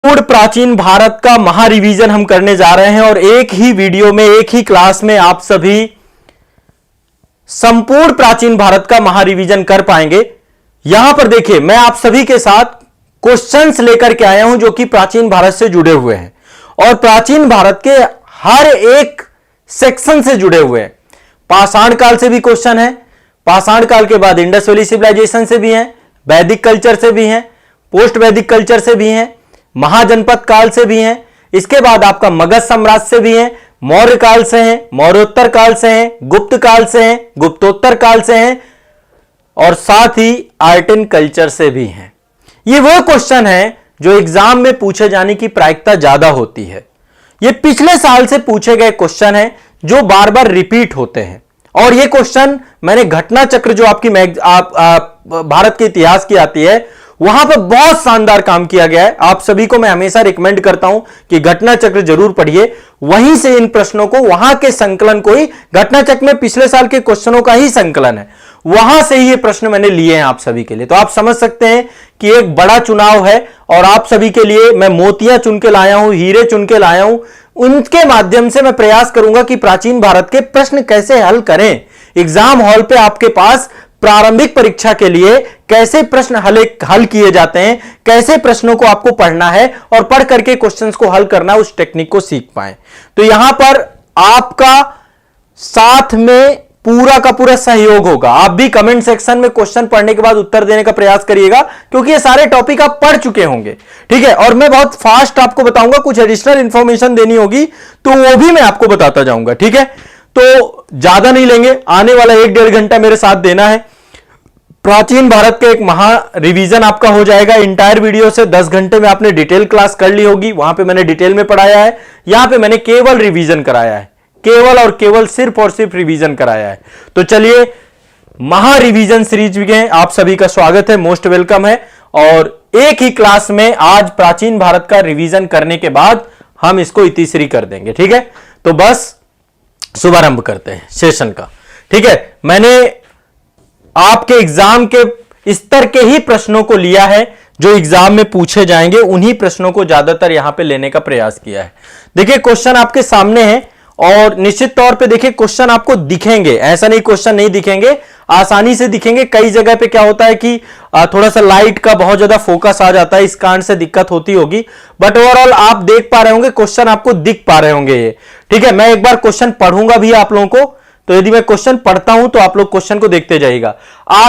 पूर्ण प्राचीन भारत का महारिवीजन हम करने जा रहे हैं और एक ही वीडियो में एक ही क्लास में आप सभी संपूर्ण प्राचीन भारत का महारिवीजन कर पाएंगे। यहां पर देखिए, मैं आप सभी के साथ क्वेश्चंस लेकर के आया हूं जो कि प्राचीन भारत से जुड़े हुए हैं और प्राचीन भारत के हर एक सेक्शन से जुड़े हुए हैं। पाषाण काल से भी क्वेश्चन है, पाषाण काल के बाद इंडस वैली सिविलाइजेशन से भी हैं, वैदिक कल्चर से भी हैं, पोस्ट वैदिक कल्चर से भी हैं, महाजनपद काल से भी हैं, इसके बाद आपका मगध साम्राज्य से भी हैं, मौर्य काल से हैं, मौर्योत्तर काल से हैं, गुप्त काल से हैं, गुप्तोत्तर काल से हैं और साथ ही आर्टिन कल्चर से भी हैं। ये वो क्वेश्चन है जो एग्जाम में पूछे जाने की प्रायिकता ज्यादा होती है। ये पिछले साल से पूछे गए क्वेश्चन हैं जो बार बार रिपीट होते हैं और ये क्वेश्चन मैंने घटना चक्र जो आपकी भारत के इतिहास की आती है वहां पर बहुत शानदार काम किया गया है। आप सभी को मैं हमेशा रिकमेंड करता हूं कि घटना चक्र जरूर पढ़िए, वहीं से इन प्रश्नों को, वहां के संकलन को ही, घटना चक्र में पिछले साल के क्वेश्चनों का ही संकलन है, वहां से ही ये प्रश्न मैंने लिए हैं आप सभी के लिए। तो आप समझ सकते हैं कि एक बड़ा चुनाव है और आप सभी के लिए मैं मोतियां चुन के लाया हूं, हीरे चुन के लाया हूं। उनके माध्यम से मैं प्रयास करूंगा कि प्राचीन भारत के प्रश्न कैसे हल करें। एग्जाम हॉल पे आपके पास प्रारंभिक परीक्षा के लिए कैसे प्रश्न हल किए जाते हैं, कैसे प्रश्नों को आपको पढ़ना है और पढ़ करके क्वेश्चंस को हल करना, उस टेक्निक को सीख पाएं। तो यहां पर आपका साथ में पूरा का पूरा सहयोग होगा। आप भी कमेंट सेक्शन में क्वेश्चन पढ़ने के बाद उत्तर देने का प्रयास करिएगा क्योंकि ये सारे टॉपिक आप पढ़ चुके होंगे, ठीक है। और मैं बहुत फास्ट आपको बताऊंगा, कुछ एडिशनल इंफॉर्मेशन देनी होगी तो वो भी मैं आपको बताता जाऊंगा, ठीक है। तो ज्यादा नहीं लेंगे, आने वाला 1-1.5 घंटा मेरे साथ देना है। प्राचीन भारत का एक महा रिवीजन आपका हो जाएगा। इंटायर वीडियो से 10 घंटे में आपने डिटेल क्लास कर ली होगी, वहां पे मैंने डिटेल में पढ़ाया है, यहां पे मैंने केवल रिवीजन कराया है, केवल और केवल सिर्फ और सिर्फ रिवीजन कराया है। तो चलिए, महा रिवीजन सीरीज में आप सभी का स्वागत है, मोस्ट वेलकम है। और एक ही क्लास में आज प्राचीन भारत का रिवीजन करने के बाद हम इसको इतिश्री कर देंगे, ठीक है। तो बस शुभारंभ करते हैं सेशन का, ठीक है। मैंने आपके एग्जाम के स्तर के ही प्रश्नों को लिया है जो एग्जाम में पूछे जाएंगे, उन्हीं प्रश्नों को ज्यादातर यहां पे लेने का प्रयास किया है। देखिए, क्वेश्चन आपके सामने है और निश्चित तौर पे देखिए क्वेश्चन आपको दिखेंगे, ऐसा नहीं क्वेश्चन नहीं दिखेंगे, आसानी से दिखेंगे। कई जगह पे क्या होता है कि थोड़ा सा लाइट का बहुत ज्यादा फोकस आ जाता है, इस कारण से दिक्कत होती होगी, बट ओवरऑल आप देख पा रहे होंगे, क्वेश्चन आपको दिख पा रहे होंगे ये, ठीक है। मैं एक बार क्वेश्चन पढ़ूंगा भी आप लोगों को, तो यदि मैं क्वेश्चन पढ़ता हूं तो आप लोग क्वेश्चन को देखते जाइएगा।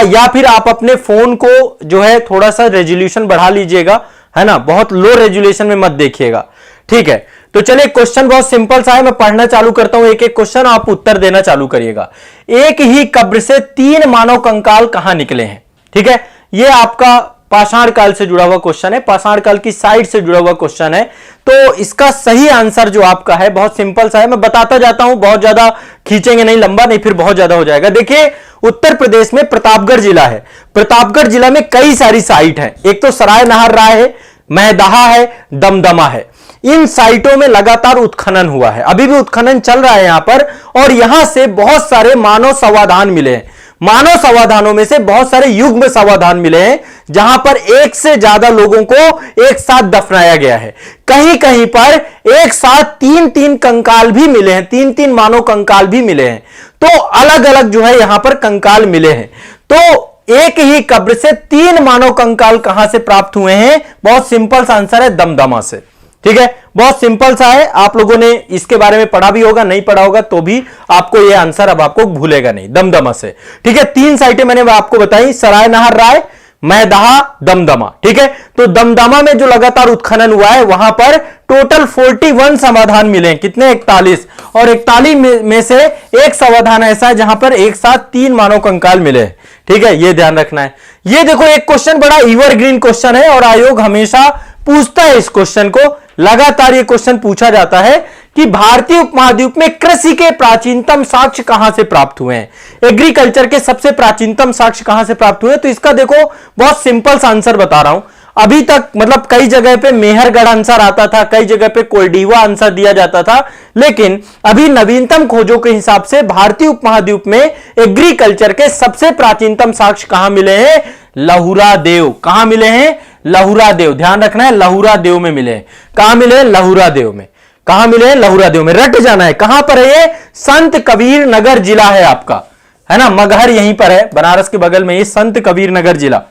या फिर आप अपने फोन को जो है थोड़ा सा रेजोल्यूशन बढ़ा लीजिएगा, है ना, बहुत लो रेजोल्यूशन में मत देखिएगा, ठीक है। तो चलिए, क्वेश्चन बहुत सिंपल सा है, मैं पढ़ना चालू करता हूं एक एक क्वेश्चन, आप उत्तर देना चालू करिएगा। एक ही कब्र से 3 मानव कंकाल कहां निकले हैं, ठीक है। यह आपका पाषाण काल से जुड़ा हुआ क्वेश्चन है, पाषाण काल की साइड से जुड़ा हुआ क्वेश्चन है। तो इसका सही आंसर जो आपका है बहुत सिंपल सा है, मैं बताता जाता हूं, बहुत ज्यादा खींचेंगे नहीं, लंबा नहीं, फिर बहुत ज्यादा हो जाएगा। देखिए, उत्तर प्रदेश में प्रतापगढ़ जिला है, प्रतापगढ़ जिला में कई सारी साइट है, एक तो सराय नहर राय है, महदहा है, दमदमा है। इन साइटों में लगातार उत्खनन हुआ है, अभी भी उत्खनन चल रहा है यहां पर, और यहां से बहुत सारे मानव समाधान मिले हैं। मानव समाधानों में से बहुत सारे युग्म समाधान मिले हैं जहां पर एक से ज्यादा लोगों को एक साथ दफनाया गया है। कहीं कहीं पर एक साथ 3-3 कंकाल भी मिले हैं, 3-3 मानव कंकाल भी मिले हैं। तो अलग अलग जो है यहां पर कंकाल मिले हैं। तो एक ही कब्र से 3 मानव कंकाल कहां से प्राप्त हुए हैं? बहुत सिंपल सा आंसर है, दमदमा से, ठीक है। बहुत सिंपल सा है, आप लोगों ने इसके बारे में पढ़ा भी होगा, नहीं पढ़ा होगा तो भी आपको यह आंसर अब आपको भूलेगा नहीं, दमदमा से, ठीक है। 3 साइटें मैंने आपको बताई, सराय नहर राय, मैदहा, दमदमा, ठीक है। तो दमदमा में जो लगातार उत्खनन हुआ है वहां पर टोटल 41 समाधान मिले हैं, कितने? 41, और 41 में से एक समाधान ऐसा है जहां पर एक साथ 3 मानव कंकाल मिले, ठीक है। यह ध्यान रखना है। यह देखो, एक क्वेश्चन बड़ा एवरग्रीन क्वेश्चन है और आयोग हमेशा पूछता है इस क्वेश्चन को, लगातार यह क्वेश्चन पूछा जाता है कि भारतीय उपमहाद्वीप में कृषि के प्राचीनतम साक्ष्य कहां से प्राप्त हुए हैं, एग्रीकल्चर के सबसे प्राचीनतम साक्ष्य कहां से प्राप्त हुए हैं। तो इसका देखो, बहुत सिंपल सा आंसर बता रहा हूं। अभी तक मतलब कई जगह पे मेहरगढ़ आंसर आता था, कई जगह पे कोल्डीवा आंसर दिया जाता था, लेकिन अभी नवीनतम खोजों के हिसाब से भारतीय उपमहाद्वीप में एग्रीकल्चर के सबसे प्राचीनतम साक्ष्य कहां मिले हैं? लहुरा देव। कहां मिले हैं? लहुरा देव, ध्यान रखना है, लहुरा देव में मिले हैं। कहां मिले हैं? लहुरा देव में। कहां मिले हैं? लहुरा देव में। रट जाना है, कहां पर है ये? संत कबीर नगर जिला है आपका, है ना, मगहर यहीं पर है, बनारस के बगल में ये संत कबीर नगर जिला,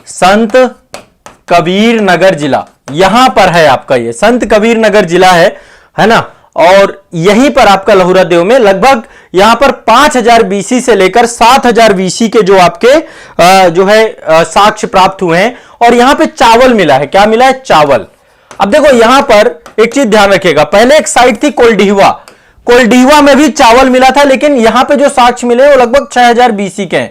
संत कबीर नगर जिला यहां पर है आपका, ये संत कबीर नगर जिला है ना। और यहीं पर आपका लहुरा देव में लगभग यहां पर 5000 बीसी से लेकर 7000 बीसी के जो आपके जो है साक्ष्य प्राप्त हुए हैं। और यहां पे चावल मिला है, क्या मिला है? चावल। अब देखो यहां पर एक चीज ध्यान रखिएगा, पहले एक साइट थी कोल्डिहवा, कोल्डिहवा में भी चावल मिला था, लेकिन यहां पे जो साक्ष्य मिले वो लगभग 6000 बीसी के हैं,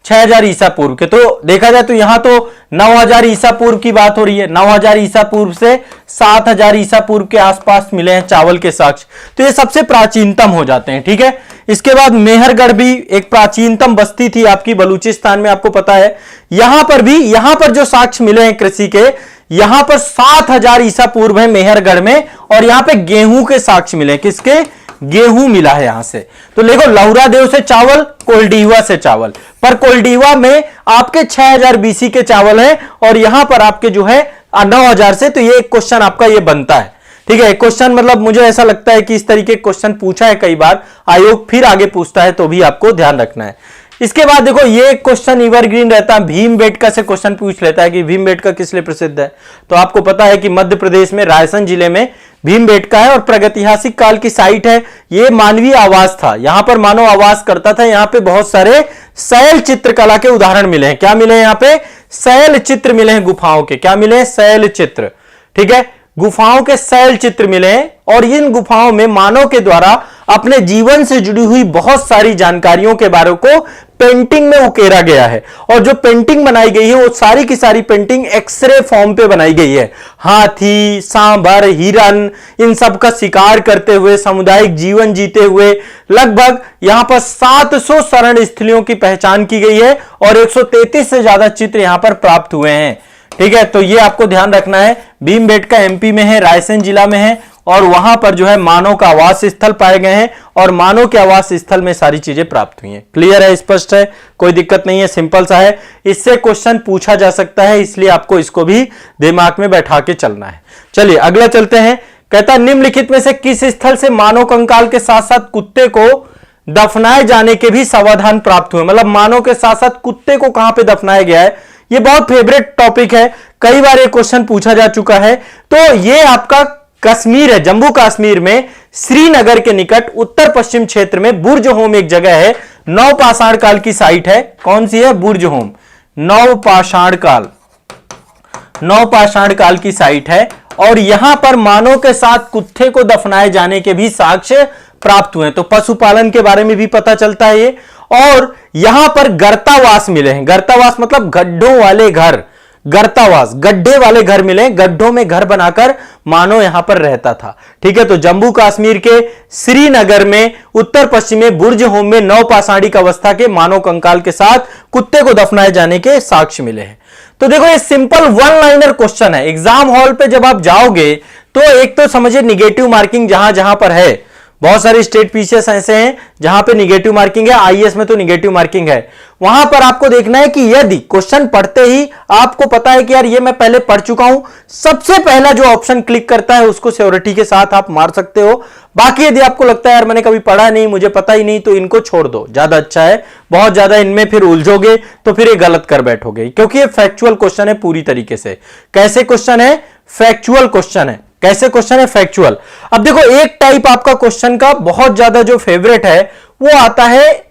6000 ईसा पूर्व के। तो देखा जाए तो यहां तो 9000 ईसा पूर्व की बात हो रही है, 9000 ईसा पूर्व से 7000 ईसा पूर्व के आसपास मिले हैं चावल के साक्ष्य, तो ये सबसे प्राचीनतम हो जाते हैं, ठीक है। इसके बाद मेहरगढ़ भी एक प्राचीनतम बस्ती थी आपकी बलूचिस्तान में, आपको पता है। यहां पर भी, यहां पर जो साक्ष्य मिले हैं कृषि के, यहां पर 7000 ईसा पूर्व है मेहरगढ़ में, और यहां पे गेहूं के साक्ष्य मिले, किसके? गेहूं मिला है यहां से। तो देखो लहुरा देव से चावल, कोल्डिहवा से चावल, पर कोल्डिहवा में आपके 6000 बीसी के चावल हैं, और यहां पर आपके जो है 9000 से। तो ये एक क्वेश्चन आपका ये बनता है, ठीक है। क्वेश्चन मतलब मुझे ऐसा लगता है कि इस तरीके क्वेश्चन पूछा है कई बार, आयोग फिर आगे पूछता है, तो भी आपको ध्यान रखना है। इसके बाद देखो ये क्वेश्चन एवरग्रीन रहता है, भीमबेटका से क्वेश्चन पूछ लेता है कि भीमबेटका किस लिए प्रसिद्ध है। तो आपको पता है कि मध्य प्रदेश में रायसेन जिले में भीमबेटका है, और प्रागैतिहासिक काल की साइट है। ये मानवीय आवास था, यहां पर मानव आवास करता था। यहां पे बहुत सारे शैल चित्रकला के उदाहरण मिले हैं। क्या मिले हैं? यहां पे शैल चित्र मिले हैं गुफाओं के। क्या मिले हैं? शैल चित्र, ठीक है, गुफाओं के शैल चित्र मिले हैं। और इन गुफाओं में मानव के द्वारा अपने जीवन से जुड़ी हुई बहुत सारी जानकारियों के बारे को पेंटिंग में उकेरा गया है। और जो पेंटिंग बनाई गई है वो सारी की सारी पेंटिंग एक्सरे फॉर्म पे बनाई गई है। हाथी, सांभर, हिरन, इन सब का शिकार करते हुए, सामुदायिक जीवन जीते हुए लगभग यहां पर 700 शरण स्थलियों की पहचान की गई है, और 133 से ज्यादा चित्र यहां पर प्राप्त हुए हैं, ठीक है। तो ये आपको ध्यान रखना है। भीमबेटका एमपी में है, रायसेन जिला में है, और वहां पर जो है मानव का आवास स्थल पाए गए हैं, और मानव के आवास स्थल में सारी चीजें प्राप्त हुई हैं। क्लियर है? स्पष्ट है? कोई दिक्कत नहीं है, सिंपल सा है। इससे क्वेश्चन पूछा जा सकता है, इसलिए आपको इसको भी दिमाग में बैठा के चलना है। चलिए अगला चलते हैं। कहता है निम्नलिखित में से किस स्थल से मानव कंकाल के साथ साथ कुत्ते को दफनाए जाने के भी समाधान प्राप्त हुए? मतलब मानव के साथ साथ कुत्ते को कहां पे दफनाया गया है, ये बहुत फेवरेट टॉपिक है, कई बार ये क्वेश्चन पूछा जा चुका है। तो ये आपका कश्मीर है, जम्मू कश्मीर में श्रीनगर के निकट उत्तर पश्चिम क्षेत्र में बुर्ज होम एक जगह है, नवपाषाण काल की साइट है। कौन सी है? बुर्ज होम, नवपाषाण काल, नवपाषाण काल की साइट है। और यहां पर मानव के साथ कुत्ते को दफनाए जाने के भी साक्ष्य प्राप्त हुए हैं। तो पशुपालन के बारे में भी पता चलता है ये। और यहां पर गर्तावास मिले हैं, गर्तावास मतलब गड्ढों वाले घर, गर्तावास गड्ढे वाले घर मिले, गड्ढों में घर बनाकर मानव यहां पर रहता था, ठीक है। तो जम्मू कश्मीर के श्रीनगर में उत्तर पश्चिम में बुर्ज होम में नवपाषाणिक अवस्था के मानव कंकाल के साथ कुत्ते को दफनाए जाने के साक्ष्य मिले हैं। तो देखो ये सिंपल वन लाइनर क्वेश्चन है। एग्जाम हॉल पे जब आप जाओगे तो एक तो समझिए निगेटिव मार्किंग जहां जहां पर है, बहुत सारे स्टेट पीसीएस ऐसे हैं जहां पे निगेटिव मार्किंग है, आईएएस में तो निगेटिव मार्किंग है। वहां पर आपको देखना है कि यदि क्वेश्चन पढ़ते ही आपको पता है कि यार ये मैं पहले पढ़ चुका हूं, सबसे पहला जो ऑप्शन क्लिक करता है उसको श्योरिटी के साथ आप मार सकते हो। बाकी यदि आपको लगता है यार मैंने कभी पढ़ा नहीं, मुझे पता ही नहीं, तो इनको छोड़ दो, ज्यादा अच्छा है। बहुत ज्यादा इनमें फिर उलझोगे तो फिर ये गलत कर बैठोगे, क्योंकि ये फैक्चुअल क्वेश्चन है पूरी तरीके से। कैसे क्वेश्चन है? फैक्चुअल क्वेश्चन है। कैसे क्वेश्चन है? फैक्चुअल। अब देखो एक टाइप आपका क्वेश्चन का बहुत ज्यादा जो फेवरेट है वो आता है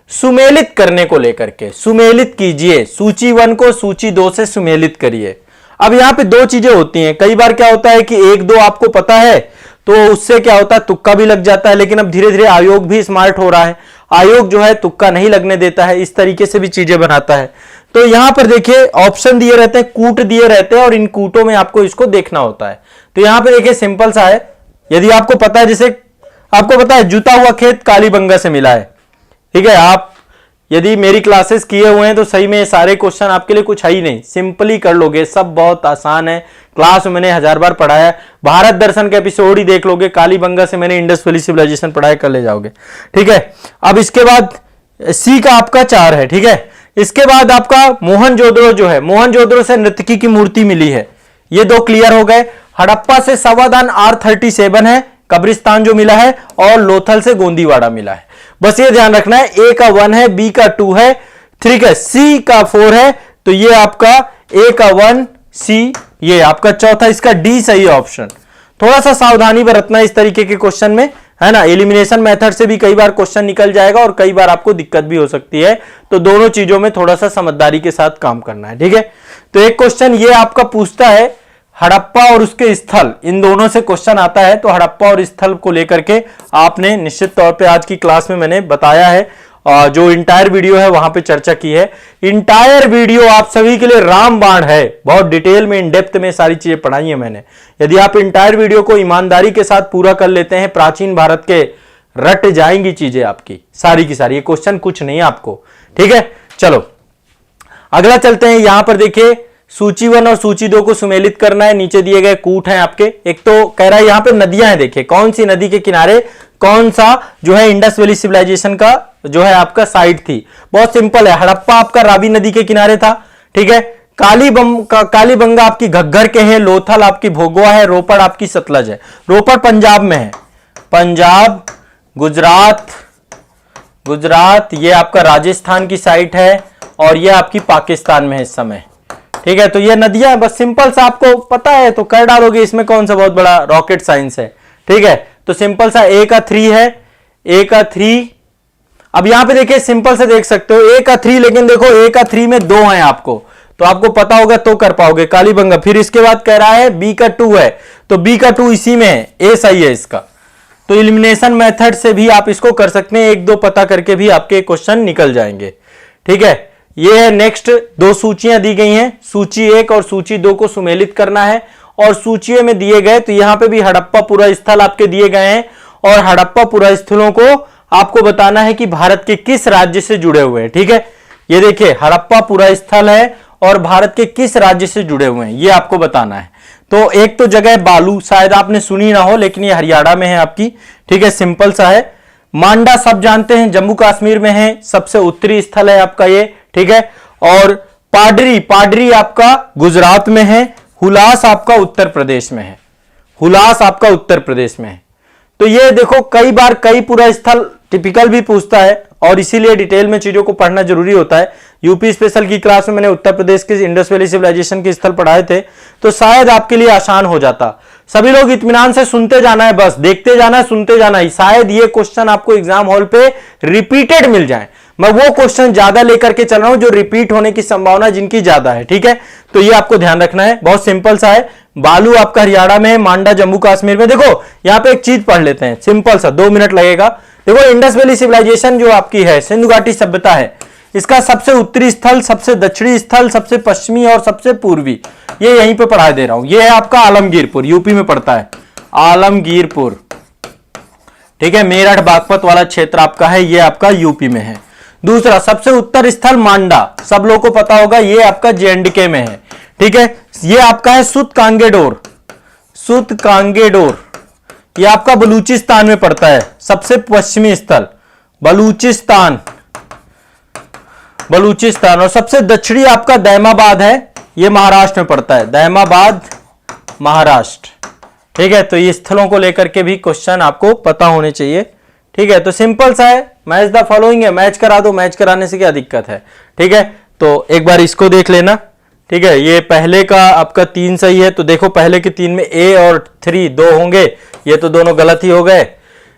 सुमेलित करने को लेकर के। सुमेलित कीजिए, सूची 1 को सूची 2 से सुमेलित करिए। अब यहां पे दो चीजें होती हैं, कई बार क्या होता है कि 1-2 आपको पता है तो उससे क्या होता है तुक्का भी लग जाता है, लेकिन अब धीरे धीरे आयोग भी स्मार्ट हो रहा है, आयोग जो है तुक्का नहीं लगने देता है, इस तरीके से भी चीजें बनाता है। तो यहां पर देखिए ऑप्शन दिए रहते हैं, कूट दिए रहते हैं, और इन कूटों में आपको इसको देखना होता है। तो यहां पे देखिए सिंपल सा है, यदि आपको पता है, जैसे आपको पता है जुता हुआ खेत कालीबंगा से मिला है, ठीक है। आप यदि मेरी क्लासेस किए हुए हैं तो सही में ये सारे क्वेश्चन आपके लिए कुछ है ही नहीं, सिंपली कर लोगे, सब बहुत आसान है। क्लास में मैंने 1000 बार पढ़ाया है, भारत दर्शन के एपिसोड ही देख लोगे, कालीबंगा से मैंने इंडस वैली सिविलाइजेशन पढ़ाया, कर ले जाओगे, ठीक है। अब इसके बाद सी का आपका 4 है, ठीक है। इसके बाद आपका मोहनजोदड़ो जो है, मोहनजोदड़ो से नर्तकी की मूर्ति मिली है, ये दो क्लियर हो गए। हड़प्पा से सवादान R37 है कब्रिस्तान जो मिला है, और लोथल से गोंदीवाड़ा मिला है। बस ये ध्यान रखना है, ए का 1 है, बी का 2 है, ठीक है, सी का 4 है, तो ये आपका ए का 1, सी ये आपका चौथा, इसका डी सही ऑप्शन। थोड़ा सा सावधानी बरतना इस तरीके के क्वेश्चन में, है ना। एलिमिनेशन मेथड से भी कई बार क्वेश्चन निकल जाएगा और कई बार आपको दिक्कत भी हो सकती है, तो दोनों चीजों में थोड़ा सा समझदारी के साथ काम करना है, ठीक है। तो एक क्वेश्चन ये आपका पूछता है हड़प्पा और उसके स्थल, इन दोनों से क्वेश्चन आता है, तो हड़प्पा और स्थल को लेकर के आपने निश्चित तौर पे आज की क्लास में मैंने बताया है, जो इंटायर वीडियो है वहां पे चर्चा की है। इंटायर वीडियो आप सभी के लिए रामबाण है, बहुत डिटेल में इन डेप्थ में सारी चीजें पढ़ाई है मैंने। यदि आप इंटायर वीडियो को ईमानदारी के साथ पूरा कर लेते हैं, प्राचीन भारत के रट जाएंगी चीजें आपकी सारी की सारी, ये क्वेश्चन कुछ नहीं है आपको, ठीक है। चलो अगला चलते हैं। यहां पर देखिए सूची 1 और सूची 2 को सुमेलित करना है, नीचे दिए गए कूट हैं आपके। एक तो कह रहा है यहां पे नदियां हैं, देखिए कौन सी नदी के किनारे कौन सा जो है इंडस वैली सिविलाइजेशन का जो है आपका साइट थी। बहुत सिंपल है, हड़प्पा आपका रावी नदी के किनारे था, ठीक है। कालीबंगा आपकी घग्गर के हैं, लोथल आपकी भोगवा है, रोपड़ आपकी सतलज है। रोपड़ पंजाब में है, पंजाब, गुजरात ये आपका राजस्थान की साइट है, और ये आपकी पाकिस्तान में है इस समय, ठीक है। तो ये नदियां बस सिंपल सा आपको पता है तो कर डालोगे, इसमें कौन सा बहुत बड़ा रॉकेट साइंस है, ठीक है। तो सिंपल सा ए का 3 है, ए का 3। अब यहां पे देखिए सिंपल से देख सकते हो ए का 3, लेकिन देखो ए का 3 में 2 हैं आपको, तो आपको पता होगा तो कर पाओगे कालीबंगा। फिर इसके बाद कह रहा है बी का 2 है, तो बी का 2 इसी में है, ए सही है इसका। तो एलिमिनेशन मेथड से भी आप इसको कर सकते हैं, 1-2 पता करके भी आपके क्वेश्चन निकल जाएंगे, ठीक है। ये है नेक्स्ट, 2 सूचियां दी गई हैं, सूची 1 और सूची 2 को सुमेलित करना है, और सूची में दिए गए तो यहां पे भी हड़प्पा पुरा स्थल आपके दिए गए हैं, और हड़प्पा पुरा स्थलों को आपको बताना है कि भारत के किस राज्य से जुड़े हुए हैं, ठीक है। ये देखिए हड़प्पा पुरा स्थल है और भारत के किस राज्य से जुड़े हुए हैं ये आपको बताना है। तो एक तो जगह बालू, शायद आपने सुनी ना हो, लेकिन ये हरियाणा में है आपकी, ठीक है, सिंपल सा है। मांडा सब जानते हैं, जम्मू कश्मीर में है, सबसे उत्तरी स्थल है आपका ये, ठीक है। और पाडरी आपका गुजरात में है, हुलास आपका उत्तर प्रदेश में है, हुलास आपका उत्तर प्रदेश में है। तो ये देखो कई बार कई पूरा स्थल टिपिकल भी पूछता है, और इसीलिए डिटेल में चीजों को पढ़ना जरूरी होता है। यूपी स्पेशल की क्लास में मैंने उत्तर प्रदेश के इंडस वैली सिविलाइजेशन के स्थल पढ़ाए थे, तो शायद आपके लिए आसान हो जाता। सभी लोग इत्मीनान से सुनते जाना है, बस देखते जाना है, सुनते जाना है, शायद ये क्वेश्चन आपको एग्जाम हॉल पे रिपीटेड मिल जाए। मैं वो क्वेश्चन ज्यादा लेकर के चल रहा हूं जो रिपीट होने की संभावना जिनकी ज्यादा है, ठीक है। तो ये आपको ध्यान रखना है, बहुत सिंपल सा है। बालू आपका हरियाणा में, मांडा जम्मू कश्मीर में। देखो यहां पे एक चीज पढ़ लेते हैं, सिंपल सा 2 मिनट लगेगा। देखो इंडस वैली सिविलाइजेशन जो आपकी है, सिंधु घाटी सभ्यता है, इसका सबसे उत्तरी स्थल, सबसे दक्षिणी स्थल, सबसे पश्चिमी और सबसे पूर्वी, ये यहीं पे पढ़ा दे रहा हूं। ये है आपका आलमगीरपुर, यूपी में पड़ता है, आलमगीरपुर, ठीक है। मेरठ बागपत वाला क्षेत्र आपका है, ये आपका यूपी में है। दूसरा सबसे उत्तर स्थल मांडा, सब लोगों को पता होगा, ये आपका JNDK में है, ठीक है। ये आपका है सुत कांगेडोर, ये आपका बलूचिस्तान में पड़ता है, सबसे पश्चिमी स्थल बलूचिस्तान। और सबसे दक्षिणी आपका दैमाबाद है, ये महाराष्ट्र में पड़ता है, दैमाबाद महाराष्ट्र, ठीक है। तो ये स्थलों को लेकर के भी क्वेश्चन आपको पता होने चाहिए, ठीक है। तो सिंपल सा है, मैच द फॉलोइंग है, मैच करा दो, मैच कराने से क्या दिक्कत है, ठीक है। तो एक बार इसको देख लेना, ठीक है। ये पहले का आपका 3 सही है, तो देखो पहले के 3 में A और 3 2 होंगे, ये तो दोनों गलत ही हो गए।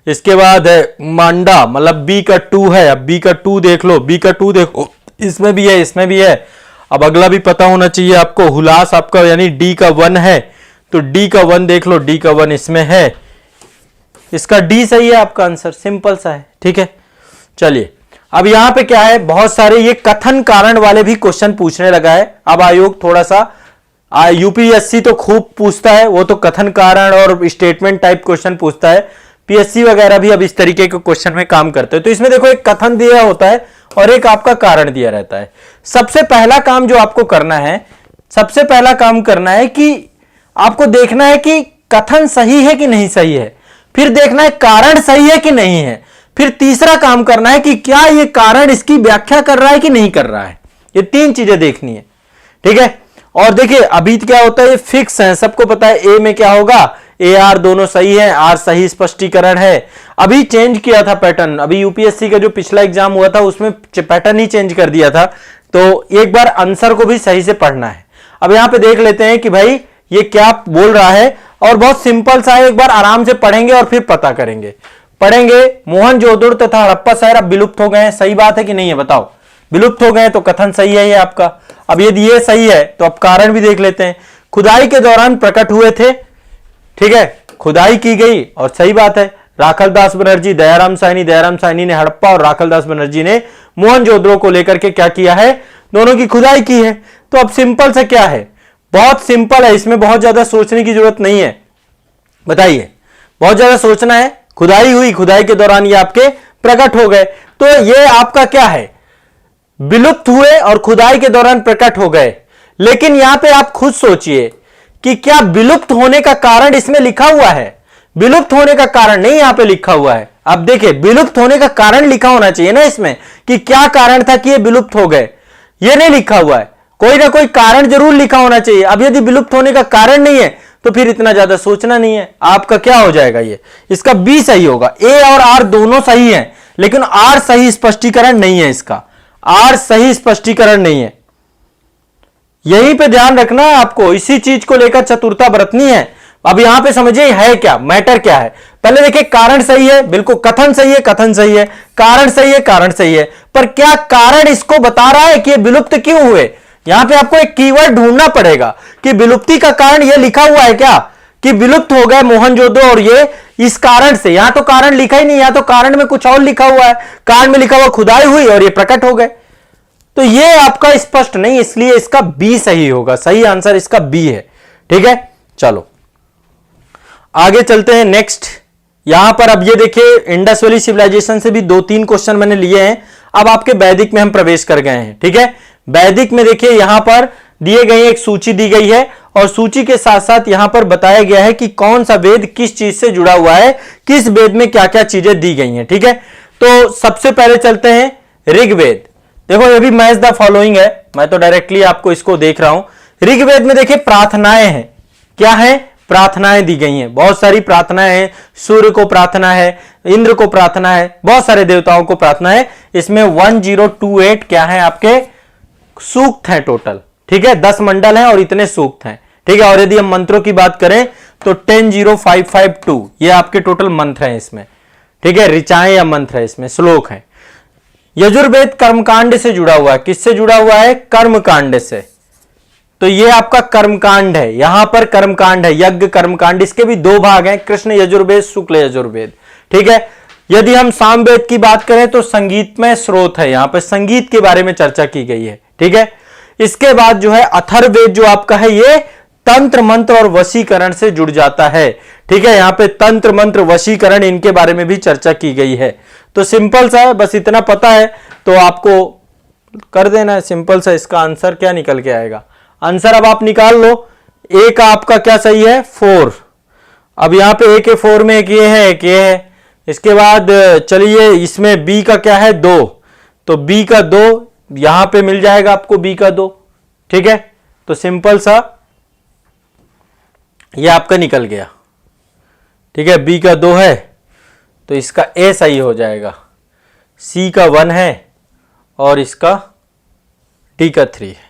इसके बाद है मांडा, मतलब B का 2 है, अब B का 2 देख लो, B का 2 देखो, इसमें भी है, इसमें भी है। अब अगला भी पता होना चाहिए आपको, हुलास आपका यानी D का 1 है, तो D का 1 देख लो, D का 1 इसमें है, इसका D सही है आपका आंसर, सिंपल सा है, ठीक है। चलिए अब यहां पे क्या है, बहुत सारे ये कथन कारण वाले भी क्वेश्चन पूछने लगा है। अब आयोग थोड़ा सा, यूपीएससी तो खूब पूछता है, वो तो कथन कारण और स्टेटमेंट टाइप क्वेश्चन पूछता है, पीएससी वगैरह भी अब इस तरीके के क्वेश्चन में काम करते हैं। तो इसमें देखो एक कथन दिया होता है और एक आपका कारण दिया रहता है। सबसे पहला काम जो आपको करना है, सबसे पहला काम करना है कि आपको देखना है कि कथन सही है कि नहीं सही है, फिर देखना है कारण सही है कि नहीं है, फिर तीसरा काम करना है कि क्या ये कारण इसकी व्याख्या कर रहा है कि नहीं कर रहा है। ये 3 चीजें देखनी है, ठीक है। और देखिए अभी क्या होता है, ये फिक्स है, सबको पता है ए में क्या होगा, ए आर दोनों सही है, आर सही स्पष्टीकरण है। अभी चेंज किया था पैटर्न, अभी यूपीएससी का जो पिछला एग्जाम हुआ था उसमें पैटर्न ही चेंज कर दिया था, तो एक बार आंसर को भी सही से पढ़ना है। अब यहां पे देख लेते हैं कि भाई ये क्या बोल रहा है, और बहुत सिंपल सा है, एक बार आराम से पढ़ेंगे और फिर पता करेंगे। पढ़ेंगे, मोहनजोदड़ो तथा हड़प्पा शहर अब विलुप्त हो गए हैं, सही बात है कि नहीं है बताओ, विलुप्त हो गए तो कथन सही है ये आपका। अब यदि ये सही है तो अब कारण भी देख लेते हैं, खुदाई के दौरान प्रकट हुए थे, ठीक है, खुदाई की गई और सही बात है, राखलदास बनर्जी, दयाराम साहनी ने हड़प्पा और राखलदास बनर्जी ने मोहनजोदड़ो को लेकर के क्या किया है, दोनों की खुदाई की है। तो अब सिंपल से क्या है, बहुत सिंपल है, इसमें बहुत ज्यादा सोचने की जरूरत नहीं है। बताइए, बहुत ज्यादा सोचना है, खुदाई हुई, खुदाई के दौरान ये आपके प्रकट हो गए, तो ये आपका क्या है, विलुप्त हुए और खुदाई के दौरान प्रकट हो गए। लेकिन यहां पे आप खुद सोचिए कि क्या विलुप्त होने का कारण इसमें लिखा हुआ है, विलुप्त होने का कारण नहीं यहां पे लिखा हुआ है। अब देखिए विलुप्त होने का कारण लिखा होना चाहिए ना इसमें, कि क्या कारण था कि ये विलुप्त हो गए, ये नहीं लिखा हुआ है, कोई ना कोई कारण जरूर लिखा होना चाहिए। अब यदि विलुप्त होने का कारण नहीं है तो फिर इतना ज्यादा सोचना नहीं है, आपका क्या हो जाएगा, ये इसका बी सही होगा। ए और आर दोनों सही हैं, लेकिन आर सही स्पष्टीकरण नहीं है, इसका आर सही स्पष्टीकरण नहीं है, यहीं पे ध्यान रखना है आपको, इसी चीज को लेकर चतुरता बरतनी है। अब यहां पे समझिए है क्या, मैटर क्या है। पहले देखिए कारण सही है, बिल्कुल, कथन सही है, कथन सही है, कारण सही है, कारण सही है, पर क्या कारण इसको बता रहा है कि ये विलुप्त क्यों हुए। यहां पे आपको एक कीवर्ड ढूंढना पड़ेगा कि विलुप्ति का कारण ये लिखा हुआ है क्या, कि विलुप्त हो गए मोहनजोदड़ो और ये इस कारण से। यहां तो कारण लिखा ही नहीं, यहां तो कारण में कुछ और लिखा हुआ है, कारण में लिखा हुआ खुदाई हुई और ये प्रकट हो गए, तो ये आपका स्पष्ट नहीं, इसलिए इसका बी सही होगा, सही आंसर इसका बी है, ठीक है। चलो आगे चलते हैं नेक्स्ट। यहां पर अब ये देखिए इंडस वैली सिविलाइजेशन से भी 2-3 क्वेश्चन मैंने लिए हैं। अब आपके वैदिक में हम प्रवेश कर गए हैं, ठीक है। वैदिक में देखिए यहां पर दिए गए एक सूची दी गई है, और सूची के साथ साथ यहां पर बताया गया है कि कौन सा वेद किस चीज से जुड़ा हुआ है, किस वेद में क्या क्या चीजें दी गई हैं, ठीक है। तो सबसे पहले चलते हैं ऋग्वेद। देखो ये भी मैच द फॉलोइंग है, मैं तो डायरेक्टली आपको इसको देख रहा हूं। ऋग्वेद में देखिए प्रार्थनाएं हैं, क्या है, प्रार्थनाएं दी गई हैं, बहुत सारी प्रार्थनाएं हैं, सूर्य को प्रार्थना है, इंद्र को प्रार्थना है, बहुत सारे देवताओं को प्रार्थना है। इसमें 1028 क्या है आपके सूक्त हैं टोटल, ठीक है, 10 मंडल हैं और इतने सूक्त हैं, ठीक है। और यदि हम मंत्रों की बात करें तो 100552 ये आपके टोटल मंत्र हैं इसमें, ठीक है, ऋचाएं या मंत्र है इसमें, श्लोक है। यजुर्वेद कर्मकांड से जुड़ा हुआ है, किससे जुड़ा हुआ है, कर्मकांड से, तो ये आपका कर्मकांड है, यहां पर कर्मकांड है, यज्ञ कर्मकांड, इसके भी 2 भाग हैं, कृष्ण यजुर्वेद, शुक्ल यजुर्वेद, ठीक है। यदि हम सामवेद की बात करें तो संगीतमय स्रोत है, यहां पर संगीत के बारे में चर्चा की गई है, ठीक है। इसके बाद जो है अथर्ववेद जो आपका है ये तंत्र मंत्र और वशीकरण से जुड़ जाता है, ठीक है। यहां पे तंत्र मंत्र वशीकरण इनके बारे में भी चर्चा की गई है। तो सिंपल सा है, बस इतना पता है तो आपको कर देना है, सिंपल सा। इसका आंसर क्या निकल के आएगा, आंसर अब आप निकाल लो। ए का आपका क्या सही है, 4। अब यहां पे ए के 4 में एक ये है, एक ये है। इसके बाद चलिए इसमें बी का क्या है, 2, तो बी का 2 यहां पे मिल जाएगा आपको, बी का 2, ठीक है। तो सिंपल सा ये आपका निकल गया, ठीक है, बी का 2 है तो इसका ए सही हो जाएगा, सी का 1 है और इसका डी का 3 है।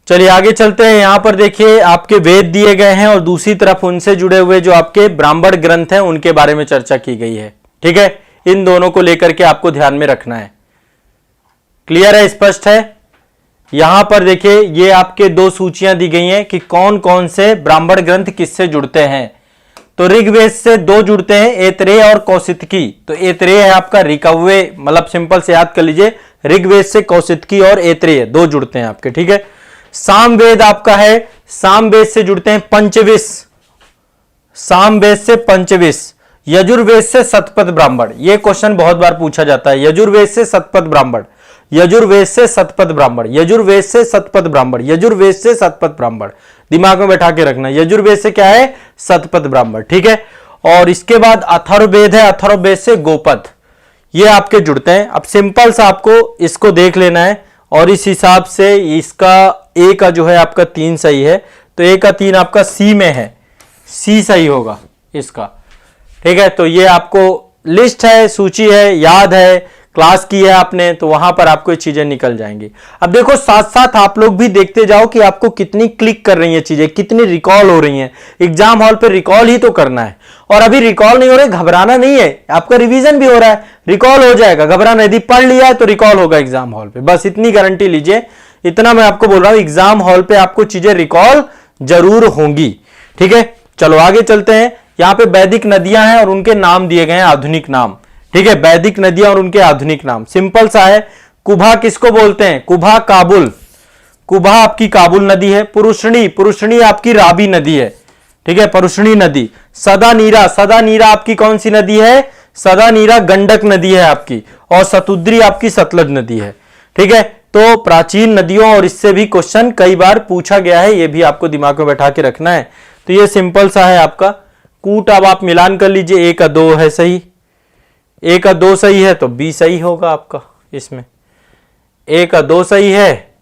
चलिए आगे चलते हैं। यहां पर देखिए आपके वेद दिए गए हैं और दूसरी तरफ उनसे जुड़े हुए जो आपके ब्राह्मण ग्रंथ हैं उनके बारे में चर्चा की गई है, ठीक है। इन दोनों को लेकर के आपको ध्यान में रखना है। क्लियर है, स्पष्ट है। यहां पर देखिए ये आपके 2 सूचियां दी गई हैं कि कौन कौन से ब्राह्मण ग्रंथ किससे जुड़ते हैं। तो ऋग्वेद से 2 जुड़ते हैं, ऐतरेय और कौशितकी। तो ऐतरेय है आपका ऋकव्य, मतलब सिंपल से याद कर लीजिए, ऋग्वेद से कौशितकी और ऐतरेय 2 जुड़ते हैं आपके, ठीक है। सामवेद आपका है, सामवेद से जुड़ते हैं पंचविश, सामवेद से पंचविश। यजुर्वेद से शतपथ ब्राह्मण, यह क्वेश्चन बहुत बार पूछा जाता है, यजुर्वेद से शतपथ ब्राह्मण, यजुर्वेद से शतपथ ब्राह्मण, यजुर्वेद से शतपथ ब्राह्मण, यजुर्वेद से शतपथ ब्राह्मण, दिमाग में बैठा के रखना, यजुर्वेद से क्या है, शतपथ ब्राह्मण, ठीक है। और इसके बाद अथर्ववेद है, अथर्ववेद से गोपद, ये आपके जुड़ते हैं। अब सिंपल सा आपको इसको देख लेना है और इस हिसाब से इसका ए का जो है आपका 3 सही है, तो ए का 3 आपका सी में है, सी सही होगा इसका। ठीक है, तो ये आपको लिस्ट है, सूची है, याद है, क्लास की है आपने, तो वहां पर आपको ये चीजें निकल जाएंगी। अब देखो साथ साथ आप लोग भी देखते जाओ कि आपको कितनी क्लिक कर रही है चीजें, कितनी रिकॉल हो रही हैं। एग्जाम हॉल पे रिकॉल ही तो करना है, और अभी रिकॉल नहीं हो रहा है, घबराना नहीं है, आपका रिवीजन भी हो रहा है, रिकॉल हो जाएगा, घबराना, यदि पढ़ लिया है तो रिकॉल होगा एग्जाम हॉल पे, बस इतनी गारंटी लीजिए। इतना मैं आपको बोल रहा हूं, एग्जाम हॉल पे आपको चीजें रिकॉल जरूर होंगी। ठीक है, चलो आगे चलते हैं। यहां पे वैदिक नदियां हैं और उनके नाम दिए गए हैं, आधुनिक नाम। ठीक है, वैदिक नदियां और उनके आधुनिक नाम सिंपल सा है। कुभा किसको बोलते हैं? कुभा काबुल, कुभा आपकी काबुल नदी है। पुरुषणी, पुरुषणी आपकी रावी नदी है। ठीक है, पुरुषणी नदी। सदा नीरा, सदा नीरा आपकी कौन सी नदी है? सदा नीरा गंडक नदी है आपकी, और सतुद्री आपकी सतलज नदी है। ठीक है, तो प्राचीन नदियों और इससे भी क्वेश्चन कई बार पूछा गया है, ये भी आपको दिमाग में बैठा के रखना है। तो ये सिंपल सा है आपका। कूट अब आप मिलान कर लीजिए, ए का 2 है सही, ए का 2 सही है तो बी सही होगा आपका इसमें। ए का 2 सही है,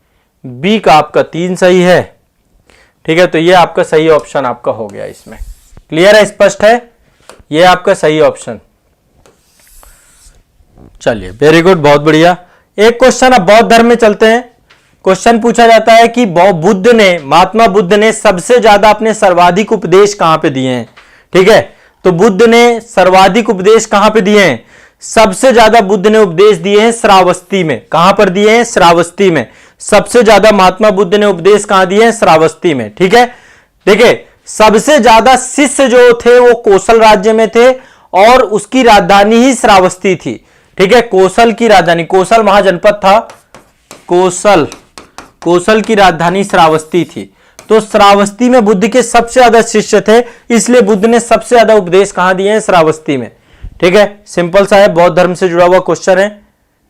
बी का आपका 3 सही है। ठीक है, तो ये आपका सही ऑप्शन आपका हो गया इसमें। क्लियर है, स्पष्ट है, ये आपका सही ऑप्शन। चलिए वेरी गुड, बहुत बढ़िया। एक क्वेश्चन अब बौद्ध धर्म में चलते हैं। क्वेश्चन पूछा जाता है कि बुद्ध ने, महात्मा बुद्ध ने सबसे ज्यादा अपने सर्वाधिक उपदेश कहां पे दिए हैं? ठीक है, तो बुद्ध ने सर्वाधिक उपदेश कहां पे दिए हैं? सबसे ज्यादा बुद्ध ने उपदेश दिए हैं श्रावस्ती में। कहां पर दिए हैं? श्रावस्ती में। सबसे ज्यादा महात्मा बुद्ध ने उपदेश कहां दिए हैं? श्रावस्ती में। ठीक है, देखिए सबसे ज्यादा शिष्य जो थे वो कौशल राज्य में थे, और उसकी राजधानी ही श्रावस्ती थी। ठीक है, कौशल की राजधानी, कौशल महाजनपद था, कौशल की राजधानी श्रावस्ती थी। तो श्रावस्ती में बुद्ध के सबसे ज्यादा शिष्य थे, इसलिए बुद्ध ने सबसे ज्यादा उपदेश कहां दिए हैं? श्रावस्ती में। ठीक है, सिंपल सा है, बौद्ध धर्म से जुड़ा हुआ क्वेश्चन है।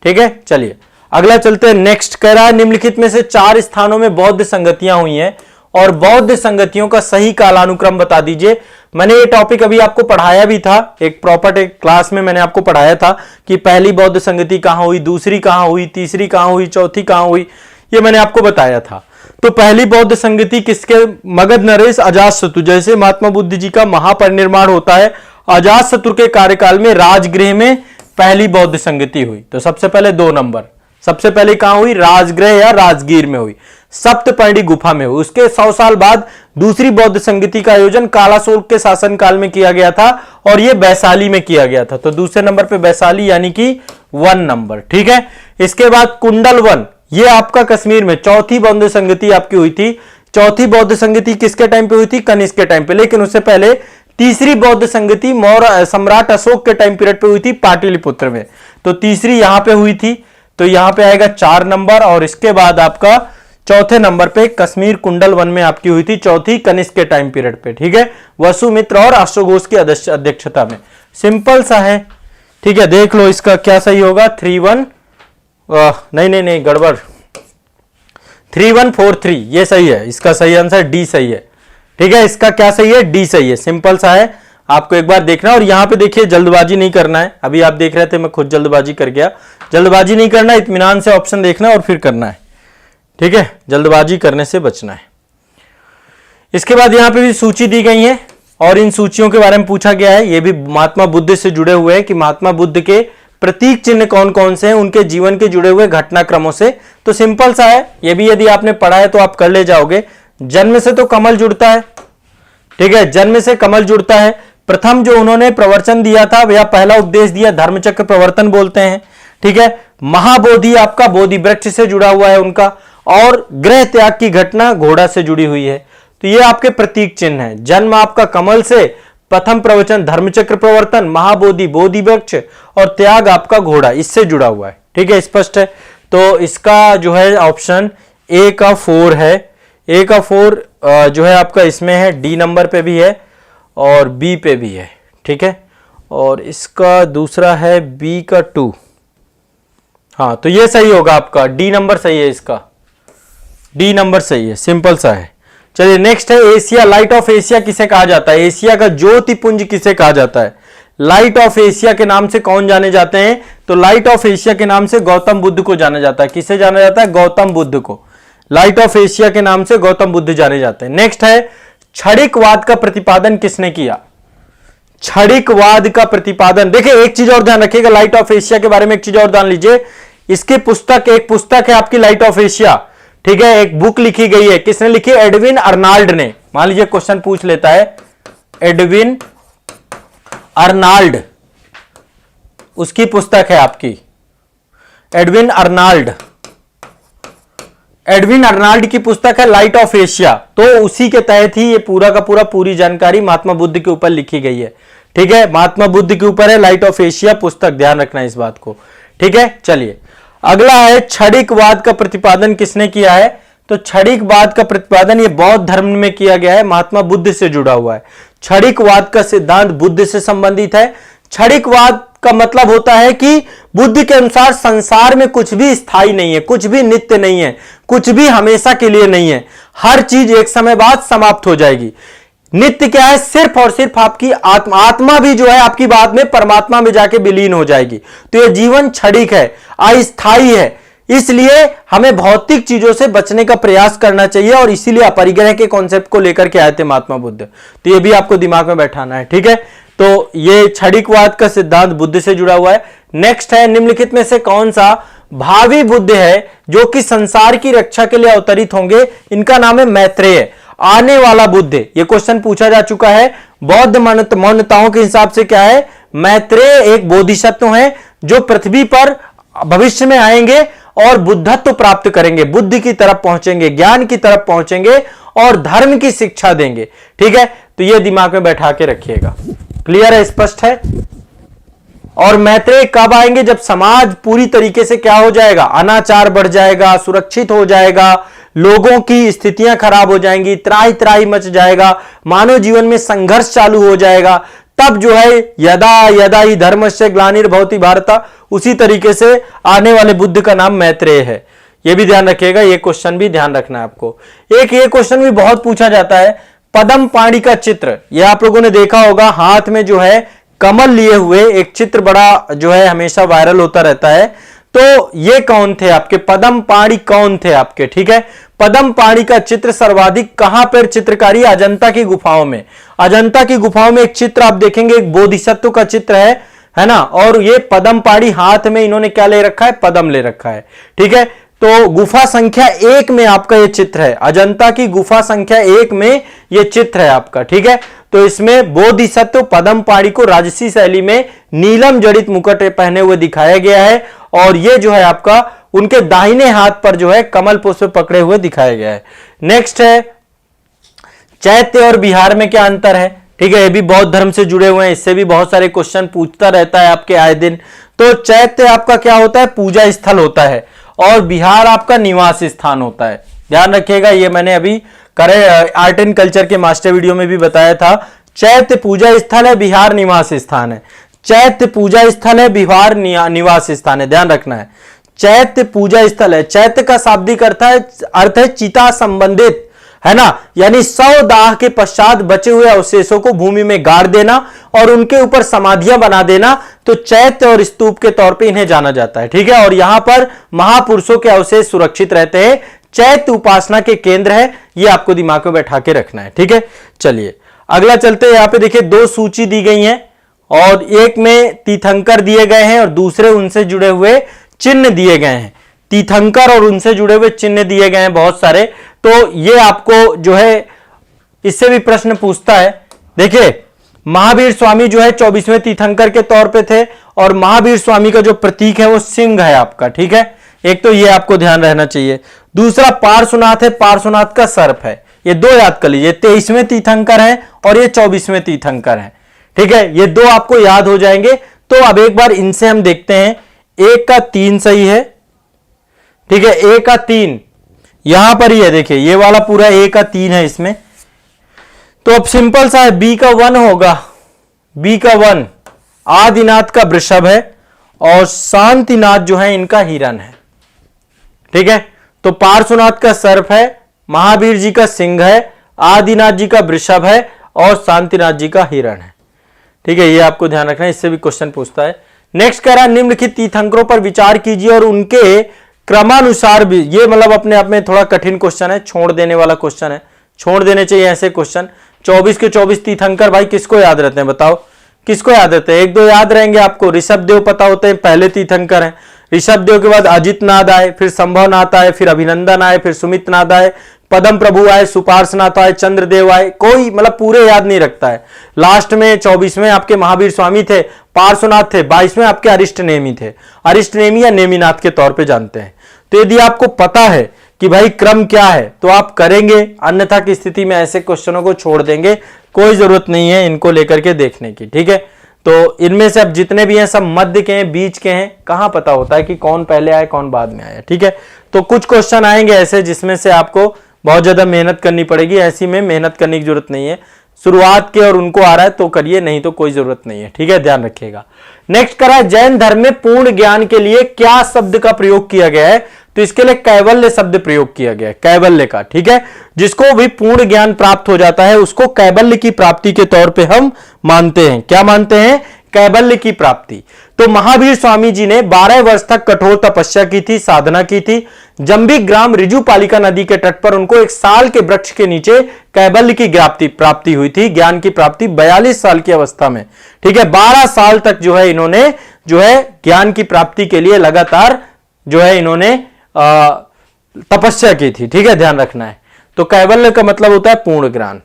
ठीक है, चलिए अगला चलते हैं। नेक्स्ट कह रहा है निम्नलिखित में से 4 स्थानों में बौद्ध संगतियां हुई हैं, और बौद्ध संगतियों का सही कालानुक्रम बता दीजिए। मैंने ये टॉपिक अभी आपको पढ़ाया भी था, एक प्रॉपर एक क्लास में मैंने आपको पढ़ाया था कि पहली बौद्ध संगति कहां हुई, दूसरी कहां हुई, तीसरी कहां हुई, चौथी कहां हुई, ये मैंने आपको बताया था। तो पहली बौद्ध संगति किसके? मगध नरेश अजातशत्रु। जैसे महात्मा बुद्ध जी का महापरिनिर्वाण होता है, अजातशत्रु के कार्यकाल में राजगृह में पहली बौद्ध संगति हुई। तो सबसे पहले 2 नंबर, सबसे पहले कहां हुई? राजगृह या राजगीर में हुई, सप्तपर्णी गुफा में हुई। उसके 100 साल बाद दूसरी बौद्ध संगति का आयोजन कालाशोक के शासनकाल में किया गया था, और यह वैशाली में किया गया था। तो दूसरे नंबर पे वैशाली यानी कि 1 नंबर। ठीक है, इसके बाद कुंडलवन, ये आपका कश्मीर में चौथी बौद्ध संगति आपकी हुई थी। चौथी बौद्ध संगति किसके टाइम पे हुई थी? कनिष्क के टाइम पे। लेकिन उससे पहले तीसरी बौद्ध संगति मौर्य सम्राट अशोक के टाइम पीरियड पे हुई थी, पाटलिपुत्र में। तो तीसरी यहां पे हुई थी, तो यहां पे आएगा 4 नंबर। और इसके बाद आपका चौथे नंबर पे कश्मीर कुंडल वन में आपकी हुई थी, चौथी कनिष्क के टाइम पीरियड पे। ठीक है, वसुमित्र और अश्वघोष की अध्यक्षता में। सिंपल सा है। ठीक है, देख लो इसका क्या सही होगा। 31 नहीं गड़बड़, 3143 ये सही है, इसका सही आंसर डी सही है। ठीक है, इसका क्या सही है? डी सही है। सिंपल सा है, आपको एक बार देखना। और यहां पे देखिए जल्दबाजी नहीं करना है। अभी आप देख रहे थे, मैं खुद जल्दबाजी कर गया। जल्दबाजी नहीं करना, इत्मीनान से ऑप्शन देखना और फिर करना है। ठीक है, जल्दबाजी करने से बचना है। इसके बाद यहां पे भी सूची दी गई है, और इन सूचियों के बारे में पूछा गया है। ये भी महात्मा बुद्ध से जुड़े हुए हैं कि महात्मा बुद्ध के प्रतीक चिन्ह कौन कौन से हैं, उनके जीवन के जुड़े हुए घटनाक्रमों से। तो सिंपल सा है, ये भी यदि आपने पढ़ा है तो आप कर ले जाओगे। जन्म से तो कमल जुड़ता है। ठीक है, जन्म से कमल जुड़ता है। प्रथम जो उन्होंने प्रवचन दिया था, या पहला उपदेश दिया, धर्मचक्र प्रवर्तन बोलते हैं। ठीक है, महाबोधि आपका बोधि वृक्ष से जुड़ा हुआ है उनका, और गृह त्याग की घटना घोड़ा से जुड़ी हुई है। तो ये आपके प्रतीक चिन्ह है। जन्म आपका कमल से, प्रथम प्रवचन धर्मचक्र प्रवर्तन, महाबोधि बोधि वृक्ष, और त्याग आपका घोड़ा, इससे जुड़ा हुआ है। ठीक है, स्पष्ट है। तो इसका जो है ऑप्शन ए का 4 है। ए का 4 जो है आपका इसमें है, डी नंबर पे भी है और बी पे भी है। ठीक है, और इसका दूसरा है बी का 2। हाँ, तो ये सही होगा आपका, डी नंबर सही है, इसका डी नंबर सही है। सिंपल सा है। चलिए नेक्स्ट है एशिया, लाइट ऑफ एशिया किसे कहा जाता है? एशिया का ज्योतिपुंज किसे कहा जाता है? लाइट ऑफ एशिया के नाम से कौन जाने जाते हैं? तो लाइट ऑफ एशिया के नाम से गौतम बुद्ध को जाना जाता है। किसे जाना जाता है? गौतम बुद्ध को। लाइट ऑफ एशिया के नाम से गौतम बुद्ध जाने जाते हैं। नेक्स्ट है, क्षणिकवाद का प्रतिपादन किसने किया? क्षणिकवाद का प्रतिपादन, देखिए एक चीज और ध्यान रखिएगा लाइट ऑफ एशिया के बारे में, एक चीज और ध्यान लीजिए। इसकी पुस्तक, एक पुस्तक है आपकी लाइट ऑफ एशिया, ठीक है, एक बुक लिखी गई है। किसने लिखी? एडविन अर्नाल्ड ने। मान लीजिए क्वेश्चन पूछ लेता है, एडविन अर्नाल्ड, उसकी पुस्तक है आपकी एडविन अर्नाल्ड। एडविन अर्नाल्ड की पुस्तक है लाइट ऑफ एशिया। तो उसी के तहत ही ये पूरा का पूरा पूरी जानकारी महात्मा बुद्ध के ऊपर लिखी गई है, ठीक है। महात्मा बुद्ध के ऊपर है लाइट ऑफ एशिया पुस्तक, ध्यान रखना इस बात को, ठीक है। चलिए अगला है, क्षणिकवाद का प्रतिपादन किसने किया है? तो क्षणिकवाद का प्रतिपादन ये बौद्ध धर्म में किया गया है, महात्मा बुद्ध से जुड़ा हुआ है। क्षणिकवाद का सिद्धांत बुद्ध से संबंधित है। क्षणिकवाद का मतलब होता है कि बुद्ध के अनुसार संसार में कुछ भी स्थायी नहीं है, कुछ भी नित्य नहीं है, कुछ भी हमेशा के लिए नहीं है, हर चीज एक समय बाद समाप्त हो जाएगी। नित्य क्या है? सिर्फ और सिर्फ आपकी आत्मा, आत्मा भी जो है आपकी बाद में परमात्मा में जाके विलीन हो जाएगी। तो यह जीवन क्षणिक है, अस्थायी है, इसलिए हमें भौतिक चीजों से बचने का प्रयास करना चाहिए और इसीलिए अपरिग्रह के कॉन्सेप्ट को लेकर के आए थे महात्मा बुद्ध। तो ये भी आपको दिमाग में बैठाना है, ठीक है। तो ये क्षणिकवाद का सिद्धांत बुद्ध से जुड़ा हुआ है। नेक्स्ट है, निम्नलिखित में से कौन सा भावी बुद्ध है जो कि संसार की रक्षा के लिए अवतरित होंगे? इनका नाम है मैत्रेय, आने वाला बुद्ध। ये क्वेश्चन पूछा जा चुका है। बौद्ध मान्यताओं के हिसाब से क्या है? मैत्रेय एक बोधिसत्व है जो पृथ्वी पर भविष्य में आएंगे और बुद्धत्व प्राप्त करेंगे, बुद्धि की तरफ पहुंचेंगे, ज्ञान की तरफ पहुंचेंगे और धर्म की शिक्षा देंगे, ठीक है। तो यह दिमाग में बैठा के रखिएगा। क्लियर है? स्पष्ट है? और मैत्रेय कब आएंगे? जब समाज पूरी तरीके से क्या हो जाएगा? अनाचार बढ़ जाएगा, सुरक्षित हो जाएगा, लोगों की स्थितियां खराब हो जाएंगी, त्राही त्राही मच जाएगा, मानव जीवन में संघर्ष चालू हो जाएगा। तब जो है यदा यदा ही धर्मस्य ग्लानिर्भवति भारत, उसी तरीके से आने वाले बुद्ध का नाम मैत्रेय है। यह भी ध्यान रखिएगा, यह क्वेश्चन भी ध्यान रखना है आपको। एक ये क्वेश्चन भी बहुत पूछा जाता है, पद्म पाणि का चित्र, यह आप लोगों ने देखा होगा, हाथ में जो है कमल लिए हुए एक चित्र बड़ा जो है हमेशा वायरल होता रहता है। तो ये कौन थे आपके? पद्म पाणि कौन थे आपके? ठीक है, पद्म पाणि का चित्र सर्वाधिक कहां पर चित्रकारी? अजंता की गुफाओं में। अजंता की गुफाओं में एक चित्र आप देखेंगे, एक बोधिसत्व का चित्र है ना। और ये पद्म पाणि, हाथ में इन्होंने क्या ले रखा है? पद्म ले रखा है, ठीक है। तो गुफा संख्या 1 में आपका ये चित्र है, अजंता की गुफा संख्या 1 में ये चित्र है आपका, ठीक है। तो इसमें बोधिसत्व पद्म पाणि को राजसी शैली में नीलम जड़ित मुकुट पहने हुए दिखाया गया है और ये जो है आपका उनके दाहिने हाथ पर जो है कमल पुष्प पकड़े हुए दिखाया गया है। नेक्स्ट है, चैत्य और बिहार में क्या अंतर है? ठीक है, ये भी बौद्ध धर्म से जुड़े हुए हैं, इससे भी बहुत सारे क्वेश्चन पूछता रहता है आपके आए दिन। तो चैत्य आपका क्या होता है? पूजा स्थल होता है और बिहार आपका निवास स्थान होता है। ध्यान रखिएगा, ये मैंने अभी करे आर्ट एंड कल्चर के मास्टर वीडियो में भी बताया था। चैत्य पूजा स्थल है, बिहार निवास स्थान है। चैत्य पूजा स्थल है, बिहार निवास स्थान है, ध्यान रखना है। चैत्य पूजा स्थल है, चैत्य का शाब्दिक अर्थ है चिता संबंधित, है ना, यानी 100 दाह के पश्चात बचे हुए अवशेषों को भूमि में गाड़ देना और उनके ऊपर समाधियां बना देना, तो चैत्य और स्तूप के तौर पे इन्हें जाना जाता है, ठीक है। और यहां पर महापुरुषों के अवशेष सुरक्षित रहते हैं। चैत्य उपासना के केंद्र है, ये आपको दिमाग में बैठा के रखना है, ठीक है। चलिए अगला चलते हैं। यहां पे देखिए 2 सूची दी गई हैं और एक में तीर्थंकर दिए गए हैं और दूसरे उनसे जुड़े हुए चिन्ह दिए गए हैं। तीर्थंकर और उनसे जुड़े हुए चिन्ह दिए गए हैं बहुत सारे। तो ये आपको जो है इससे भी प्रश्न पूछता है। देखिए महावीर स्वामी जो है 24वें तीर्थंकर के तौर पे थे और महावीर स्वामी का जो प्रतीक है वो सिंह है आपका, ठीक है। एक तो ये आपको ध्यान रहना चाहिए। दूसरा पार्श्वनाथ है, पार्श्वनाथ का सर्प है। ये 2 याद कर लीजिए, 23वें तीर्थंकर है और ये 24वें तीर्थंकर है, ठीक है। ये 2 आपको याद हो जाएंगे। तो अब एक बार इनसे हम देखते हैं। 1 का 3 सही है, ठीक है। 1 का 3 यहां पर ही है, देखिए ये वाला पूरा 1 का 3 है इसमें। तो अब सिंपल सा है, बी का 1 होगा। बी का 1 आदिनाथ का वृषभ है और शांतिनाथ जो है इनका हिरण है, ठीक है। तो पार्श्वनाथ का सर्प है, महावीर जी का सिंह है, आदिनाथ जी का वृषभ है और शांतिनाथ जी का हिरण है, ठीक है, ये आपको ध्यान रखना है, इससे भी क्वेश्चन पूछता है। नेक्स्ट कह रहा है निम्नलिखित तीर्थंकरों पर विचार कीजिए और उनके क्रमानुसार भी, ये मतलब अपने आप में थोड़ा कठिन क्वेश्चन है, छोड़ देने वाला क्वेश्चन है, छोड़ देने चाहिए ऐसे क्वेश्चन। 24 के 24 तीर्थंकर भाई किसको याद रहते हैं बताओ, किसको याद रहते हैं? एक दो याद रहेंगे आपको। ऋषभ देव पता होते हैं, पहले तीर्थंकर हैं। ऋषभ देव के बाद अजित नाथ आए, फिर संभव नाथ आए, फिर अभिनंदन आए, फिर सुमित नाथ आए, पदम प्रभु आए, सुपार्श्वनाथ आए, चंद्रदेव आए। कोई मतलब पूरे याद नहीं रखता है। लास्ट में 24वें आपके महावीर स्वामी थे, पार्श्वनाथ थे, 22वें आपके अरिष्ट नेमी थे, अरिष्ट नेमी या नेमिनाथ के तौर पे जानते हैं। तो यदि आपको पता है कि भाई क्रम क्या है तो आप करेंगे, अन्यथा की स्थिति में ऐसे क्वेश्चनों को छोड़ देंगे, कोई जरूरत नहीं है इनको लेकर के देखने की। ठीक है, तो इनमें से अब जितने भी हैं सब मध्य के हैं, बीच के हैं, कहां पता होता है कि कौन पहले आए कौन बाद में आया। ठीक है, तो कुछ क्वेश्चन आएंगे ऐसे जिसमें से आपको बहुत ज्यादा मेहनत करनी पड़ेगी, ऐसी में मेहनत करने की जरूरत नहीं है। शुरुआत के और उनको आ रहा है तो करिए, नहीं तो कोई जरूरत नहीं है। ठीक है, ध्यान रखिएगा। नेक्स्ट करा है जैन धर्म में पूर्ण ज्ञान के लिए क्या शब्द का प्रयोग किया गया है? तो इसके लिए कैवल्य शब्द प्रयोग किया गया है, कैवल्य का। ठीक है, जिसको भी पूर्ण ज्ञान प्राप्त हो जाता है उसको कैवल्य की प्राप्ति के तौर पे हम मानते हैं। क्या मानते हैं? कैवल्य की प्राप्ति। तो महावीर स्वामी जी ने 12 वर्ष तक कठोर तपस्या की थी, साधना की थी। जंबिक ग्राम रिजुपालिका नदी के तट पर उनको एक साल के वृक्ष के नीचे कैवल्य की प्राप्ति हुई थी, ज्ञान की प्राप्ति 42 साल की अवस्था में। ठीक है, 12 साल तक जो है इन्होंने जो है ज्ञान की प्राप्ति के लिए लगातार जो है इन्होंने तपस्या की थी। ठीक है, ध्यान रखना है। तो कैवल्य का मतलब होता है पूर्ण ज्ञान।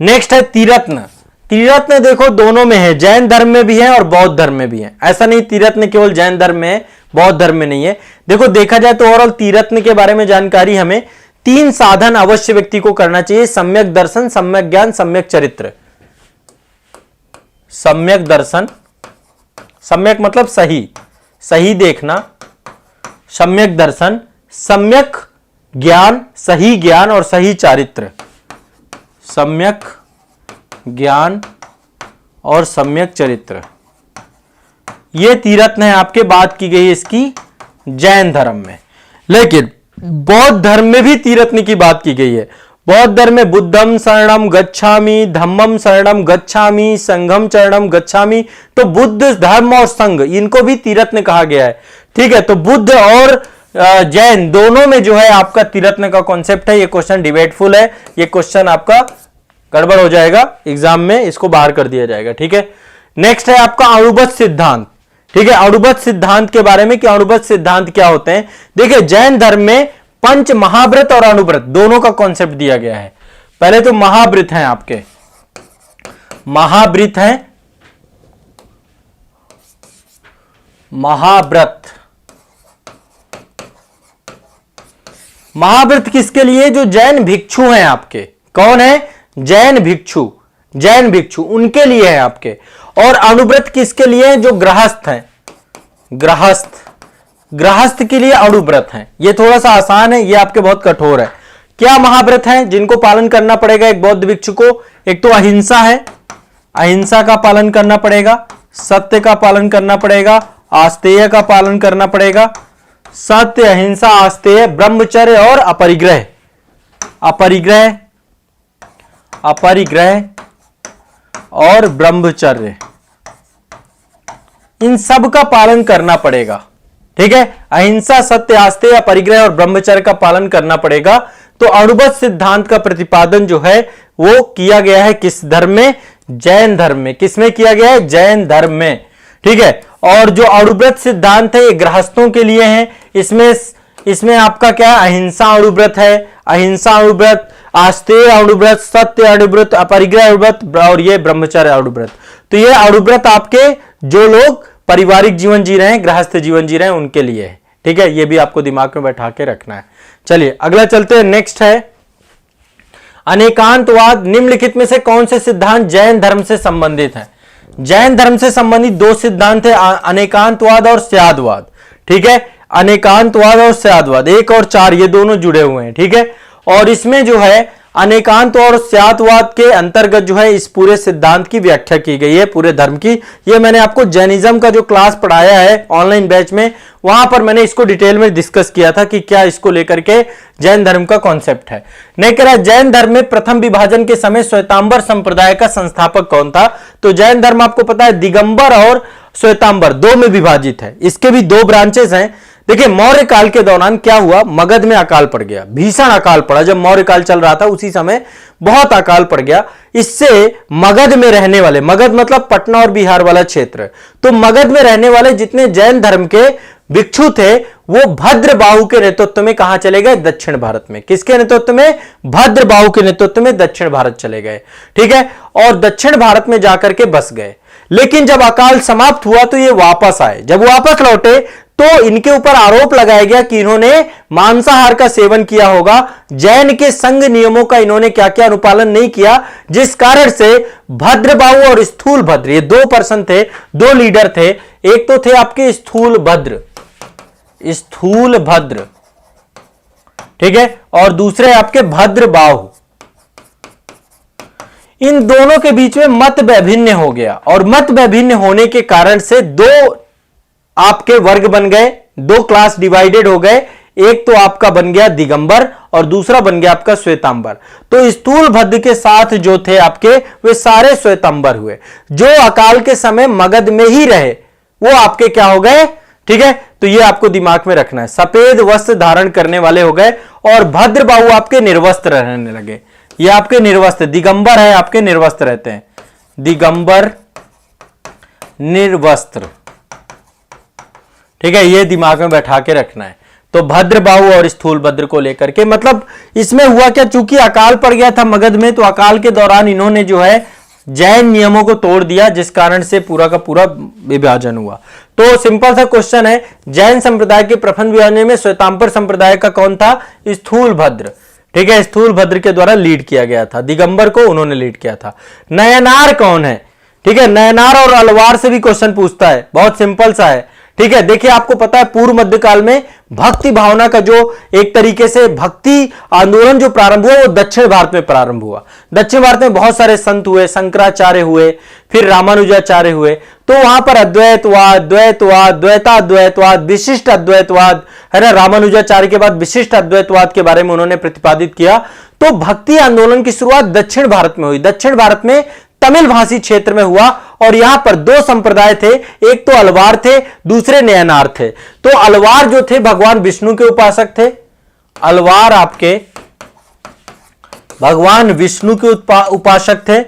नेक्स्ट है त्रिरत्न। त्रिरत्न देखो दोनों में है, जैन धर्म में भी है और बौद्ध धर्म में भी है। ऐसा नहीं त्रिरत्न केवल जैन धर्म में है, बौद्ध धर्म में नहीं है। देखो देखा जाए तो ओवरऑल त्रिरत्न के बारे में जानकारी हमें 3 साधन अवश्य व्यक्ति को करना चाहिए: सम्यक दर्शन, सम्यक ज्ञान, सम्यक चरित्र। सम्यक दर्शन, सम्यक मतलब सही, सही देखना, सम्यक दर्शन, सम्यक ज्ञान, सही ज्ञान और सही चारित्र। सम्यक ज्ञान और सम्यक चरित्र, ये तीरत्न है आपके, बात की गई इसकी जैन धर्म में। लेकिन बौद्ध धर्म में भी तीरत्न की बात की गई है। बौद्ध धर्म में बुद्धम शरणम गच्छामि, धम्मम शरणम गच्छामि, संघम शरणम गच्छामि। तो बुद्ध धर्म और संघ इनको भी तीरत्न कहा गया है। ठीक है, तो बुद्ध और जैन दोनों में जो है आपका तीरत्न का कॉन्सेप्ट है। ये क्वेश्चन डिबेटफुल है, ये क्वेश्चन आपका गड़बड़ हो जाएगा एग्जाम में, इसको बाहर कर दिया जाएगा। ठीक है, नेक्स्ट है आपका अणुबद्ध सिद्धांत। ठीक है, अणुबद्ध सिद्धांत के बारे में कि अणुबद्ध सिद्धांत क्या होते हैं। देखिए जैन धर्म में पंच महाव्रत और अणुव्रत दोनों का कॉन्सेप्ट दिया गया है। पहले तो महाव्रत हैं आपके, महाव्रत हैं, महाव्रत। महाव्रत किसके लिए? जो जैन भिक्षु हैं आपके। कौन है? जैन भिक्षु, जैन भिक्षु उनके लिए है आपके। और अणुव्रत किसके लिए? जो गृहस्थ हैं, गृहस्थ, गृहस्थ के लिए अणुव्रत हैं। ये थोड़ा सा आसान है, ये आपके बहुत कठोर है। क्या महाव्रत हैं जिनको पालन करना पड़ेगा एक बौद्ध भिक्षु को? एक तो अहिंसा है, अहिंसा का पालन करना पड़ेगा, सत्य का पालन करना पड़ेगा, आस्तेय का पालन करना पड़ेगा। सत्य, अहिंसा, आस्तेय, ब्रह्मचर्य और अपरिग्रह। अपरिग्रह, अपरिग्रह और ब्रह्मचर्य, इन सब का पालन करना पड़ेगा। ठीक है, अहिंसा, सत्य, आस्तेय, अपरिग्रह और ब्रह्मचर्य का पालन करना पड़ेगा। तो अणुबद्ध सिद्धांत का प्रतिपादन जो है वो किया गया है किस धर्म में? जैन धर्म में। किसमें किया गया है? जैन धर्म में। ठीक है, और जो अणुव्रत सिद्धांत है ये गृहस्थों के लिए है। इसमें आपका क्या है? अहिंसा अणुव्रत है, अहिंसा अणुव्रत, आस्तेय अणुव्रत, सत्य अणुव्रत, अपरिग्रह अणुव्रत और ये ब्रह्मचर्य अणुव्रत। तो ये अणुव्रत आपके जो लोग पारिवारिक जीवन जी रहे हैं, गृहस्थ जीवन जी रहे हैं, उनके लिए है। ठीक है, ये भी आपको दिमाग में बैठा के रखना है। चलिए अगला चलते हैं। नेक्स्ट है अनेकांतवाद। निम्नलिखित में से कौन से सिद्धांत जैन धर्म से संबंधित है? जैन धर्म से संबंधित 2 सिद्धांत है, अनेकांतवाद और स्यादवाद। ठीक है, अनेकांतवाद और स्यादवाद 1 और 4 ये दोनों जुड़े हुए हैं। ठीक है, और इसमें जो है अनेकांत और स्यातवाद के अंतर्गत जो है इस पूरे सिद्धांत की व्याख्या की गई है, पूरे धर्म की। ये मैंने आपको जैनिज्म का जो क्लास पढ़ाया है ऑनलाइन बैच में, वहां पर मैंने इसको डिटेल में डिस्कस किया था कि क्या इसको लेकर के जैन धर्म का कॉन्सेप्ट है। नहीं कह रहा जैन धर्म में प्रथम विभाजन के समय श्वेतांबर संप्रदाय का संस्थापक कौन था? तो जैन धर्म आपको पता है दिगंबर और श्वेतांबर दो में विभाजित है, इसके भी दो ब्रांचेस हैं। देखिए मौर्य काल के दौरान क्या हुआ, मगध में अकाल पड़ गया, भीषण अकाल पड़ा। जब मौर्य काल चल रहा था उसी समय बहुत अकाल पड़ गया। इससे मगध में रहने वाले, मगध मतलब पटना और बिहार वाला क्षेत्र, तो मगध में रहने वाले जितने जैन धर्म के भिक्षु थे वो भद्रबाहु के नेतृत्व में कहां चले गए? दक्षिण भारत में। किसके नेतृत्व में? भद्रबाहु के नेतृत्व में दक्षिण भारत चले गए, ठीक है। और दक्षिण भारत में जाकर के बस गए। लेकिन जब अकाल समाप्त हुआ तो ये वापस आए। जब वापस लौटे तो इनके ऊपर आरोप लगाया गया कि इन्होंने मांसाहार का सेवन किया होगा, जैन के संघ नियमों का इन्होंने क्या क्या अनुपालन नहीं किया, जिस कारण से भद्रबाहु और स्थूल भद्र, ये दो पर्सन थे, दो लीडर थे। एक तो थे आपके स्थूल भद्र, ठीक है, और दूसरे आपके भद्रबाहु। इन दोनों के बीच में मत वैभिन्न हो गया, और मत वैभिन्न होने के कारण से दो आपके वर्ग बन गए, दो क्लास डिवाइडेड हो गए। एक तो आपका बन गया दिगंबर और दूसरा बन गया आपका श्वेतांबर। तो स्थूल भद्र के साथ जो थे आपके वे सारे श्वेतांबर हुए। जो अकाल के समय मगध में ही रहे वो आपके क्या हो गए? ठीक है, तो ये आपको दिमाग में रखना है। सफेद वस्त्र धारण करने वाले हो गए और भद्रबाहु आपके निर्वस्त्र रहने लगे। ये आपके निर्वस्त्र, दिगंबर है आपके निर्वस्त्र रहते हैं, दिगंबर निर्वस्त्र, ठीक है, ये दिमाग में बैठा के रखना है। तो भद्रबाहु और स्थूल भद्र को लेकर के, मतलब इसमें हुआ क्या, चूंकि अकाल पड़ गया था मगध में, तो अकाल के दौरान इन्होंने जो है जैन नियमों को तोड़ दिया, जिस कारण से पूरा का पूरा विभाजन हुआ। तो सिंपल सा क्वेश्चन है, जैन संप्रदाय के प्रथम विभाजन में श्वेतांबर संप्रदाय का कौन था? स्थूल भद्र, ठीक है, स्थूल भद्र के द्वारा लीड किया गया था, दिगंबर को उन्होंने लीड किया था। नयनार कौन है? ठीक है, नयनार और अलवार से भी क्वेश्चन पूछता है, बहुत सिंपल सा है, ठीक है। देखिए आपको पता है पूर्व मध्यकाल में भक्ति भावना का जो एक तरीके से भक्ति आंदोलन जो प्रारंभ हुआ वो दक्षिण भारत में प्रारंभ हुआ। दक्षिण भारत में बहुत सारे संत हुए, शंकराचार्य हुए, फिर रामानुजाचार्य हुए। तो वहां पर अद्वैतवाद, द्वैतवाद, द्वैताद्वैतवाद, विशिष्ट अद्वैतवाद है ना, रामानुजाचार्य के बाद विशिष्ट अद्वैतवाद के बारे में उन्होंने प्रतिपादित किया। तो भक्ति आंदोलन की शुरुआत दक्षिण भारत में हुई, दक्षिण भारत में तमिल भाषी क्षेत्र में हुआ। और यहां पर दो संप्रदाय थे, एक तो अलवार थे, दूसरे नयनार थे। तो अलवार जो थे भगवान विष्णु के उपासक थे, अलवार आपके भगवान विष्णु के उपासक थे,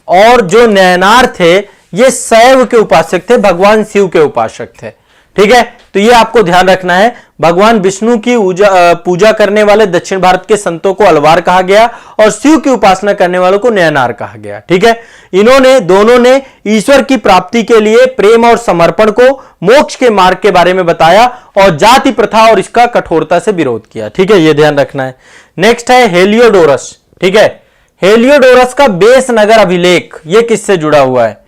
और जो नयनार थे ये शैव के उपासक थे, भगवान शिव के उपासक थे, ठीक है। तो ये आपको ध्यान रखना है, भगवान विष्णु की पूजा करने वाले दक्षिण भारत के संतों को अलवार कहा गया और शिव की उपासना करने वालों को नयनार कहा गया, ठीक है। इन्होंने दोनों ने ईश्वर की प्राप्ति के लिए प्रेम और समर्पण को, मोक्ष के मार्ग के बारे में बताया और जाति प्रथा और इसका कठोरता से विरोध किया, ठीक है, ये ध्यान रखना है। नेक्स्ट है हेलियोडोरस, ठीक है, हेलियोडोरस का बेस नगर अभिलेख, ये किससे जुड़ा हुआ है?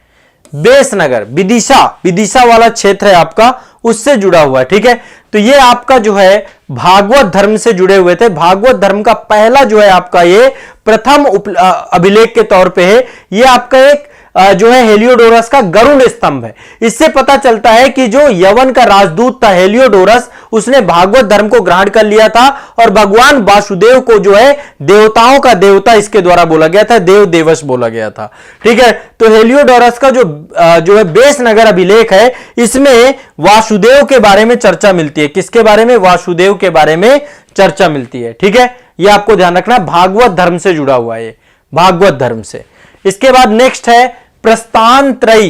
बेस नगर, विदिशा वाला क्षेत्र है आपका, उससे जुड़ा हुआ है, ठीक है। तो ये आपका जो है भागवत धर्म से जुड़े हुए थे। भागवत धर्म का पहला जो है आपका ये प्रथम अभिलेख के तौर पे है। ये आपका एक जो है हेलियोडोरस का गरुड़ स्तंभ है। इससे पता चलता है कि जो यवन का राजदूत था हेलियोडोरस, उसने भागवत धर्म को ग्रहण कर लिया था और भगवान वासुदेव को जो है देवताओं का देवता इसके द्वारा बोला गया था, देव देवश बोला गया था, ठीक है। तो हेलियोडोरस का जो है बेस नगर अभिलेख है, इसमें वासुदेव के बारे में चर्चा मिलती है। किसके बारे में? वासुदेव के बारे में चर्चा मिलती है, ठीक है। यह आपको ध्यान रखना, भागवत धर्म से जुड़ा हुआ है, भागवत धर्म से। इसके बाद नेक्स्ट है प्रस्थान त्रयी।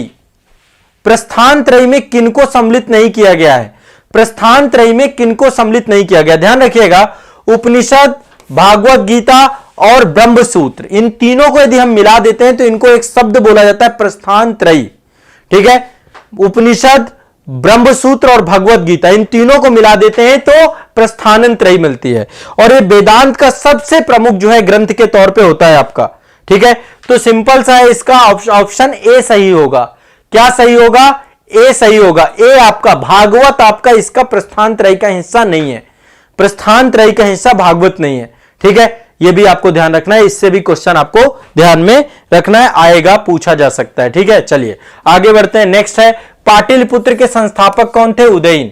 प्रस्थान त्रयी में किनको सम्मिलित नहीं किया गया है? प्रस्थान त्रयी में किनको सम्मिलित नहीं किया गया? ध्यान रखिएगा, उपनिषद, भागवत गीता और ब्रह्मसूत्र, इन तीनों को यदि हम मिला देते हैं तो इनको एक शब्द बोला जाता है प्रस्थान त्रयी, ठीक है। उपनिषद, ब्रह्मसूत्र और भगवत गीता, इन तीनों को मिला देते हैं तो प्रस्थान त्रयी मिलती है। और ये वेदांत का सबसे प्रमुख जो है ग्रंथ के तौर पे होता है आपका, ठीक है। तो सिंपल सा है, इसका ऑप्शन ए सही होगा। क्या सही होगा? ए सही होगा। ए आपका भागवत, आपका इसका प्रस्थान त्रयी का हिस्सा नहीं है, प्रस्थान त्रयी का हिस्सा भागवत नहीं है, ठीक है। यह भी आपको ध्यान रखना है, इससे भी क्वेश्चन आपको ध्यान में रखना है, आएगा, पूछा जा सकता है। ठीक है, चलिए आगे बढ़ते हैं। नेक्स्ट है पाटलिपुत्र के संस्थापक कौन थे? उदयन।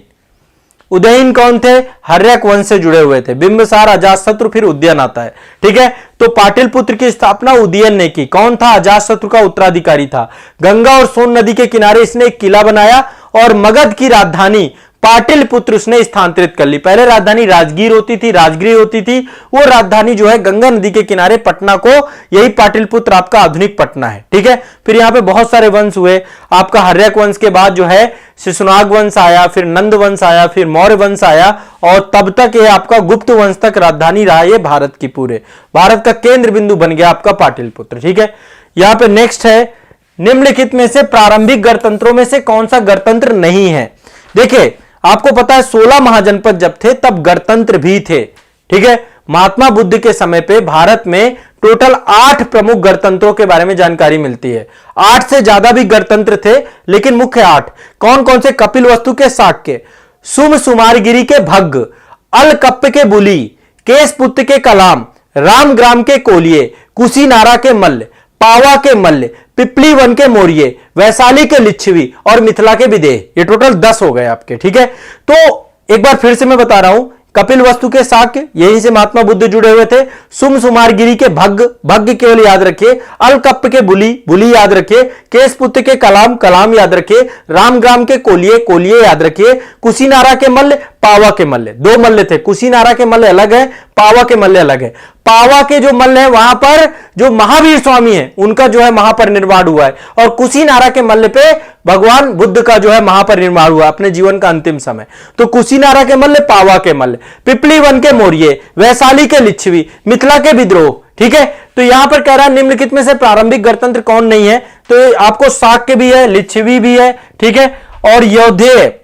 उदयन कौन थे? हर्यक वंश से जुड़े हुए थे। बिंबिसार, अजातशत्रु, फिर उदयन आता है। ठीक है, तो पाटलिपुत्र की स्थापना उदयन ने की। कौन था? अजातशत्रु का उत्तराधिकारी था। गंगा और सोन नदी के किनारे इसने एक किला बनाया और मगध की राजधानी पाटलिपुत्र उसने स्थानांतरित कर ली। पहले राजधानी राजगीर होती थी, राजगृह होती थी, वो राजधानी जो है गंगा नदी के किनारे पटना को, यही पाटलिपुत्र आपका आधुनिक पटना है। ठीक है, फिर यहां पे बहुत सारे वंश हुए। आपका हर्यक वंश के बाद जो है शिशुनाग वंश आया, फिर नंद वंश आया, फिर मौर्य वंश आया, और तब तक ये आपका गुप्त वंश तक राजधानी रहा ये भारत की, पूरे भारत का केंद्र बिंदु बन गया आपका पाटलिपुत्र। ठीक है, यहां पे नेक्स्ट है निम्नलिखित में से प्रारंभिक गणतंत्रों में से कौन सा गणतंत्र नहीं है? देखिए आपको पता है 16 महाजनपद जब थे तब गणतंत्र भी थे। ठीक है, महात्मा बुद्ध के समय पे भारत में टोटल 8 प्रमुख गणतंत्रों के बारे में जानकारी मिलती है। 8 से ज्यादा भी गणतंत्र थे, लेकिन मुख्य 8 कौन कौन से? कपिलवस्तु के शाक्य, सुम सुमारगिरी के भग्ग, अलकप्प के बुली, केशपुत्र के कलाम, रामग्राम के कोलिये, कुशीनारा के मल्ल, पावा के मल्ल, पिपली वन के मौर्य, वैशाली के लिच्छवी और मिथिला के विदेह। ये टोटल 10 हो गए आपके। ठीक है, तो एक बार फिर से मैं बता रहा हूं, कपिलवस्तु के शाक्य, यहीं से महात्मा बुद्ध जुड़े हुए थे। सुम सुमारगिरी के भग्ग, भग्ग केवल याद रखिए। अलकप्प के बुली, बुली याद रखिए। केशपुत्र के कलाम, कलाम याद रखिए। रामग्राम के कोलिये, कोलिये याद रखिए। कुशीनारा के मल्ल, पावा के मल्ल। 2 मल्ल थे, कुशीनारा के मल्ल अलग है, पावा के मल्ल अलग है। पावा के जो मल्ल है वहां पर जो महावीर स्वामी है उनका जो है महापरिनिर्वाण हुआ है, और कुशीनारा के मल्ल पे भगवान बुद्ध का जो है महापरिनिर्वाण हुआ अपने जीवन का अंतिम समय। तो कुशीनारा के मल्ल, पावा के मल्ल, पिपली वन के मौर्य, वैशाली के लिच्छवी, मिथिला के विद्रोह। ठीक है, तो यहां पर कह रहा है निम्नलिखित में से प्रारंभिक गणतंत्र कौन नहीं है? तो आपको शाक्य भी है, लिच्छवी भी है। ठीक है, और यौधेय,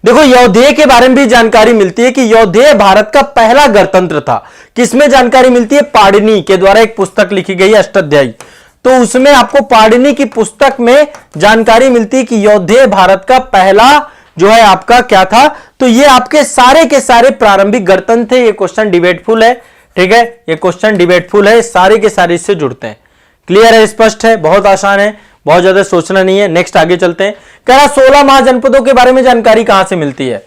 देखो यौधेय के बारे में भी जानकारी मिलती है कि यौधेय भारत का पहला गणतंत्र था। किसमें जानकारी मिलती है? पाणिनि के द्वारा एक पुस्तक लिखी गई है अष्टाध्यायी, तो उसमें आपको पाणिनि की पुस्तक में जानकारी मिलती है कि यौधेय भारत का पहला जो है आपका क्या था। तो ये आपके सारे के सारे प्रारंभिक गणतंत्र थे। ये क्वेश्चन डिबेटफुल है। ठीक है, ये क्वेश्चन डिबेटफुल है, सारे के सारे इससे जुड़ते हैं। क्लियर है, स्पष्ट है, बहुत आसान है, बहुत ज्यादा सोचना नहीं है। नेक्स्ट आगे चलते हैं। कह रहा 16 महाजनपदों के बारे में जानकारी कहां से मिलती है?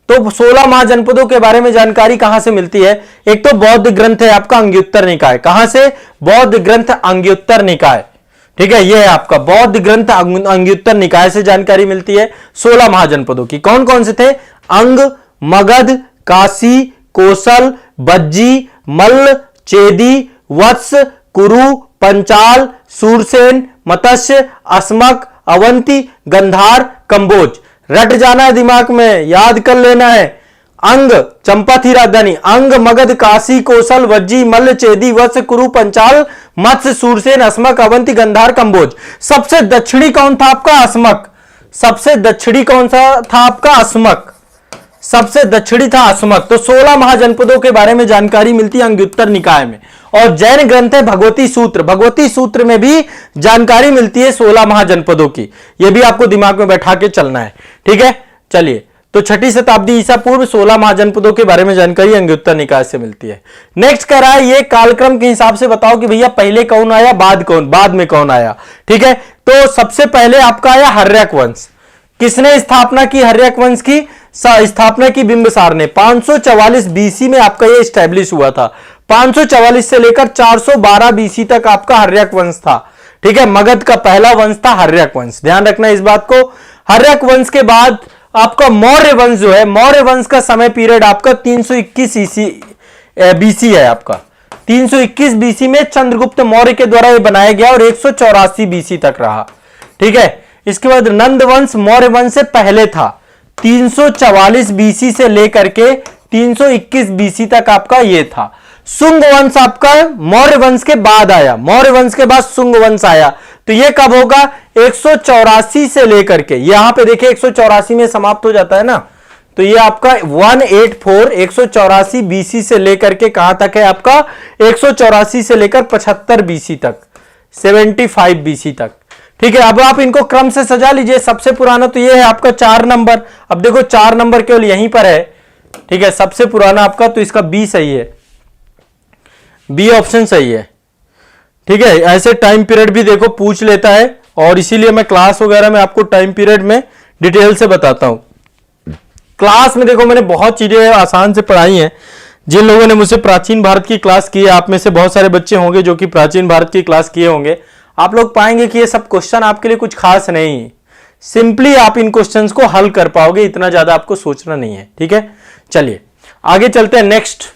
तो 16 महाजनपदों के बारे में जानकारी कहां से मिलती है? एक तो बौद्ध ग्रंथ है आपका अंग्युत्तर निकाय। कहां से? बौद्ध ग्रंथ अंग्युत्तर निकाय। ठीक है, यह है आपका बौद्ध ग्रंथ अंग्युत्तर निकाय से जानकारी मिलती है 16 महाजनपदों की। कौन कौन से थे? अंग, मगध, काशी, कोसल, बज्जी, मल्ल, चेदी, वत्स, कुरु, पंचाल, सूरसेन, मत्स्य, अस्मक, अवंती, गंधार, कंबोज। रट जाना है, दिमाग में याद कर लेना है। अंग, चंपा थी राजधानी। अंग, मगध, काशी, कौशल, वज्जी, मल्ल, चेदी, वत्स, कुरु, पंचाल, मत्स्य, सूरसेन, अस्मक, अवंती, गंधार, कंबोज। सबसे दक्षिणी कौन था आपका? अस्मक। सबसे दक्षिणी कौन सा था आपका? अस्मक। सबसे दक्षिणी था अस्मक। तो 16 महाजनपदों के बारे में जानकारी मिलती है अंग्युत्तर निकाय में। और जैन ग्रंथ है भगवती सूत्र, भगवती सूत्र में भी जानकारी मिलती है 16 महाजनपदों की। यह भी आपको दिमाग में बैठा के चलना है। ठीक है, चलिए, तो 6ठी शताब्दी ईसा पूर्व 16 महाजनपदों के बारे में जानकारी अंग्युत्तर निकाय से मिलती है। नेक्स्ट कह रहा है ये कालक्रम के हिसाब से बताओ कि भैया पहले कौन आया, बाद में कौन आया। ठीक है, तो सबसे पहले आपका आया हर्यक वंश। किसने स्थापना की हर्यक वंश की? स्थापना की बिंबिसार ने। 544 बीसी में आपका ये स्टैब्लिश हुआ था। 544 से लेकर 412 बीसी तक आपका हर्यक वंश था। ठीक है, मगध का पहला वंश था हर्यक वंश, ध्यान रखना इस बात को। हर्यक वंश के बाद आपका मौर्य वंश जो है, मौर्य वंश का समय पीरियड आपका 321 बीसी है आपका। 321 बीसी में चंद्रगुप्त मौर्य के द्वारा यह बनाया गया और 184 बीसी तक रहा। ठीक है, इसके बाद नंद वंश मौर्य वंश से पहले था। 344 बीसी से लेकर के 321 बीसी तक आपका ये था। शुंग वंश आपका मौर्य वंश के बाद आया। मौर्य वंश के बाद शुंग वंश आया। तो ये कब होगा? 184 से लेकर के, यहां पे देखिए 184 में समाप्त हो जाता है ना, तो ये आपका 184 बीसी से लेकर के कहां तक है आपका? 184 से लेकर 75 बीसी तक, 75 बीसी तक। ठीक है, अब आप इनको क्रम से सजा लीजिए। सबसे पुराना तो ये है आपका 4 नंबर। अब देखो 4 नंबर केवल यहीं पर है। ठीक है, सबसे पुराना आपका, तो इसका 20 सही है। बी ऑप्शन सही है। ठीक है, ऐसे टाइम पीरियड भी देखो पूछ लेता है, और इसीलिए मैं क्लास वगैरह में आपको टाइम पीरियड में डिटेल से बताता हूं। क्लास में देखो मैंने बहुत चीजें आसान से पढ़ाई हैं। जिन लोगों ने मुझसे प्राचीन भारत की क्लास की है, आप में से बहुत सारे बच्चे होंगे जो कि प्राचीन भारत की क्लास किए होंगे, आप लोग पाएंगे कि ये सब क्वेश्चन आपके लिए कुछ खास नहीं, सिंपली आप इन क्वेश्चंस को हल कर पाओगे, इतना ज्यादा आपको सोचना नहीं है। ठीक है, चलिए आगे चलते हैं। नेक्स्ट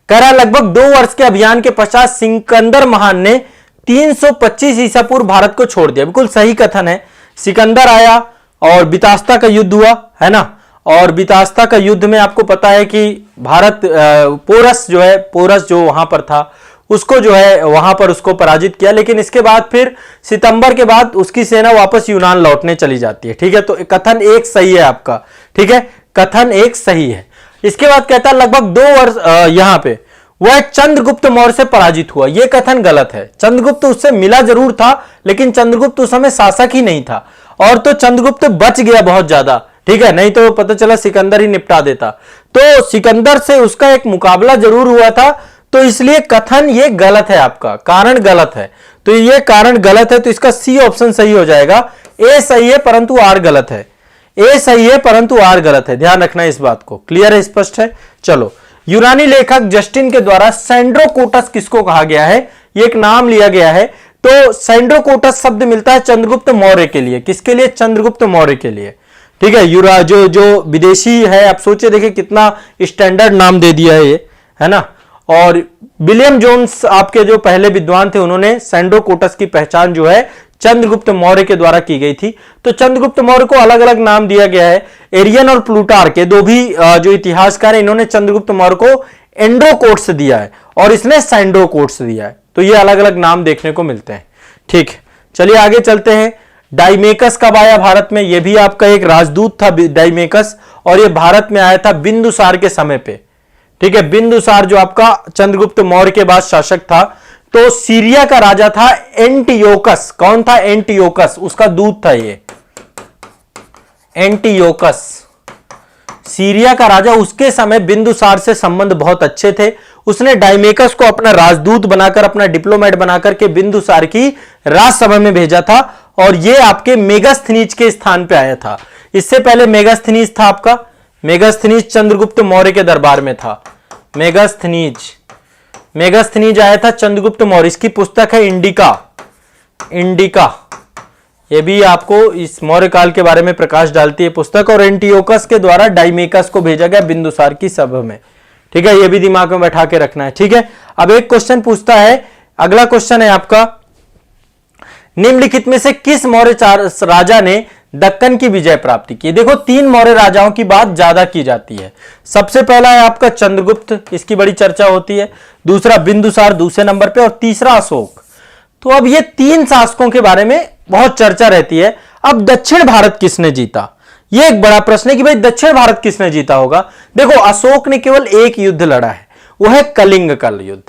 कह रहा लगभग 2 वर्ष के अभियान के पश्चात सिकंदर महान ने 325 ईसा पूर्व भारत को छोड़ दिया। बिल्कुल सही कथन है। सिकंदर आया और बितास्ता का युद्ध हुआ, है ना, और बितास्ता का युद्ध में आपको पता है कि भारत पोरस जो वहां पर था उसको जो है वहां पर उसको पराजित किया, लेकिन इसके बाद फिर सितंबर के बाद उसकी सेना वापस यूनान लौटने चली जाती है। ठीक है, तो कथन एक सही है आपका। ठीक है, कथन एक सही है। इसके बाद कहता है लगभग 2 वर्ष यहां पे वह चंद्रगुप्त मौर्य से पराजित हुआ। यह कथन गलत है। चंद्रगुप्त उससे मिला जरूर था, लेकिन चंद्रगुप्त उस समय शासक ही नहीं था, और तो चंद्रगुप्त बच गया बहुत ज्यादा। ठीक है, नहीं तो पता चला सिकंदर ही निपटा देता। तो सिकंदर से उसका एक मुकाबला जरूर हुआ था, तो इसलिए कथन ये गलत है आपका, कारण गलत है। तो ये कारण गलत है, तो इसका सी ऑप्शन सही हो जाएगा। ए सही है परंतु आर गलत है। ए सही है परंतु आर गलत है, ध्यान रखना इस बात को। क्लियर है, स्पष्ट है। चलो, यूनानी लेखक जस्टिन के द्वारा सैंड्रोकोटस किसको कहा गया है, ये एक नाम लिया गया है। तो सैंड्रोकोटस शब्द मिलता है चंद्रगुप्त मौर्य के लिए। किसके लिए? चंद्रगुप्त मौर्य के लिए। ठीक है, युरा जो विदेशी है, आप सोचे देखिए कितना स्टैंडर्ड नाम दे दिया है ये, है ना। और विलियम जोन्स आपके जो पहले विद्वान थे, उन्होंने सैंड्रोकोटस की पहचान जो है चंद्रगुप्त मौर्य के द्वारा की गई थी। तो चंद्रगुप्त मौर्य को अलग अलग नाम दिया गया है। एरियन और प्लूटार्क के दो भी जो इतिहासकार है, इन्होंने चंद्रगुप्त मौर्य को एंड्रोकोट्स दिया है और इसने सैंड्रोकोट्स दिया है। तो ये अलग अलग नाम देखने को मिलते हैं। ठीक, चलिए आगे चलते हैं। डाइमेकस कब आया भारत में? यह भी आपका एक राजदूत था डाइमेकस, और यह भारत में आया था बिंदुसार के समय पे। ठीक है, बिंदुसार जो आपका चंद्रगुप्त मौर्य के बाद शासक था। तो सीरिया का राजा था एंटियोकस। कौन था? एंटियोकस, उसका दूत था ये एंटियोकस, सीरिया का राजा। उसके समय बिंदुसार से संबंध बहुत अच्छे थे। उसने डाइमेकस को अपना राजदूत बनाकर, अपना डिप्लोमेट बनाकर के बिंदुसार की राजसभा में भेजा था, और यह आपके मेगास्थनीज के स्थान पे आया था। इससे पहले मेगास्थनीज था आपका, मेगास्थनीज चंद्रगुप्त मौर्य के दरबार में था। मेगास्थनीज आया था चंद्रगुप्त मौर्य। इसकी पुस्तक है इंडिका। ये भी आपको इस मौर्य काल के बारे में प्रकाश डालती है पुस्तक। और एंटियोकस के द्वारा डाइमेकस को भेजा गया बिंदुसार की सभा में। ठीक है, ये भी दिमाग में बैठा के रखना है। ठीक है, अब एक क्वेश्चन पूछता है, अगला क्वेश्चन है आपका, निम्नलिखित में से किस मौर्य राजा ने दक्कन की विजय प्राप्ति की? देखो, 3 मौर्य राजाओं की बात ज्यादा की जाती है। सबसे पहला है आपका चंद्रगुप्त, इसकी बड़ी चर्चा होती है। दूसरा बिंदुसार दूसरे नंबर पे, और तीसरा अशोक। तो अब ये 3 शासकों के बारे में बहुत चर्चा रहती है। अब दक्षिण भारत किसने जीता, ये एक बड़ा प्रश्न है कि भाई दक्षिण भारत किसने जीता होगा। देखो, अशोक ने केवल एक युद्ध लड़ा है, वो है कलिंग का युद्ध।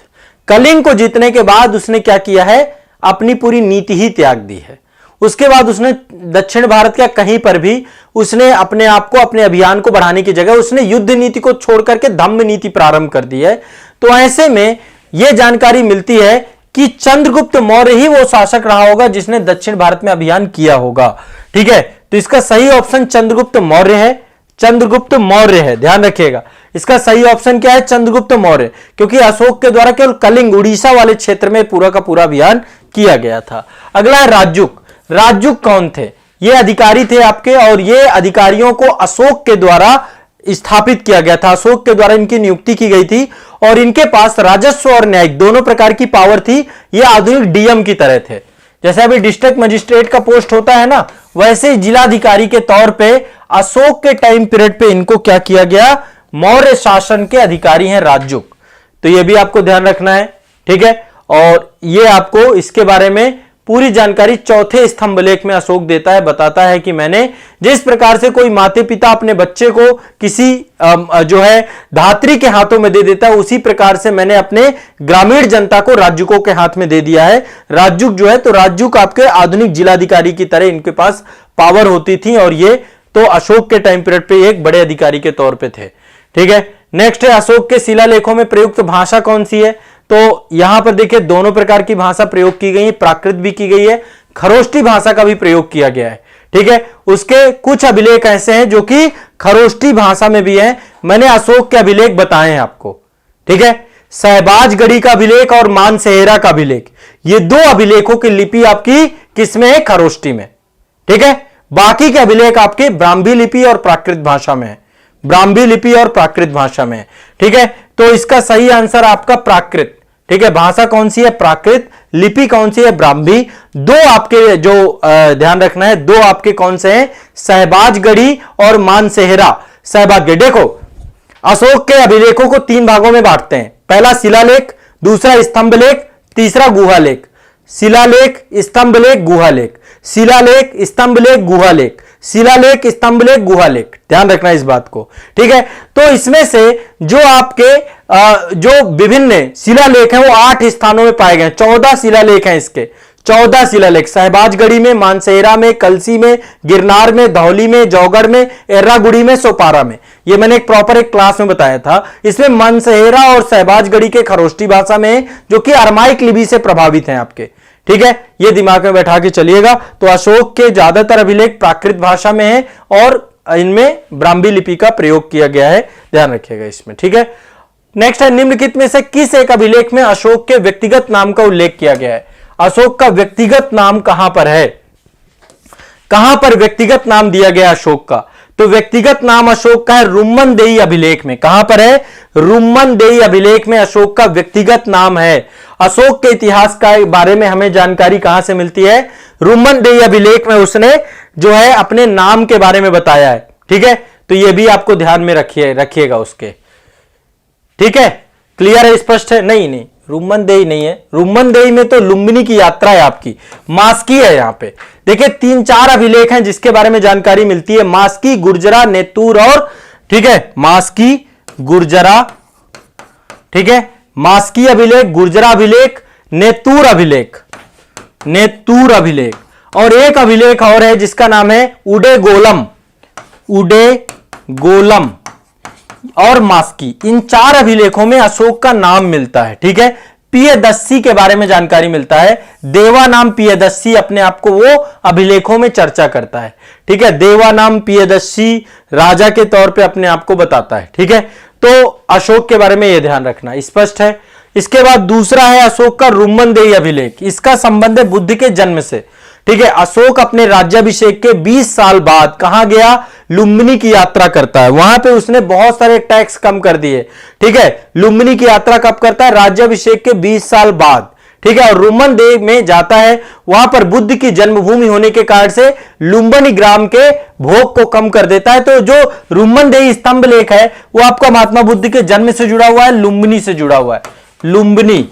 कलिंग को जीतने के बाद उसने क्या किया है, अपनी पूरी नीति ही त्याग दी है। उसके बाद उसने दक्षिण भारत का कहीं पर भी उसने अपने आप को, अपने अभियान को बढ़ाने की जगह उसने युद्ध नीति को छोड़ करके धम्म नीति प्रारंभ कर दी है। तो ऐसे में यह जानकारी मिलती है कि चंद्रगुप्त मौर्य ही वो शासक रहा होगा जिसने दक्षिण भारत में अभियान किया होगा। ठीक है, तो इसका सही ऑप्शन चंद्रगुप्त मौर्य है। चंद्रगुप्त मौर्य है, ध्यान रखिएगा। इसका सही ऑप्शन क्या है? चंद्रगुप्त मौर्य, क्योंकि अशोक के द्वारा केवल कलिंग, उड़ीसा वाले क्षेत्र में पूरा का पूरा अभियान किया गया था। अगला है राजूक। राजूक कौन थे? ये अधिकारी थे आपके, और ये अधिकारियों को अशोक के द्वारा स्थापित किया गया था। अशोक के द्वारा इनकी नियुक्ति की गई थी, और इनके पास राजस्व और न्यायिक दोनों प्रकार की पावर थी। ये आधुनिक डीएम की तरह थे। जैसे अभी डिस्ट्रिक्ट मजिस्ट्रेट का पोस्ट होता है ना, वैसे जिलाधिकारी के तौर पे अशोक के टाइम पीरियड पे इनको क्या किया गया, मौर्य शासन के अधिकारी हैं राजूक। तो ये भी आपको ध्यान रखना है। ठीक है, और ये आपको इसके बारे में पूरी जानकारी चौथे स्तंभ लेख में अशोक देता है, बताता है कि मैंने जिस प्रकार से कोई माता पिता अपने बच्चे को किसी जो है धात्री के हाथों में दे देता है, उसी प्रकार से मैंने अपने ग्रामीण जनता को राजूकों के हाथ में दे दिया है। राजूक जो है, तो राजूक आपके आधुनिक जिलाधिकारी की तरह इनके पास पावर होती थी, और ये तो अशोक के टाइम पीरियड पे एक बड़े अधिकारी के तौर पे थे। ठीक है, नेक्स्ट है अशोक के शिलालेखों में प्रयुक्त भाषा कौन सी है? तो यहां पर देखिए दोनों प्रकार की भाषा प्रयोग की गई है, प्राकृत भी की गई है, खरोष्टी भाषा का भी प्रयोग किया गया है। ठीक है, उसके कुछ अभिलेख ऐसे हैं जो कि खरोष्टी भाषा में भी है। मैंने अशोक के अभिलेख बताए हैं आपको। ठीक है, सहबाजगढ़ी का अभिलेख और मानसेहरा का अभिलेख, ये दो अभिलेखों की लिपि आपकी किसमें है? खरोष्टी में। ठीक है, बाकी के अभिलेख आपके ब्राह्मी लिपि और प्राकृत भाषा में है, ब्राह्मी लिपि और प्राकृत भाषा में है। ठीक है, तो इसका सही आंसर आपका प्राकृत। ठीक है, भाषा कौन सी है? प्राकृत। लिपि कौन सी है? ब्राह्मी। दो आपके जो ध्यान रखना है, दो आपके कौन से हैं? सहबाजगढ़ी और मानसेहरा। सहबाजगढ़ी, देखो अशोक के अभिलेखों को तीन भागों में बांटते हैं, पहला शिलालेख, दूसरा स्तंभलेख, तीसरा गुहालेख। शिलालेख, स्तंभलेख, गुहालेख, शिलालेख, स्तंभलेख, गुहालेख, शिलालेख, स्तंभलेख, गुहालेख। ध्यान रखना इस बात को। ठीक है, तो इसमें से जो आपके जो विभिन्न शिलालेख हैं वो 8 स्थानों में पाए गए। 14 शिलालेख हैं इसके, 14 शिलालेख सहबाजगढ़ी में, मानसेहरा में, कलसी में, गिरनार में, धौली में, जौगढ़ में, एर्रागुड़ी में, सोपारा में। ये मैंने एक प्रॉपर एक क्लास में बताया था। इसमें मानसेहरा और सहबाजगढ़ी के खरोष्टी भाषा में, जो कि अरमाइक लिपि से प्रभावित हैं आपके। ठीक है, ये दिमाग में बैठा के चलिएगा। तो अशोक के ज्यादातर अभिलेख प्राकृत भाषा में है और इनमें ब्राह्मी लिपि का प्रयोग किया गया है, ध्यान रखिएगा इसमें। ठीक है, नेक्स्ट है, निम्नलिखित में से किस एक अभिलेख में अशोक के व्यक्तिगत नाम का उल्लेख किया गया है? अशोक का व्यक्तिगत नाम कहां पर है? कहां पर व्यक्तिगत नाम दिया गया अशोक का? तो व्यक्तिगत नाम अशोक का है रुम्मनदेही अभिलेख में। कहां पर है? रुम्मनदेही अभिलेख में अशोक का व्यक्तिगत नाम है। अशोक के इतिहास का बारे में हमें जानकारी कहां से मिलती है? रुम्मनदेही अभिलेख में उसने जो है अपने नाम के बारे में बताया है। ठीक है, तो यह भी आपको ध्यान में रखिएगा उसके। ठीक है, क्लियर है, स्पष्ट है? नहीं, रुम्मनदेही नहीं है। रुम्मनदेही में तो लुम्बिनी की यात्रा है आपकी, मास्की है। यहां पे देखिए 3-4 अभिलेख हैं जिसके बारे में जानकारी मिलती है, मास्की, गुर्जरा, नेतूर और, ठीक है, मास्की, गुर्जरा, ठीक है, मास्की अभिलेख, गुर्जरा अभिलेख, नेतूर अभिलेख, नेतूर अभिलेख, और एक अभिलेख और है जिसका नाम है उडेगोलम, उडेगोलम और मास्की। इन 4 अभिलेखों में अशोक का नाम मिलता है। ठीक है, पियदस्सी के बारे में जानकारी मिलता है। देवा नाम पियदस्सी अपने आप को वो अभिलेखों में चर्चा करता है। ठीक है, देवा नाम पियदस्सी राजा के तौर पे अपने आप को बताता है। ठीक है, तो अशोक के बारे में यह ध्यान रखना, स्पष्ट है। इसके बाद दूसरा है अशोक का रुम्मनदेही अभिलेख। इसका संबंध है बुद्ध के जन्म से। ठीक है, अशोक अपने राज्याभिषेक के 20 साल बाद कहां गया? लुम्बिनी की यात्रा करता है। वहां पे उसने बहुत सारे टैक्स कम कर दिए। ठीक है, लुम्बिनी की यात्रा कब करता है? राज्याभिषेक के 20 साल बाद। ठीक है, और रुम्मनदेही में जाता है। वहां पर बुद्ध की जन्मभूमि होने के कारण से लुम्बिनी ग्राम के भोग को कम कर देता है। तो जो रुम्मनदेही स्तंभ लेख है वो आपका महात्मा बुद्ध के जन्म से जुड़ा हुआ है, लुम्बिनी से जुड़ा हुआ है, लुम्बिनी,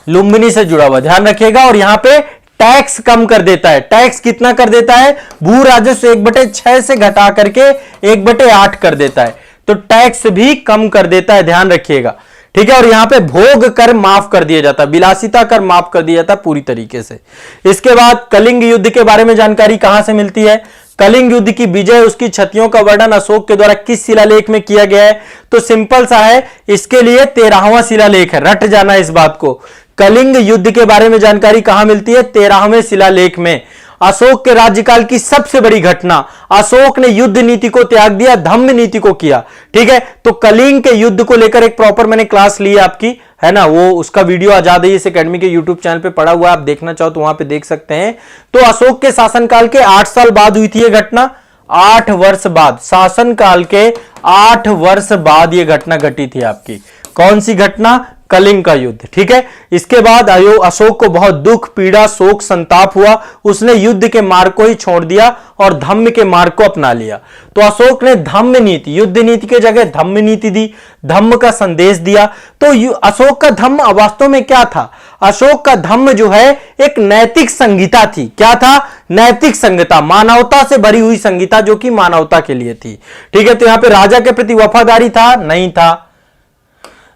लुम्बिनी से जुड़ा हुआ, ध्यान रखिएगा। और यहां पे टैक्स कम कर देता है। टैक्स कितना कर देता है? भू राजस्व 1/6 से घटा करके 1/8 कर देता है। तो टैक्स भी कम कर देता है, ध्यान रखिएगा। ठीक है, और यहां पे भोग कर माफ कर दिया जाता है, विलासिता कर माफ कर दिया जाता है पूरी तरीके से। इसके बाद कलिंग युद्ध के बारे में जानकारी कहां से मिलती है? कलिंग युद्ध की विजय, उसकी क्षतियों का वर्णन अशोक के द्वारा किस शिलालेख में किया गया है? तो सिंपल सा है, इसके लिए 13वां शिलालेख है, रट जाना इस बात को। कलिंग युद्ध के बारे में जानकारी कहां मिलती है? 13वें शिलालेख में। अशोक के राज्यकाल की सबसे बड़ी घटना, अशोक ने युद्ध नीति को त्याग दिया, धम्म नीति को किया। ठीक है, तो कलिंग के युद्ध को लेकर एक प्रॉपर मैंने क्लास ली है आपकी, है ना, वो उसका वीडियो आजाद अकेडमी के यूट्यूब चैनल पे पड़ा हुआ है, आप देखना चाहो तो वहां पे देख सकते हैं। तो अशोक के शासनकाल के 8 साल बाद हुई थी यह घटना, 8 वर्ष बाद, शासनकाल के 8 वर्ष बाद यह घटना घटी थी आपकी। कौन सी घटना? कलिंग का युद्ध। ठीक है, इसके बाद अशोक को बहुत दुख, पीड़ा, शोक, संताप हुआ। उसने युद्ध के मार्ग को ही छोड़ दिया और धम्म के मार्ग को अपना लिया। तो अशोक ने धम्म नीति, युद्ध नीति के जगह धम्म नीति दी, धम्म का संदेश दिया। तो अशोक का धम्म वास्तव में क्या था? अशोक का धम्म जो है एक नैतिक संहिता थी। क्या था? नैतिक संहिता, मानवता से भरी हुई संहिता, जो कि मानवता के लिए थी। ठीक है, तो यहां पे राजा के प्रति वफादारी था? नहीं था,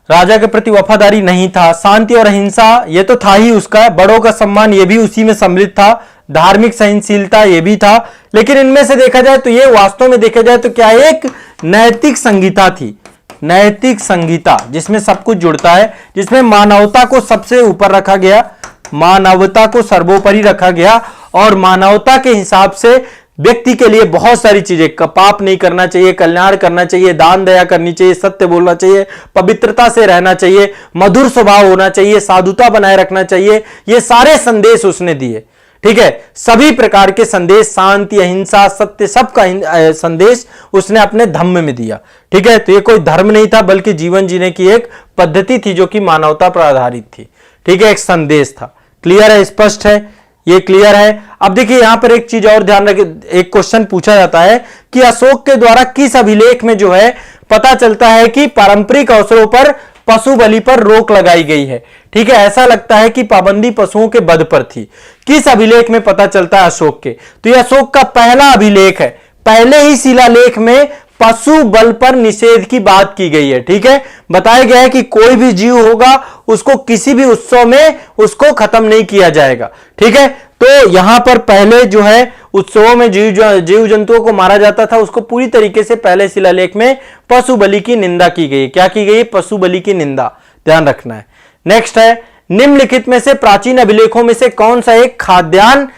राजा के प्रति वफादारी नहीं था। शांति और अहिंसा ये तो था ही उसका, बड़ों का सम्मान ये भी उसी में सम्मिलित था, धार्मिक सहनशीलता ये भी था। लेकिन इनमें से देखा जाए तो ये वास्तव में देखा जाए तो क्या एक नैतिक संहिता थी, नैतिक संहिता, जिसमें सब कुछ जुड़ता है, जिसमें मानवता को सबसे ऊपर रखा गया, मानवता को सर्वोपरि रखा गया और मानवता के हिसाब से व्यक्ति के लिए बहुत सारी चीजें, पाप नहीं करना चाहिए, कल्याण करना चाहिए, दान दया करनी चाहिए, सत्य बोलना चाहिए, पवित्रता से रहना चाहिए, मधुर स्वभाव होना चाहिए, साधुता बनाए रखना चाहिए, ये सारे संदेश उसने दिए। ठीक है, सभी प्रकार के संदेश, शांति, अहिंसा, सत्य, सबका संदेश उसने अपने धम्म में दिया। ठीक है, तो ये कोई धर्म नहीं था बल्कि जीवन जीने की एक पद्धति थी जो कि मानवता पर आधारित थी। ठीक है, एक संदेश था। क्लियर है, स्पष्ट है, ये क्लियर है। अब देखिए यहां पर एक चीज और ध्यान रखें, एक क्वेश्चन पूछा जाता है कि अशोक के द्वारा किस अभिलेख में जो है पता चलता है कि पारंपरिक अवसरों पर पशु बलि पर रोक लगाई गई है। ठीक है, ऐसा लगता है कि पाबंदी पशुओं के वध पर थी। किस अभिलेख में पता चलता है अशोक के? तो यह अशोक का पहला अभिलेख है। पहले ही शिलालेख में पशु बल पर निषेध की बात की गई है। ठीक है, बताया गया है कि कोई भी जीव होगा उसको किसी भी उत्सव में उसको खत्म नहीं किया जाएगा। ठीक है, तो यहां पर पहले जो है उत्सवों में जीव जंतुओं को मारा जाता था, उसको पूरी तरीके से पहले शिलालेख में पशु बलि की निंदा की गई। क्या की गई? पशु बलि की निंदा, ध्यान रखना है। नेक्स्ट है, निम्नलिखित में से प्राचीन अभिलेखों में से कौन सा एक खाद्यान्न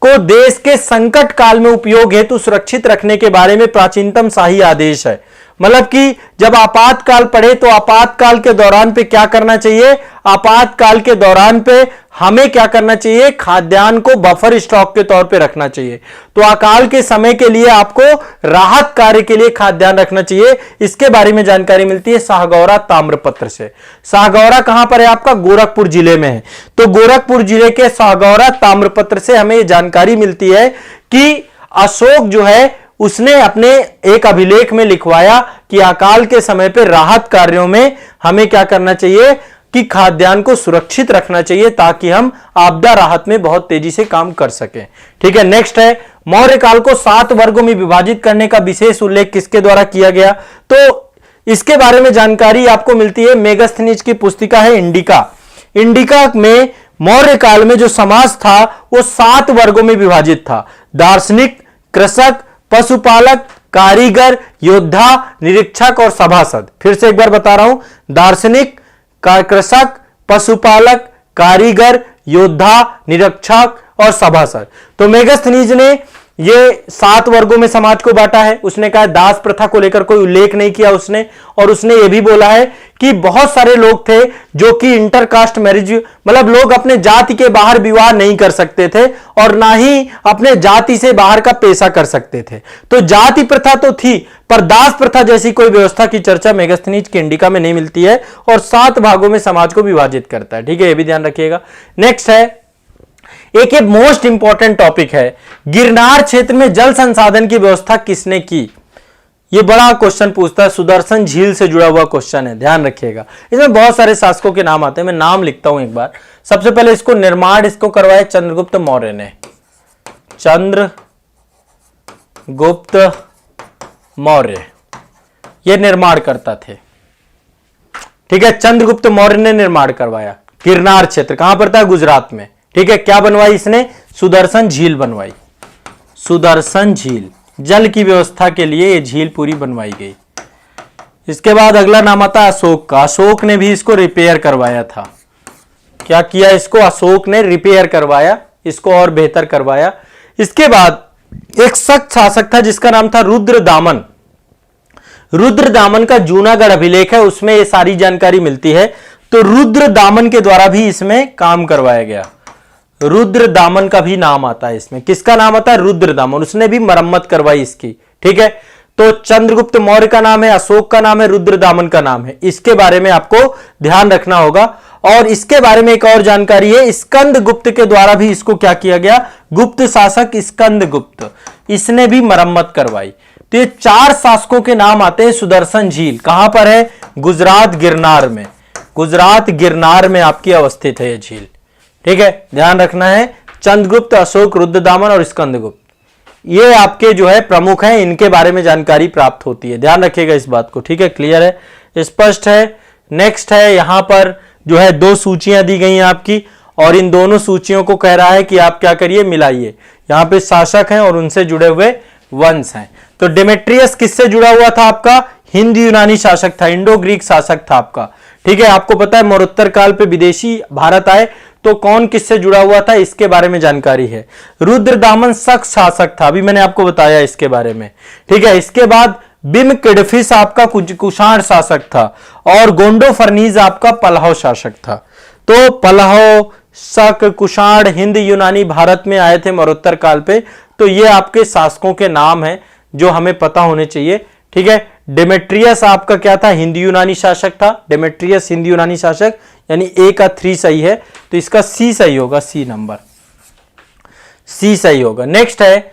को देश के संकट काल में उपयोग हेतु सुरक्षित रखने के बारे में प्राचीनतम शाही आदेश है? मतलब कि जब आपातकाल पड़े तो आपातकाल के दौरान पे क्या करना चाहिए? आपातकाल के दौरान पे हमें क्या करना चाहिए? खाद्यान्न को बफर स्टॉक के तौर पे रखना चाहिए। तो अकाल के समय के लिए आपको राहत कार्य के लिए खाद्यान्न रखना चाहिए। इसके बारे में जानकारी मिलती है शाहगौरा ताम्रपत्र से। शाहगौरा कहां पर है आपका? गोरखपुर जिले में है। तो गोरखपुर जिले के शाहगौरा ताम्रपत्र से हमें यह जानकारी मिलती है कि अशोक जो है उसने अपने एक अभिलेख में लिखवाया कि अकाल के समय पर राहत कार्यों में हमें क्या करना चाहिए कि खाद्यान्न को सुरक्षित रखना चाहिए ताकि हम आपदा राहत में बहुत तेजी से काम कर सकें। ठीक है, नेक्स्ट है, मौर्य काल को 7 वर्गों में विभाजित करने का विशेष उल्लेख किसके द्वारा किया गया? तो इसके बारे में जानकारी आपको मिलती है मेगास्थनीज की पुस्तिका है इंडिका। इंडिका में मौर्य काल में जो समाज था वो 7 वर्गों में विभाजित था। दार्शनिक, कृषक, पशुपालक, कारीगर, योद्धा, निरीक्षक और सभासद। फिर से एक बार बता रहा हूं, दार्शनिक, कृषक, पशुपालक, कारीगर, योद्धा, निरीक्षक और सभासद। तो मेगास्थनीज ने ये 7 वर्गों में समाज को बांटा है। उसने कहा दास प्रथा को लेकर कोई उल्लेख नहीं किया उसने, और उसने ये भी बोला है कि बहुत सारे लोग थे जो कि इंटरकास्ट मैरिज, मतलब लोग अपने जाति के बाहर विवाह नहीं कर सकते थे और ना ही अपने जाति से बाहर का पेशा कर सकते थे। तो जाति प्रथा तो थी पर दास प्रथा जैसी कोई व्यवस्था की चर्चा मेगास्थनीज की इंडिका में नहीं मिलती है, और 7 भागों में समाज को विभाजित करता है। ठीक है, ये भी ध्यान रखिएगा। नेक्स्ट है, एक मोस्ट इंपॉर्टेंट टॉपिक है, गिरनार क्षेत्र में जल संसाधन की व्यवस्था किसने की? ये बड़ा क्वेश्चन पूछता है, सुदर्शन झील से जुड़ा हुआ क्वेश्चन है, ध्यान रखिएगा। इसमें बहुत सारे शासकों के नाम आते हैं, मैं नाम लिखता हूं एक बार। सबसे पहले इसको निर्माण करवाया चंद्रगुप्त मौर्य ने। चंद्रगुप्त मौर्य ये निर्माण करता थे। ठीक है, चंद्रगुप्त मौर्य ने निर्माण करवाया। गिरनार क्षेत्र कहां पर था? गुजरात में। ठीक है, क्या बनवाई इसने? सुदर्शन झील बनवाई। सुदर्शन झील, जल की व्यवस्था के लिए ये झील पूरी बनवाई गई। इसके बाद अगला नाम आता है अशोक का। अशोक ने भी इसको रिपेयर करवाया था। क्या किया इसको? अशोक ने रिपेयर करवाया इसको और बेहतर करवाया। इसके बाद एक सख्त शासक था जिसका नाम था रुद्रदामन। रुद्रदामन का जूनागढ़ अभिलेख है, उसमें ये सारी जानकारी मिलती है। तो रुद्रदामन के द्वारा भी इसमें काम करवाया गया। रुद्रदामन का भी नाम आता है इसमें। किसका नाम आता है? रुद्रदामन। उसने भी मरम्मत करवाई इसकी। ठीक है, तो चंद्रगुप्त मौर्य का नाम है, अशोक का नाम है, रुद्रदामन का नाम है। इसके बारे में आपको ध्यान रखना होगा। और इसके बारे में एक और जानकारी है, स्कंदगुप्त के द्वारा भी इसको क्या किया गया? गुप्त शासक स्कंदगुप्त, इसने भी मरम्मत करवाई। तो ये 4 शासकों के नाम आते हैं। सुदर्शन झील कहां पर है? गुजरात गिरनार में। गुजरात गिरनार में आपकी अवस्थित है यह झील। ठीक है, ध्यान रखना है। चंद्रगुप्त, अशोक, रुद्रदामन और स्कंदगुप्त ये आपके जो है प्रमुख हैं, इनके बारे में जानकारी प्राप्त होती है। ध्यान रखिएगा इस बात को। ठीक है, क्लियर है, स्पष्ट है। नेक्स्ट है, यहां पर जो है 2 सूचियां दी गई हैं आपकी, और इन दोनों सूचियों को कह रहा है कि आप क्या करिए, मिलाइए। यहां पे शासक हैं और उनसे जुड़े हुए वंश हैं। तो डेमेट्रियस किससे जुड़ा हुआ था? आपका हिंद यूनानी शासक था, इंडो ग्रीक शासक था आपका। ठीक है, आपको पता है मरणोत्तर काल पे विदेशी भारत आए तो कौन किससे जुड़ा हुआ था, इसके बारे में जानकारी है। रुद्रदामन शक शासक था, अभी मैंने आपको बताया इसके बारे में। ठीक है, इसके बाद बिमकिडफिस आपका कुषाण शासक था और गोंडो फर्नीज आपका पल्लव शासक था। तो पल्लव, शक, कुषाण, हिंद यूनानी भारत में आए थे मरणोत्तर काल पे। तो ये आपके शासकों के नाम हैं जो हमें पता होने चाहिए। ठीक है, डेमेट्रियस आपका क्या था, हिंद यूनानी शासक था। डेमेट्रियस हिंद यूनानी शासक, यानी ए का 3 सही है, तो इसका सी सही होगा, सी नंबर, सी सही होगा। नेक्स्ट है,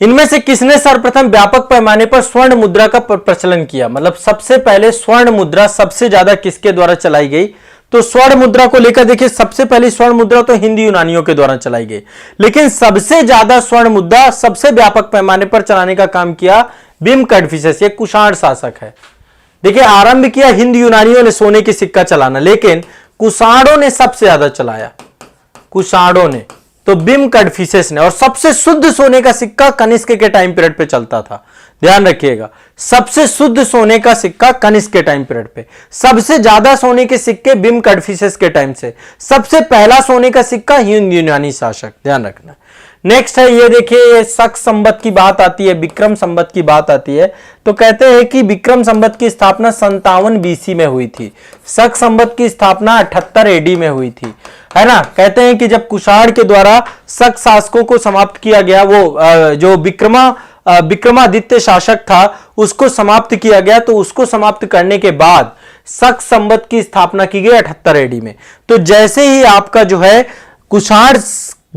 इनमें से किसने सर्वप्रथम व्यापक पैमाने पर स्वर्ण मुद्रा का प्रचलन किया, मतलब सबसे पहले स्वर्ण मुद्रा सबसे ज्यादा किसके द्वारा चलाई गई। तो स्वर्ण मुद्रा को लेकर देखिए, सबसे पहली स्वर्ण मुद्रा तो हिंद यूनानियों के द्वारा चलाई गई, लेकिन सबसे ज्यादा स्वर्ण मुद्रा सबसे व्यापक पैमाने पर चलाने का काम किया बिमकिडफिस, ये कुषाण शासक है। देखिए, आरंभ किया हिंद यूनानियों ने सोने की सिक्का चलाना, लेकिन कुषाणों ने सबसे ज्यादा चलाया, कुषाणों ने, तो बिमकिडफिस ने। और सबसे शुद्ध सोने का सिक्का कनिष्क के टाइम पीरियड पे चलता था, ध्यान रखिएगा, सबसे शुद्ध सोने का सिक्का कनिष्क के टाइम पीरियड पे। सबसे ज्यादा सोने के सिक्के बिमकिडफिस के टाइम से। सबसे पहला सोने का सिक्का हिंद यूनानी शासक, ध्यान रखना। नेक्स्ट है, ये देखिए, शक संवत की बात आती है, विक्रम संवत की बात आती है, तो कहते हैं कि विक्रम संवत की स्थापना 57 बीसी में हुई थी। शक संवत की स्थापना 78 एडी में हुई थी, है ना। कहते हैं कि जब कुषाण के द्वारा शक शासकों को समाप्त किया गया, वो जो विक्रमादित्य शासक था उसको समाप्त किया गया, तो उसको समाप्त करने के बाद शक संवत की स्थापना की गई 78 एडी में। तो जैसे ही आपका जो है कुषाण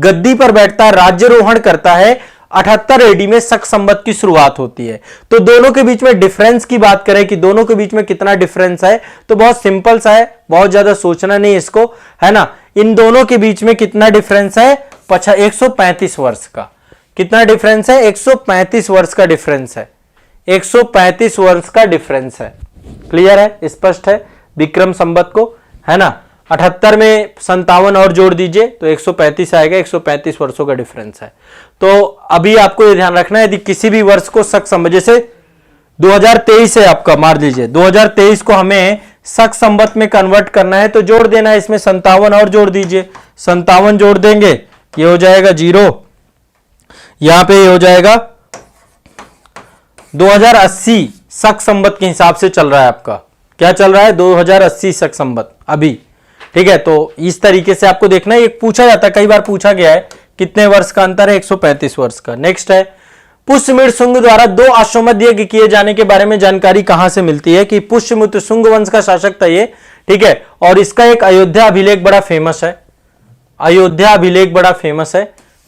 गद्दी पर बैठता है, राज्यरोहण करता है, 78 एडी में शक संवत की शुरुआत होती है। तो दोनों के बीच में डिफरेंस की बात करें कि दोनों के बीच में कितना डिफरेंस है, तो बहुत सिंपल सा है, बहुत ज्यादा सोचना नहीं इसको, है ना। इन दोनों के बीच में कितना डिफरेंस है, 135 वर्ष का। कितना डिफरेंस है, 135 वर्ष का डिफरेंस है, 135 वर्ष का डिफरेंस है। क्लियर है, स्पष्ट है विक्रम संवत को, है ना। 78 में 57 और जोड़ दीजिए तो 135 आएगा, 135 वर्षों का डिफरेंस है। तो अभी आपको ये ध्यान रखना है, यदि किसी भी वर्ष को शक संवत, जैसे 2023 है आपका, मार लीजिए 2023 को हमें शक संवत में कन्वर्ट करना है, तो जोड़ देना है इसमें 57 और जोड़ दीजिए, 57 जोड़ देंगे, ये हो जाएगा 0, यहां पे ये हो जाएगा 2080 शक संवत के हिसाब से चल रहा है आपका। क्या चल रहा है, 2080 शक संवत अभी। ठीक है, तो इस तरीके से आपको देखना है, एक पूछा जाता है, कई बार पूछा गया है, कितने वर्ष का अंतर है, 135 वर्ष का। नेक्स्ट है, पुष्यमित्र शुंग द्वारा 2 अश्वमेध यज्ञ किए जाने के बारे में जानकारी कहां से मिलती है, कि पुष्यमित्र शुंग वंश का शासक था ये। ठीक है, और इसका एक अयोध्या अभिलेख बड़ा फेमस है, अयोध्या अभिलेख बड़ा फेमस है।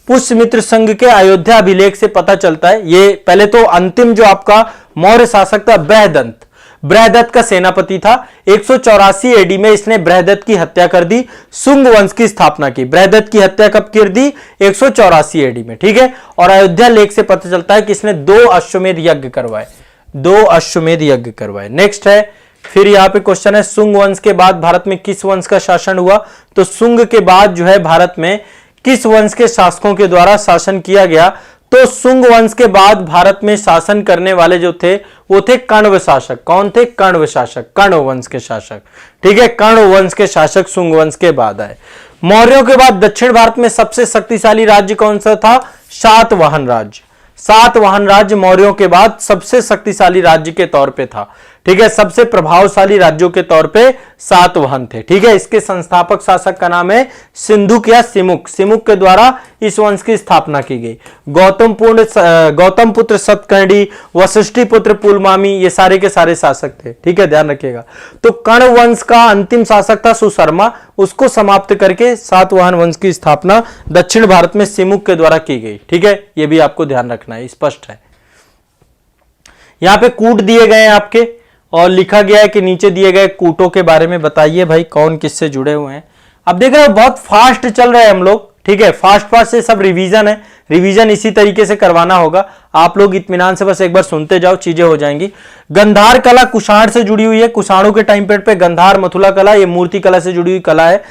पुष्यमित्र संघ के अयोध्या अभिलेख से पता चलता है, ये पहले तो अंतिम जो आपका मौर्य शासक था बृहदत्त, बृहदत्त का सेनापति था। 184 एडी में इसने बृहदत्त की हत्या कर दी, शुंग वंश की स्थापना की। बृहदत्त की हत्या कब कर दी, 184 एडी में। ठीक है, और अयोध्या लेख से पता चलता है कि इसने 2 अश्वमेध यज्ञ करवाए, 2 अश्वमेध यज्ञ करवाए। नेक्स्ट है, फिर यहां पे क्वेश्चन है, शुंग वंश के बाद भारत में किस वंश का शासन हुआ, तो शुंग के बाद जो है भारत में किस वंश के शासकों के द्वारा शासन किया गया, तो शुंग वंश के बाद भारत में शासन करने वाले जो थे वो थे कण्व शासक। कौन थे, कण्व शासक, कण्व वंश के शासक। ठीक है, कण्व वंश के शासक शुंग वंश के बाद आए। मौर्यों के बाद दक्षिण भारत में सबसे शक्तिशाली राज्य कौन सा था, सातवाहन राज्य। सातवाहन राज्य मौर्यों के बाद सबसे शक्तिशाली राज्य के तौर पे था। ठीक है, सबसे प्रभावशाली राज्यों के तौर पे सातवाहन थे। ठीक है, इसके संस्थापक शासक का नाम है सिंधुक या सिमुक। सिमुक के द्वारा इस वंश की स्थापना की गई। गौतम पुत्र सतकर्णी, वशिष्ठी पुत्र पुलमामी, ये सारे के सारे शासक थे। ठीक है, ध्यान रखिएगा। तो कर्ण वंश का अंतिम शासक था सुशर्मा, उसको समाप्त करके सातवाहन वंश की स्थापना दक्षिण भारत में सिमुक के द्वारा की गई। ठीक है, यह भी आपको ध्यान रखना है, स्पष्ट है। यहां पे कूट दिए गए हैं आपके, और लिखा गया है कि नीचे दिए गए कूटों के बारे में बताइए भाई कौन किससे जुड़े हुए हैं। अब देख रहे हो बहुत फास्ट चल रहे हैं हम लोग। ठीक है, फास्ट से सब रिवीजन है, रिवीजन इसी तरीके से करवाना होगा। आप लोग इत्मीनान से बस एक बार सुनते जाओ, चीजें हो जाएंगी। गंधार कला कुषाण से जुड़ी हुई है, कुषाणों के टाइम पीरियड पे गंधार मथुरा कला, ये मूर्ति कला से जुड़ी हुई कला है।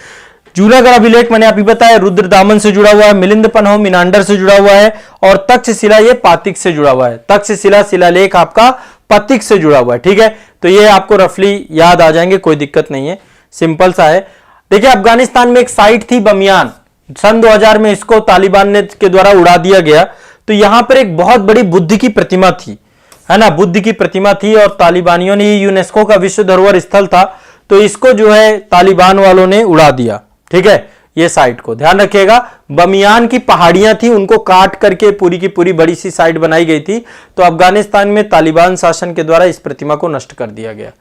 जूनागढ़ अभिलेख मैंने अभी बताया रुद्रदामन से जुड़ा हुआ है, मिलिंद पन्हो मीनांडर से जुड़ा हुआ है, और तक्षशिला ये पातिक से जुड़ा हुआ है। तक्षशिला शिलालेख आपका पथिक से जुड़ा हुआ है। ठीक है, तो ये आपको रफली याद आ जाएंगे, कोई दिक्कत नहीं है, सिंपल सा है। देखिए अफगानिस्तान में एक साइट थी बमियान, सन 2000 में इसको तालिबान ने के द्वारा उड़ा दिया गया। तो यहां पर एक बहुत बड़ी बुद्ध की प्रतिमा थी, है ना, बुद्ध की प्रतिमा थी, और तालिबानियों ने, यूनेस्को का विश्व धरोहर स्थल था, तो इसको जो है तालिबान वालों ने उड़ा दिया। ठीक है, ये साइट को ध्यान रखिएगा। बमियान की पहाड़ियां थी, उनको काट करके पूरी की पूरी बड़ी सी साइट बनाई गई थी। तो अफगानिस्तान में तालिबान शासन के द्वारा इस प्रतिमा को नष्ट कर दिया गया।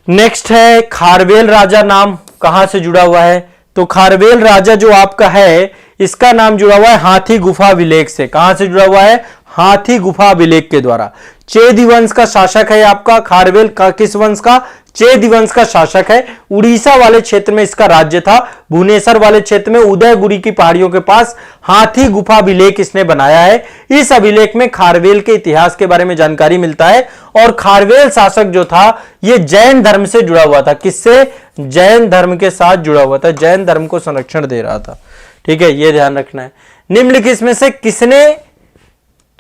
नेक्स्ट है खारवेल राजा, नाम कहां से जुड़ा हुआ है? तो खारवेल राजा जो आपका है, इसका नाम जुड़ा हुआ है हाथी गुफा अभिलेख से। कहां से जुड़ा हुआ है? हाथी गुफा अभिलेख के द्वारा। चेदी वंश का शासक है आपका खारवेल का, किस वंश का? चेदी वंश का शासक है। उड़ीसा वाले क्षेत्र में इसका राज्य था। भुवनेश्वर वाले क्षेत्र में उदयगुरी की पहाड़ियों के पास हाथी गुफा अभिलेख इसने बनाया है। इस अभिलेख में खारवेल के इतिहास के बारे में जानकारी मिलता है। और खारवेल शासक जो था यह जैन धर्म से जुड़ा हुआ था। किससे? जैन धर्म के साथ जुड़ा हुआ था, जैन धर्म को संरक्षण दे रहा था। ठीक है, यह ध्यान रखना है। निम्नलिखित में से किसने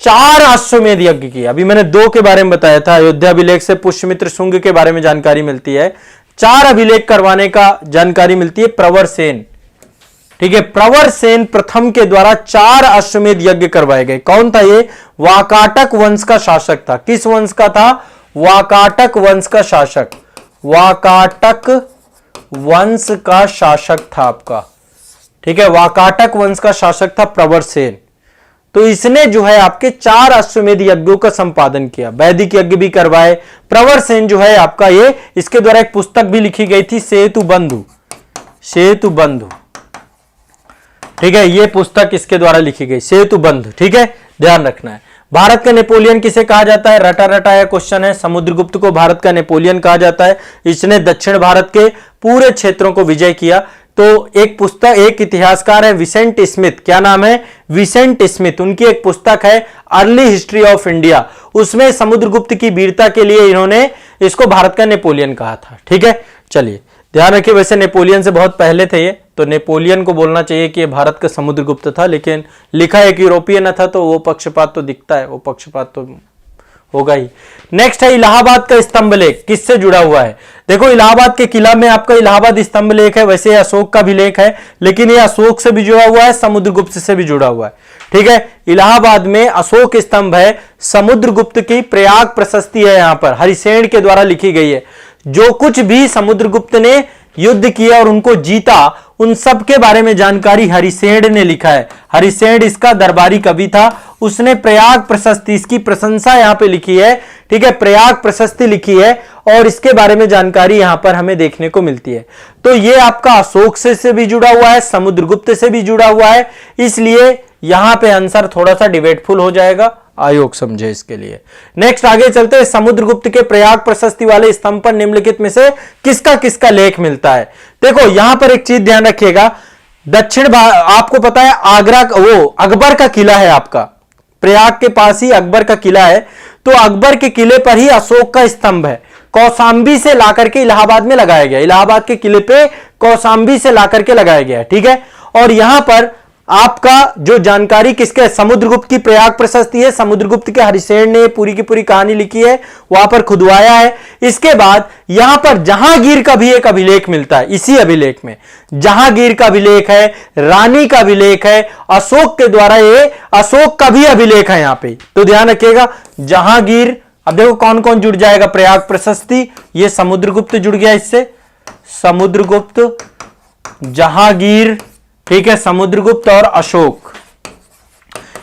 4 अश्वमेध यज्ञ किया? अभी मैंने 2 के बारे में बताया था, अयोध्या अभिलेख से पुष्यमित्र शुंग के बारे में जानकारी मिलती है। 4 अभिलेख करवाने का जानकारी मिलती है प्रवर सेन। ठीक है, प्रवर सेन प्रथम के द्वारा 4 अश्वमेध यज्ञ करवाए गए। कौन था ये? वाकाटक वंश का शासक था। किस वंश का था? वाकाटक वंश का शासक। वाकाटक वंश का शासक था आपका। ठीक है, वाकाटक वंश का शासक था प्रवर सेन। तो इसने जो है आपके 4 अश्वमेध यज्ञों का संपादन किया, वैदिक यज्ञ भी करवाए। प्रवर सेन जो है आपका ये, इसके द्वारा एक पुस्तक भी लिखी गई थी, सेतु बंधु। सेतु बंधु, ठीक है, ये पुस्तक इसके द्वारा लिखी गई, सेतु बंधु। ठीक है, ध्यान रखना है। भारत का नेपोलियन किसे कहा जाता है? रटा रटाया क्वेश्चन है। समुद्रगुप्त को भारत का नेपोलियन कहा जाता है। इसने दक्षिण भारत के पूरे क्षेत्रों को विजय किया। तो एक पुस्तक, एक इतिहासकार है विसेंट स्मिथ, क्या नाम है? Vincent Smith. उनकी एक पुस्तक है अर्ली हिस्ट्री ऑफ इंडिया, उसमें समुद्रगुप्त की वीरता के लिए इन्होंने इसको भारत का नेपोलियन कहा था। ठीक है, चलिए ध्यान रखिए। वैसे नेपोलियन से बहुत पहले थे ये, तो नेपोलियन को बोलना चाहिए कि ये भारत का समुद्रगुप्त था, लेकिन लिखा एक यूरोपियन था, तो वो पक्षपात तो दिखता है, वो पक्षपात तो होगा ही। नेक्स्ट है इलाहाबाद का स्तंभ लेख, किससे जुड़ा हुआ है? देखो इलाहाबाद के किला में आपका इलाहाबाद स्तंभ लेख है। वैसे अशोक का भी लेख है, लेकिन ये अशोक से भी जुड़ा हुआ है, समुद्रगुप्त से भी जुड़ा हुआ है। ठीक है, इलाहाबाद में अशोक स्तंभ है, समुद्रगुप्त की प्रयाग प्रशस्ति है, यहां पर हरिसेन के द्वारा लिखी गई है। जो कुछ भी समुद्रगुप्त ने युद्ध किया और उनको जीता, उन सब के बारे में जानकारी हरिसेन ने लिखा है। हरिसेन इसका दरबारी कवि था, उसने प्रयाग प्रशस्ति, इसकी प्रशंसा यहां पे लिखी है। ठीक है, प्रयाग प्रशस्ति लिखी है और इसके बारे में जानकारी यहां पर हमें देखने को मिलती है। तो ये आपका अशोक से भी जुड़ा हुआ है, समुद्रगुप्त से भी जुड़ा हुआ है, इसलिए यहां पे आंसर थोड़ा सा डिबेटफुल हो जाएगा, आयोग समझे इसके लिए। नेक्स्ट आगे चलते हैं। समुद्रगुप्त के प्रयाग प्रशस्ति वाले स्तंभ पर निम्नलिखित में से किसका किसका लेख मिलता है? देखो यहां पर एक चीज ध्यान रखिएगा, आपको पता है आगरा, वो अकबर का किला है आपका, प्रयाग के पास ही अकबर का किला है। तो अकबर के किले पर ही अशोक का स्तंभ है, कौशांबी से लाकर के इलाहाबाद में लगाया गया। इलाहाबाद के किले पे कौशांबी से लाकर के लगाया गया है। ठीक है, और यहां पर आपका जो जानकारी किसके? समुद्रगुप्त की प्रयाग प्रशस्ति है, समुद्रगुप्त के हरिसेन ने पूरी की पूरी कहानी लिखी है, वहां पर खुदवाया है। इसके बाद यहां पर जहांगीर का भी एक अभिलेख मिलता है, इसी अभिलेख में जहांगीर का अभिलेख है, रानी का अभिलेख है, अशोक के द्वारा ये अशोक का भी अभिलेख है यहां पे। तो ध्यान रखिएगा जहांगीर, अब देखो कौन कौन जुड़ जाएगा? प्रयाग प्रशस्ति, ये समुद्रगुप्त जुड़ गया इससे, समुद्रगुप्त, जहांगीर, ठीक है, समुद्रगुप्त और अशोक,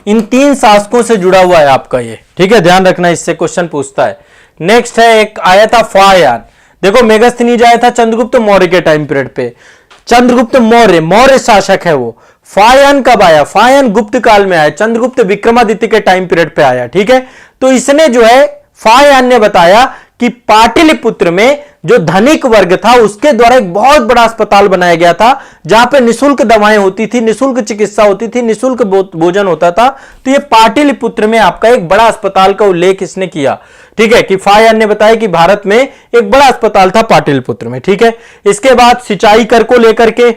इन 3 शासकों से जुड़ा हुआ है आपका ये। ठीक है, ध्यान रखना, इससे क्वेश्चन पूछता है। नेक्स्ट है, एक आया था फायान। देखो मेगास्थनीज आया था चंद्रगुप्त मौर्य के टाइम पीरियड पे, चंद्रगुप्त मौर्य शासक है वो। फायान कब आया? फायान गुप्त काल में आया, चंद्रगुप्त विक्रमादित्य के टाइम पीरियड पे आया। ठीक है, तो इसने जो है फायान ने बताया कि पाटलिपुत्र में जो धनिक वर्ग था उसके द्वारा एक बहुत बड़ा अस्पताल बनाया गया था, जहां पे निशुल्क दवाएं होती थी, निशुल्क चिकित्सा होती थी, निशुल्क भोजन होता था। तो ये पाटलिपुत्र में आपका एक बड़ा अस्पताल का उल्लेख इसने किया। ठीक है, कि फायान ने बताया कि भारत में एक बड़ा अस्पताल था पाटलिपुत्र में। ठीक है, इसके बाद सिंचाई कर को लेकर के,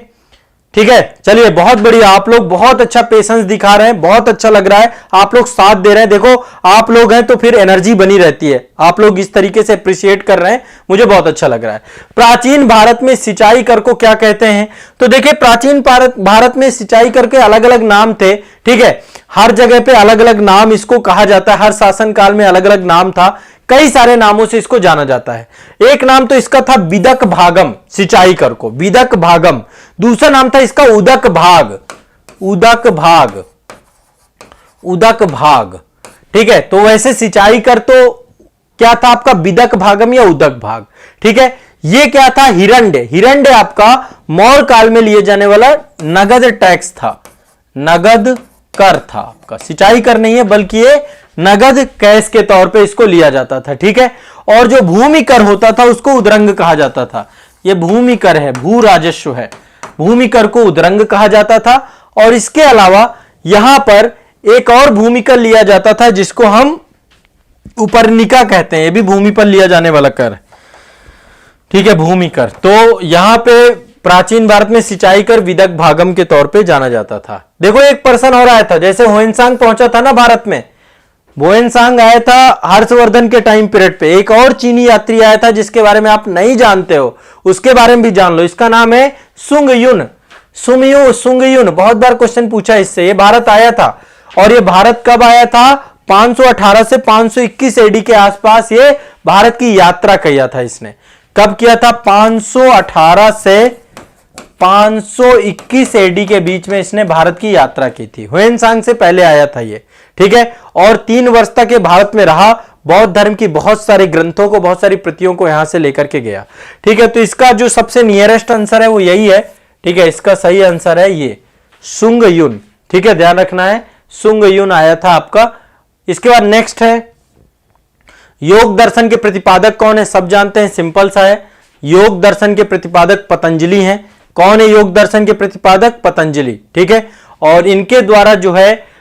ठीक है, चलिए बहुत बढ़िया, आप लोग बहुत अच्छा पेशेंस दिखा रहे हैं, बहुत अच्छा लग रहा है, आप लोग साथ दे रहे हैं। देखो आप लोग हैं तो फिर एनर्जी बनी रहती है, आप लोग इस तरीके से अप्रिशिएट कर रहे हैं, मुझे बहुत अच्छा लग रहा है। प्राचीन भारत में सिंचाई कर को क्या कहते हैं? तो देखिए प्राचीन भारत में सिंचाई कर के अलग अलग नाम थे, ठीक है, हर जगह पे अलग अलग नाम इसको कहा जाता है, हर शासन काल में अलग अलग नाम था, कई सारे नामों से इसको जाना जाता है। एक नाम तो इसका था विदक भागम, सिंचाई कर को विदक भागम। दूसरा नाम था इसका उदक भाग, उदक भाग, उदक भाग, ठीक है। तो वैसे सिंचाई कर तो क्या था आपका, विदक भागम या उदक भाग, ठीक है। ये क्या था, हिरण्य, हिरण्य आपका मौर्य काल में लिए जाने वाला नगद टैक्स था, नगद कर था आपका, सिंचाई कर नहीं है बल्कि ये नगद कैश के तौर पे इसको लिया जाता था, ठीक है। और जो भूमि कर होता था उसको उद्रंग कहा जाता था, ये भूमि कर है, भू राजस्व है, भूमि कर को उद्रंग कहा जाता था। और इसके अलावा यहां पर एक और भूमि कर लिया जाता था जिसको हम उपरनिका कहते हैं, ये भी भूमि पर लिया जाने वाला कर, ठीक है, भूमि कर। तो यहां पे प्राचीन भारत में सिंचाई कर विदक भागम के तौर पे जाना जाता था। देखो एक पर्सन और आया था, जैसे होइनसांग पहुंचा था ना भारत में, होइनसांग आया था हर्षवर्धन के टाइम पीरियड पे। एक और चीनी यात्री आया था जिसके बारे में आप नहीं जानते हो, उसके बारे में भी जान लो, इसका नाम है सुंग युन, सुंग युन, बहुत बार क्वेश्चन पूछा इससे। ये भारत आया था और ये भारत कब आया था, 518 से 521 एडी के आसपास ये भारत की यात्रा किया था इसने। कब किया था, 518 से 521 एडी के बीच में इसने भारत की यात्रा की थी। हुएनसांग से पहले आया था ये, ठीक है। और 3 वर्ष तक ये भारत में रहा, बौद्ध धर्म की बहुत सारे ग्रंथों को, बहुत सारी प्रतियों को यहां से लेकर के गया, ठीक है। तो इसका जो सबसे नियरेस्ट आंसर है वो यही है, ठीक है। इसका सही आंसर है ये सुंग युन, ठीक है, ध्यान रखना है, सुंग युन आया था आपका। इसके बाद नेक्स्ट है योग दर्शन के प्रतिपादक कौन है, सब जानते हैं, सिंपल सा है, योग दर्शन के प्रतिपादक पतंजलि हैं। कौन है योग दर्शन के प्रतिपादक, पतंजलि, ठीक है। और इनके द्वारा जो है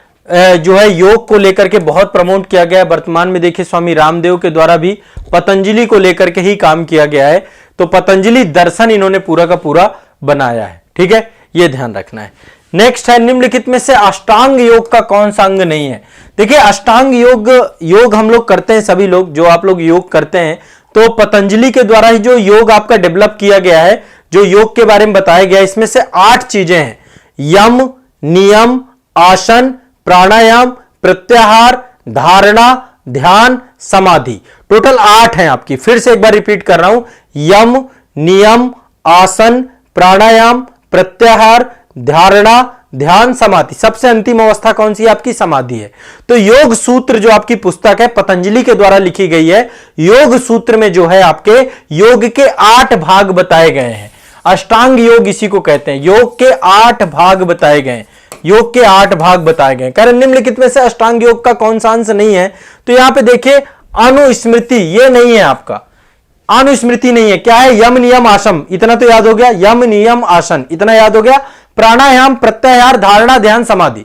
योग को लेकर के बहुत प्रमोट किया गया है। वर्तमान में देखिए स्वामी रामदेव के द्वारा भी पतंजलि को लेकर के ही काम किया गया है। तो पतंजलि दर्शन इन्होंने पूरा का पूरा बनाया है, ठीक है, यह ध्यान रखना है। नेक्स्ट है निम्नलिखित में से अष्टांग योग का कौन सा अंग नहीं है। देखिए अष्टांग योग हम लोग करते हैं, सभी लोग जो आप लोग योग करते हैं, तो पतंजलि के द्वारा ही जो योग आपका डेवलप किया गया है, जो योग के बारे में बताया गया है, इसमें से 8 चीजें हैं, यम, नियम, आसन, प्राणायाम, प्रत्याहार, धारणा, ध्यान, समाधि, टोटल 8 हैं आपकी। फिर से एक बार रिपीट कर रहा हूं, यम, नियम, आसन, प्राणायाम, प्रत्याहार, धारणा, ध्यान, समाधि। सबसे अंतिम अवस्था कौन सी है आपकी, समाधि है। तो योग सूत्र जो आपकी पुस्तक है पतंजलि के द्वारा लिखी गई है, योग सूत्र में जो है आपके योग के 8 भाग बताए गए हैं। अष्टांग योग इसी को कहते हैं, योग के 8 भाग बताए गए, योग के 8 भाग बताए गए। कारण निम्नलिखित में से अष्टांग योग का कौन सा अंश नहीं है, तो यहां पे देखिए अनुस्मृति, ये नहीं है आपका, अनुस्मृति नहीं है। क्या है, यम नियम आसन, इतना तो याद हो गया, यम नियम आसन इतना याद हो गया। प्राणायाम, प्रत्याहार, धारणा, ध्यान, समाधि,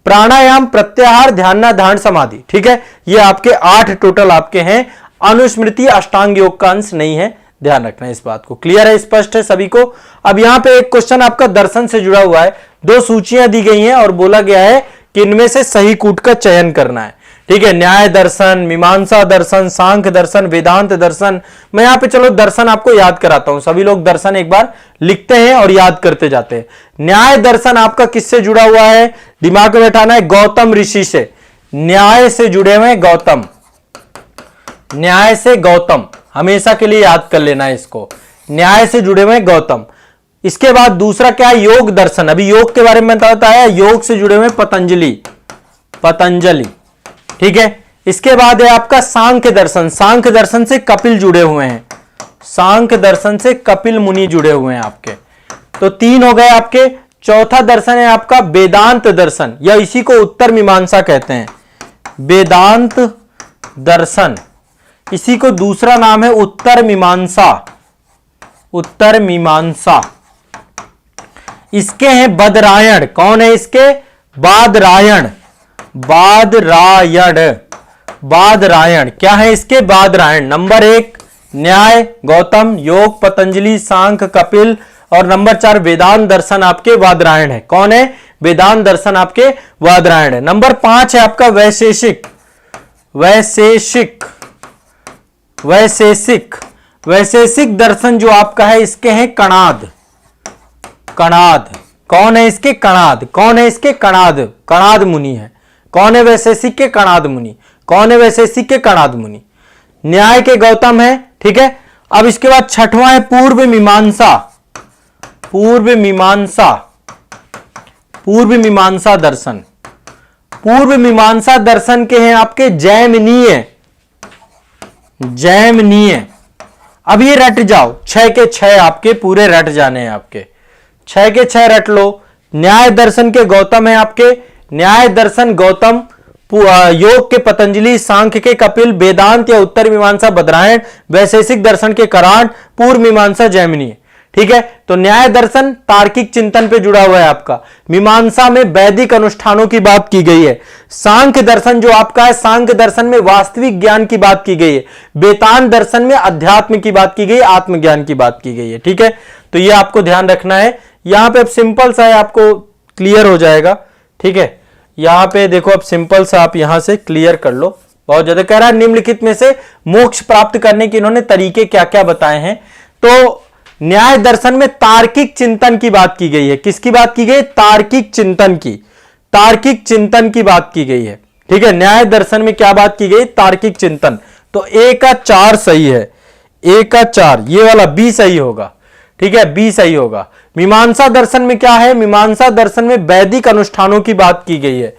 प्राणायाम, प्रत्याहार, ध्यान, ध्यान, समाधि, ठीक है। ये आपके 8 टोटल आपके हैं। अनुस्मृति अष्टांग योग का अंश नहीं है, ध्यान रखना है इस बात को। क्लियर है, स्पष्ट है सभी को। अब यहां पे एक क्वेश्चन आपका दर्शन से जुड़ा हुआ है, 2 सूचियां दी गई हैं और बोला गया है कि इनमें से सही कूट का चयन करना है, ठीक है। न्याय दर्शन, मीमांसा दर्शन, सांख्य दर्शन, वेदांत दर्शन। मैं यहां पे चलो दर्शन आपको याद कराता हूं, सभी लोग दर्शन एक बार लिखते हैं और याद करते जाते हैं। न्याय दर्शन आपका किससे जुड़ा हुआ है, दिमाग में बैठाना है, गौतम ऋषि से, न्याय से जुड़े हुए गौतम, न्याय से गौतम, हमेशा के लिए याद कर लेना है इसको, न्याय से जुड़े हुए गौतम। इसके बाद दूसरा क्या है, योग दर्शन, अभी योग के बारे में बताया, योग से जुड़े हुए पतंजलि, पतंजलि, ठीक है। इसके बाद है आपका सांख्य दर्शन, सांख्य दर्शन से कपिल जुड़े हुए हैं, सांख्य दर्शन से कपिल मुनि जुड़े हुए हैं आपके। तो 3 हो गए आपके। चौथा दर्शन है आपका वेदांत दर्शन, या इसी को उत्तर मीमांसा कहते हैं, वेदांत दर्शन, इसी को दूसरा नाम है उत्तर मीमांसा, उत्तर मीमांसा। इसके हैं बदरायण, कौन है इसके, बादरायण, बादरायण, बादरायण, क्या है इसके, बादरायण। नंबर 1 न्याय गौतम, योग पतंजलि, सांख्य कपिल, और नंबर 4 वेदांत दर्शन आपके वादरायण है। कौन है? वेदांत दर्शन आपके वादरायण है। नंबर 5 है आपका वैशेषिक। वैशेषिक वैशेषिक वैशेषिक दर्शन जो आपका है, इसके हैं कणाद। कणाद कौन है इसके? कणाद। कौन है इसके? कणाद। कणाद मुनि है। कौन है वैशेषिक के? कणाद मुनि। कौन है वैशेषिक के? कणाद मुनि। न्याय के गौतम है। ठीक है, अब इसके बाद छठवां है पूर्व मीमांसा। पूर्व मीमांसा, पूर्व मीमांसा दर्शन। पूर्व मीमांसा दर्शन के हैं आपके जैमिनीय। जैमिनीय। अब ये रट जाओ, 6 के 6 आपके पूरे रट जाने हैं आपके। 6 के 6 रट लो। न्याय दर्शन के गौतम है आपके, न्याय दर्शन गौतम, योग के पतंजलि, सांख्य के कपिल, वेदांत या उत्तर मीमांसा बदरायण, वैशेषिक दर्शन के करांट, पूर्व मीमांसा जैमिनी। ठीक है, तो न्याय दर्शन तार्किक चिंतन पे जुड़ा हुआ है आपका। मीमांसा में वैदिक अनुष्ठानों की बात की गई है। सांख्य दर्शन जो आपका है, सांख्य दर्शन में वास्तविक ज्ञान की बात की गई है। वेदांत दर्शन में अध्यात्म की बात की गई है, आत्मज्ञान की बात की गई है। ठीक है, तो ये आपको ध्यान रखना है। यहां पे अब सिंपल सा है, आपको क्लियर हो जाएगा। ठीक है, यहां पे देखो, अब सिंपल सा आप यहां से क्लियर कर लो। बहुत ज्यादा कह रहा है निम्नलिखित में से मोक्ष प्राप्त करने के इन्होंने तरीके क्या क्या बताए हैं। तो न्याय दर्शन में तार्किक चिंतन की बात की गई है। किसकी बात की गई? तार्किक चिंतन की। तार्किक चिंतन की बात की गई है। ठीक है, न्याय दर्शन में क्या बात की गई? तार्किक चिंतन। तो ए का 4 सही है। ए का 4, ये वाला बी सही होगा। ठीक है, बी सही होगा। मीमांसा दर्शन में क्या है? मीमांसा दर्शन में वैदिक अनुष्ठानों की बात की गई है,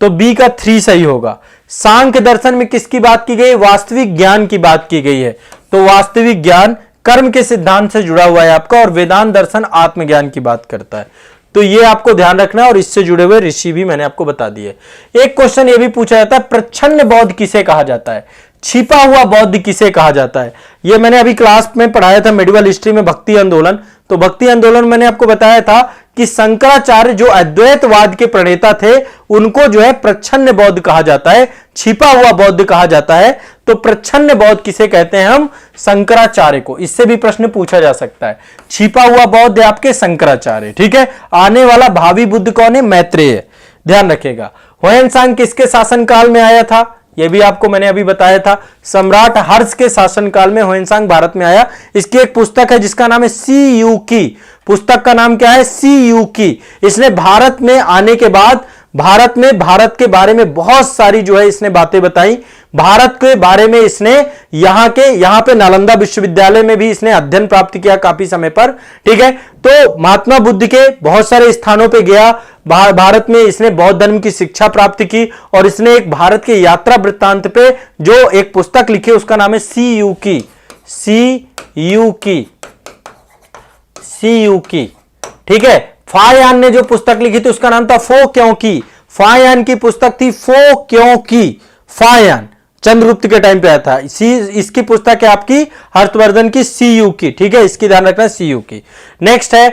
तो बी का 3 सही होगा। सांख्य दर्शन में किसकी बात की गई? वास्तविक ज्ञान की बात की गई है, तो वास्तविक ज्ञान कर्म के सिद्धांत से जुड़ा हुआ है आपका। और वेदांत दर्शन आत्मज्ञान की बात करता है। तो ये आपको ध्यान रखना है, और इससे जुड़े हुए ऋषि भी मैंने आपको बता दिए। एक क्वेश्चन ये भी पूछा जाता है, प्रच्छन्न बौद्ध किसे कहा जाता है? छिपा हुआ बौद्ध किसे कहा जाता है? ये मैंने अभी क्लास में पढ़ाया था मेडिवल हिस्ट्री में, भक्ति आंदोलन। तो भक्ति आंदोलन मैंने आपको बताया था कि शंकराचार्य जो अद्वैतवाद के प्रणेता थे, उनको जो है प्रच्छन्न बौद्ध कहा जाता है, छिपा हुआ बौद्ध कहा जाता है। तो प्रच्छन्न बौद्ध किसे कहते हैं? हम शंकराचार्य को। इससे भी प्रश्न पूछा जा सकता है। छिपा हुआ बौद्ध आपके शंकराचार्य। ठीक है, आने वाला भावी बुद्ध कौन है? मैत्रेय। ध्यान रखिएगा। ह्वेनसांग किसके शासनकाल में आया था? यह भी आपको मैंने अभी बताया था। सम्राट हर्ष के शासनकाल में ह्वेनसांग भारत में आया। इसकी एक पुस्तक है जिसका नाम है सी यू की। पुस्तक का नाम क्या है? सी यू की। इसने भारत में आने के बाद भारत के बारे में बहुत सारी जो है इसने बातें बताई। भारत के बारे में इसने यहां पे नालंदा विश्वविद्यालय में भी इसने अध्ययन प्राप्त किया काफी समय पर। ठीक है, तो महात्मा बुद्ध के बहुत सारे स्थानों पे गया। भारत में इसने बौद्ध धर्म की शिक्षा प्राप्त की, और इसने एक भारत के यात्रा वृत्तांत पे जो एक पुस्तक लिखी, उसका नाम है सी यू की। सी यू की, सी यू की। ठीक है, फायान ने जो पुस्तक लिखी थी उसका नाम था फो क्यों की। फायान की पुस्तक थी फो क्यों की। फायान चंद्रगुप्त के टाइम पे आया था। इसकी पुस्तक है आपकी हर्षवर्धन की सी यू की। ठीक है, इसकी ध्यान रखना, सी यू की। नेक्स्ट है,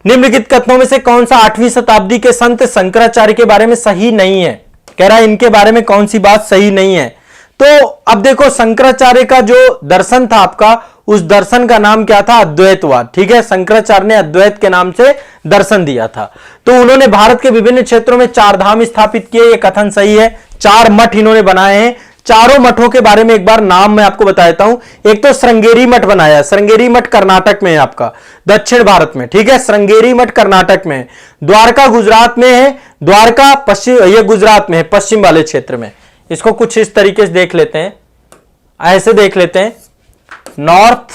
निम्नलिखित कथनों में से कौन सा 8वीं शताब्दी के संत शंकराचार्य के बारे में सही नहीं है? कह रहा है इनके बारे में कौन सी बात सही नहीं है। तो अब देखो, शंकराचार्य का जो दर्शन था आपका, उस दर्शन का नाम क्या था? अद्वैतवाद। ठीक है, शंकराचार्य ने अद्वैत के नाम से दर्शन दिया था। तो उन्होंने भारत के विभिन्न क्षेत्रों में 4 धाम स्थापित किए, ये कथन सही है। 4 मठ इन्होंने बनाए हैं। चारों मठों के बारे में एक बार नाम मैं आपको बता देता हूं। एक तो श्रृंगेरी मठ बनाया। श्रृंगेरी मठ कर्नाटक में है आपका, दक्षिण भारत में। ठीक है, श्रृंगेरी मठ कर्नाटक में है। द्वारका गुजरात में है। द्वारका पश्चिम, ये गुजरात में है, पश्चिम वाले क्षेत्र में। इसको कुछ इस तरीके से देख लेते हैं, ऐसे देख लेते हैं, नॉर्थ,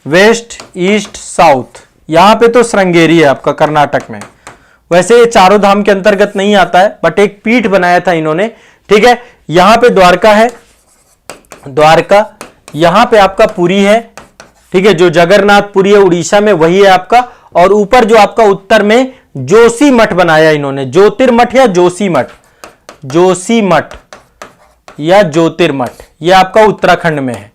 वेस्ट, ईस्ट, साउथ। यहां पे तो श्रृंगेरी है आपका कर्नाटक में। वैसे ये चारों धाम के अंतर्गत नहीं आता है, बट एक पीठ बनाया था इन्होंने। ठीक है, यहां पे द्वारका है, द्वारका। यहां पे आपका पुरी है। ठीक है, जो जगन्नाथपुरी है उड़ीसा में, वही है आपका। और ऊपर जो आपका उत्तर में जोशी मठ बनाया इन्होंने, ज्योतिर्मठ या जोशी मठ, जोशी मठ या ज्योतिर्मठ, यह आपका उत्तराखंड में है।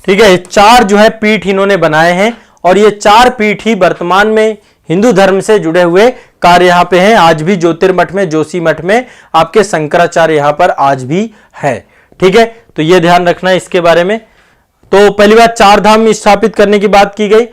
ठीक है, 4 जो है पीठ इन्होंने बनाए हैं, और ये 4 पीठ ही वर्तमान में हिंदू धर्म से जुड़े हुए कार्य यहां पे हैं। आज भी ज्योतिर्मठ में, जोशी मठ में आपके शंकराचार्य यहां पर आज भी है। ठीक है, तो ये ध्यान रखना है इसके बारे में। तो पहली बात 4 धाम स्थापित करने की बात की गई।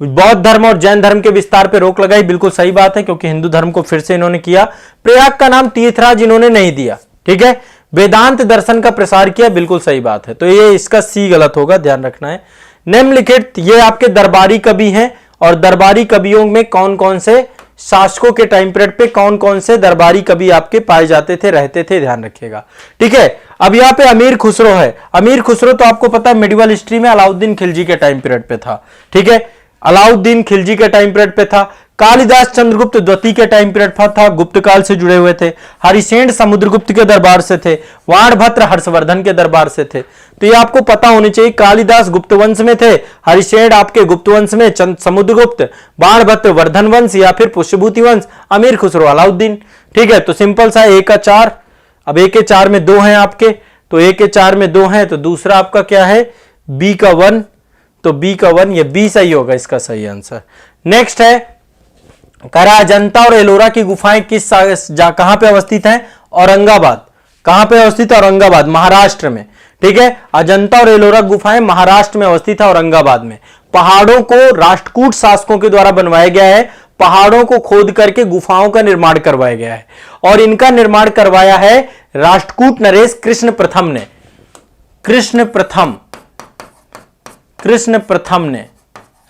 बौद्ध धर्म और जैन धर्म के विस्तार पर रोक लगाई, बिल्कुल सही बात है, क्योंकि हिंदू धर्म को फिर से इन्होंने किया। प्रयाग का नाम तीर्थराज इन्होंने नहीं दिया, ठीक है। वेदांत दर्शन का प्रसार किया, बिल्कुल सही बात है, तो ये इसका सी गलत होगा, ध्यान रखना है। निम्नलिखित, ये आपके दरबारी कवि हैं, और दरबारी कवियों में कौन कौन से शासकों के टाइम पीरियड पे कौन कौन से दरबारी कवि आपके पाए जाते थे, रहते थे, ध्यान रखिएगा, ठीक है। अब यहां पे अमीर खुसरो है। अमीर खुसरो तो आपको पता है मिडिवल हिस्ट्री में अलाउद्दीन खिलजी के टाइम पीरियड पे था, ठीक है, अलाउद्दीन खिलजी के टाइम पीरियड पे था। कालिदास चंद्रगुप्त द्वितीय के टाइम पीरियड था, गुप्त काल से जुड़े हुए थे। हरिसेन समुद्रगुप्त के दरबार से थे। वाणभद्र हर्षवर्धन के दरबार से थे। तो ये आपको पता होनी चाहिए, कालिदास गुप्त वंश में थे, हरिसेन आपके गुप्त वंश में, समुद्रगुप्त, बाणभद्र वर्धन वंश या फिर पुष्यभूति वंश, अमीर खुसरो अलाउद्दीन, ठीक है। तो सिंपल सा 1 का 4, अब 1 के 4 में 2 हैं आपके, तो 1 के 4 में 2 हैं, तो दूसरा आपका क्या है, बी का 1, तो बी का 1, ये बी सही होगा इसका सही आंसर। नेक्स्ट है, अजंता और एलोरा की गुफाएं कहां पे अवस्थित हैं, औरंगाबाद। कहां पे अवस्थित है, औरंगाबाद, महाराष्ट्र में, ठीक है। अजंता और एलोरा गुफाएं महाराष्ट्र में अवस्थित है, औरंगाबाद में। पहाड़ों को राष्ट्रकूट शासकों के द्वारा बनवाया गया है, पहाड़ों को खोद करके गुफाओं का निर्माण करवाया गया है, और इनका निर्माण करवाया है राष्ट्रकूट नरेश कृष्ण प्रथम ने, कृष्ण प्रथम ने,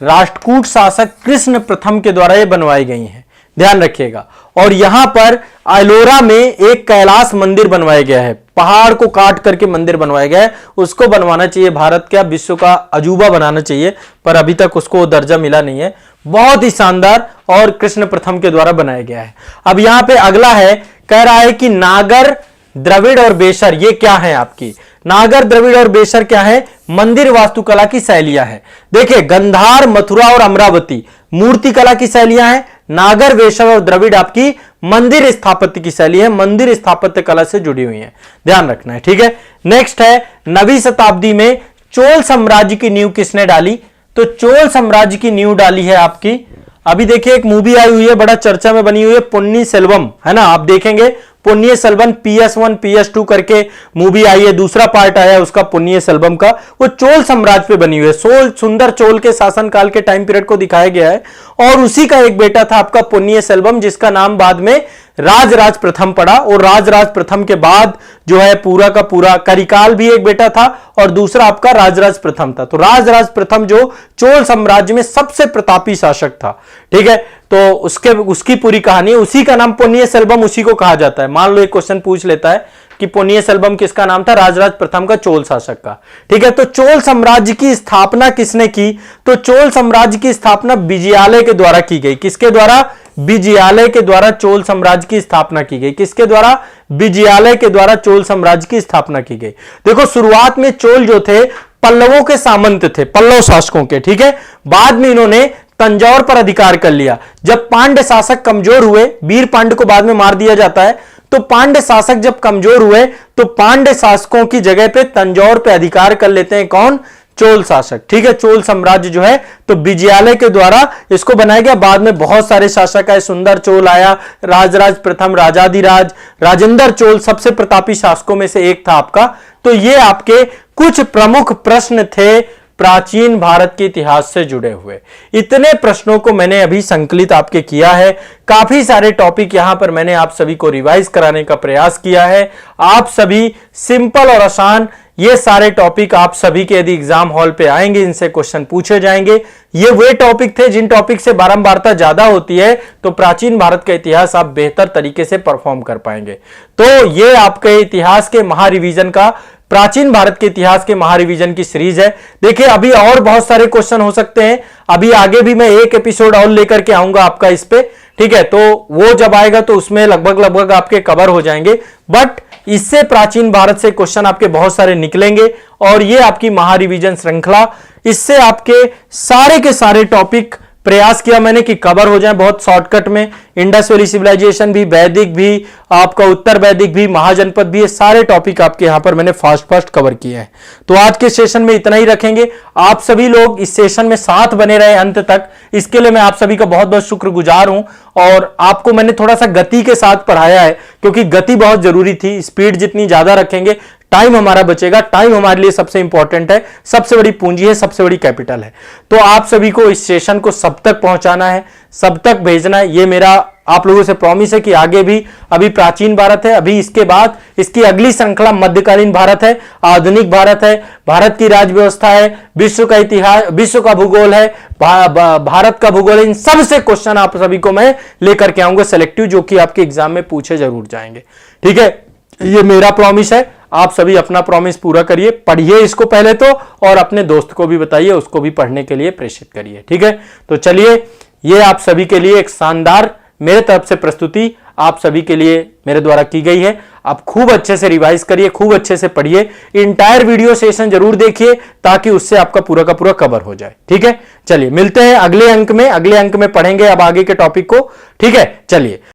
राष्ट्रकूट शासक कृष्ण प्रथम के द्वारा ये बनवाई गई हैं, ध्यान रखिएगा। और यहां पर एलोरा में एक कैलाश मंदिर बनवाया गया है, पहाड़ को काट करके मंदिर बनवाया गया है, उसको बनवाना चाहिए, भारत का विश्व का अजूबा बनाना चाहिए, पर अभी तक उसको दर्जा मिला नहीं है। बहुत ही शानदार और कृष्ण प्रथम के द्वारा बनाया गया है। अब यहां पे अगला है, कह रहा है कि नागर, द्रविड़ और बेशर ये क्या है आपकी, नागर, द्रविड़ और बेशर क्या है, मंदिर वास्तुकला की शैलियां हैं। देखिए, गंधार, मथुरा और अमरावती मूर्ति कला की शैलियां हैं, नागर, बेशर और द्रविड़ आपकी मंदिर स्थापत्य की शैली है, मंदिर स्थापत्य कला से जुड़ी हुई है, ध्यान रखना है, ठीक है। नेक्स्ट है, 9वीं शताब्दी में चोल साम्राज्य की नींव किसने डाली, तो चोल साम्राज्य की नींव डाली है आपकी, अभी देखिए एक मूवी आई हुई है, बड़ा चर्चा में बनी हुई है, पुन्नी सेल्वम, है ना, आप देखेंगे पुण्य सेल्वम, PS1 PS2 करके मूवी आई है, दूसरा पार्ट आया उसका पुण्य सेल्वम का, वो चोल साम्राज्य पे बनी हुई है, सुंदर चोल के शासनकाल के टाइम पीरियड को दिखाया गया है, और उसी का एक बेटा था आपका पुण्य सेल्वम, जिसका नाम बाद में राजराज प्रथम पड़ा, और राजराज प्रथम के बाद जो है पूरा का पूरा करिकाल भी एक बेटा था, और दूसरा आपका राजराज प्रथम था। तो राजराज प्रथम जो चोल साम्राज्य में सबसे प्रतापी शासक था, ठीक है, तो उसकी पूरी कहानी है, उसी का नाम पुण्य सेल्वम उसी को कहा जाता है। मान लो एक क्वेश्चन पूछ लेता है कि पुण्य सेल्वम किसका नाम था, राजराज प्रथम का, चोल शासक का, ठीक है। तो चोल साम्राज्य की स्थापना किसने की, तो चोल साम्राज्य की स्थापना विजयालय के द्वारा की गई, किसके द्वारा, विजयालय के द्वारा चोल साम्राज्य की स्थापना की गई, किसके द्वारा, विजयालय के द्वारा चोल साम्राज्य की स्थापना की गई। देखो, शुरुआत में चोल जो थे पल्लवों के सामंत थे, पल्लव शासकों के, ठीक है, बाद में इन्होंने तंजौर पर अधिकार कर लिया। जब पांड्य शासक कमजोर हुए, वीर पांड्य को बाद में मार दिया जाता है, तो पांड्य शासक जब कमजोर हुए तो पांड्य शासकों की जगह पे तंजौर पे अधिकार कर लेते हैं कौन, चोल शासक, ठीक है। चोल साम्राज्य जो है तो विजयालय के द्वारा इसको बनाया गया, बाद में बहुत सारे शासक आए, सुंदर चोल आया, राजराज प्रथम, राजाधिराज, राजेंद्र चोल सबसे प्रतापी शासकों में से एक था आपका। तो ये आपके कुछ प्रमुख प्रश्न थे प्राचीन भारत के इतिहास से जुड़े हुए। इतने प्रश्नों को मैंने अभी संकलित आपके किया है, काफी सारे टॉपिक यहां पर मैंने आप सभी को रिवाइज कराने का प्रयास किया है। आप सभी सिंपल और आसान ये सारे टॉपिक आप सभी के यदि एग्जाम हॉल पे आएंगे, इनसे क्वेश्चन पूछे जाएंगे। ये वे टॉपिक थे जिन टॉपिक से बारंबारता ज्यादा होती है, तो प्राचीन भारत का इतिहास आप बेहतर तरीके से परफॉर्म कर पाएंगे। तो ये आपके इतिहास के महारिवीजन का, प्राचीन भारत के इतिहास के महारिवीजन की सीरीज है। देखिए, अभी और बहुत सारे क्वेश्चन हो सकते हैं, अभी आगे भी मैं एक एपिसोड और लेकर के आऊंगा आपका इस पे, ठीक है। तो वो जब आएगा तो उसमें लगभग आपके कवर हो जाएंगे, बट इससे प्राचीन भारत से क्वेश्चन आपके बहुत सारे निकलेंगे, और ये आपकी महारिवीजन श्रृंखला, इससे आपके सारे के सारे टॉपिक प्रयास किया मैंने कि कवर हो जाए बहुत शॉर्टकट में। इंडस वैली सिविलाइजेशन भी, वैदिक भी, आपका उत्तर वैदिक भी, महाजनपद भी, ये सारे टॉपिक आपके यहां पर मैंने फास्ट कवर किए हैं। तो आज के सेशन में इतना ही रखेंगे। आप सभी लोग इस सेशन में साथ बने रहे अंत तक, इसके लिए मैं आप सभी का बहुत बहुत शुक्रगुजार हूं। और आपको मैंने थोड़ा सा गति के साथ पढ़ाया है, क्योंकि गति बहुत जरूरी थी। स्पीड जितनी ज्यादा रखेंगे, टाइम हमारा बचेगा। टाइम हमारे लिए सबसे इंपॉर्टेंट है, सबसे बड़ी पूंजी है, सबसे बड़ी कैपिटल है। तो आप सभी को इस सेशन को सब तक पहुंचाना है, सब तक भेजना है। ये मेरा आप लोगों से प्रॉमिस है कि आगे भी, अभी प्राचीन भारत है, अभी इसके बाद इसकी अगली श्रृंखला मध्यकालीन भारत है, आधुनिक भारत है, भारत की राज्य व्यवस्था है, विश्व का इतिहास, विश्व का भूगोल है, भारत का भूगोल है। इन सबसे क्वेश्चन आप सभी को मैं लेकर के आऊंगा सिलेक्टिव, जो कि आपके एग्जाम में पूछे जरूर जाएंगे। ठीक है, ये मेरा प्रॉमिस है। आप सभी अपना प्रॉमिस पूरा करिए, पढ़िए इसको पहले तो, और अपने दोस्त को भी बताइए, उसको भी पढ़ने के लिए प्रेषित करिए। ठीक है, तो चलिए, ये आप सभी के लिए एक शानदार मेरे तरफ से प्रस्तुति आप सभी के लिए मेरे द्वारा की गई है। आप खूब अच्छे से रिवाइज करिए, खूब अच्छे से पढ़िए, इंटायर वीडियो सेशन जरूर देखिए, ताकि उससे आपका पूरा का पूरा कवर हो जाए। ठीक है, चलिए मिलते हैं अगले अंक में। अगले अंक में पढ़ेंगे अब आगे के टॉपिक को। ठीक है, चलिए।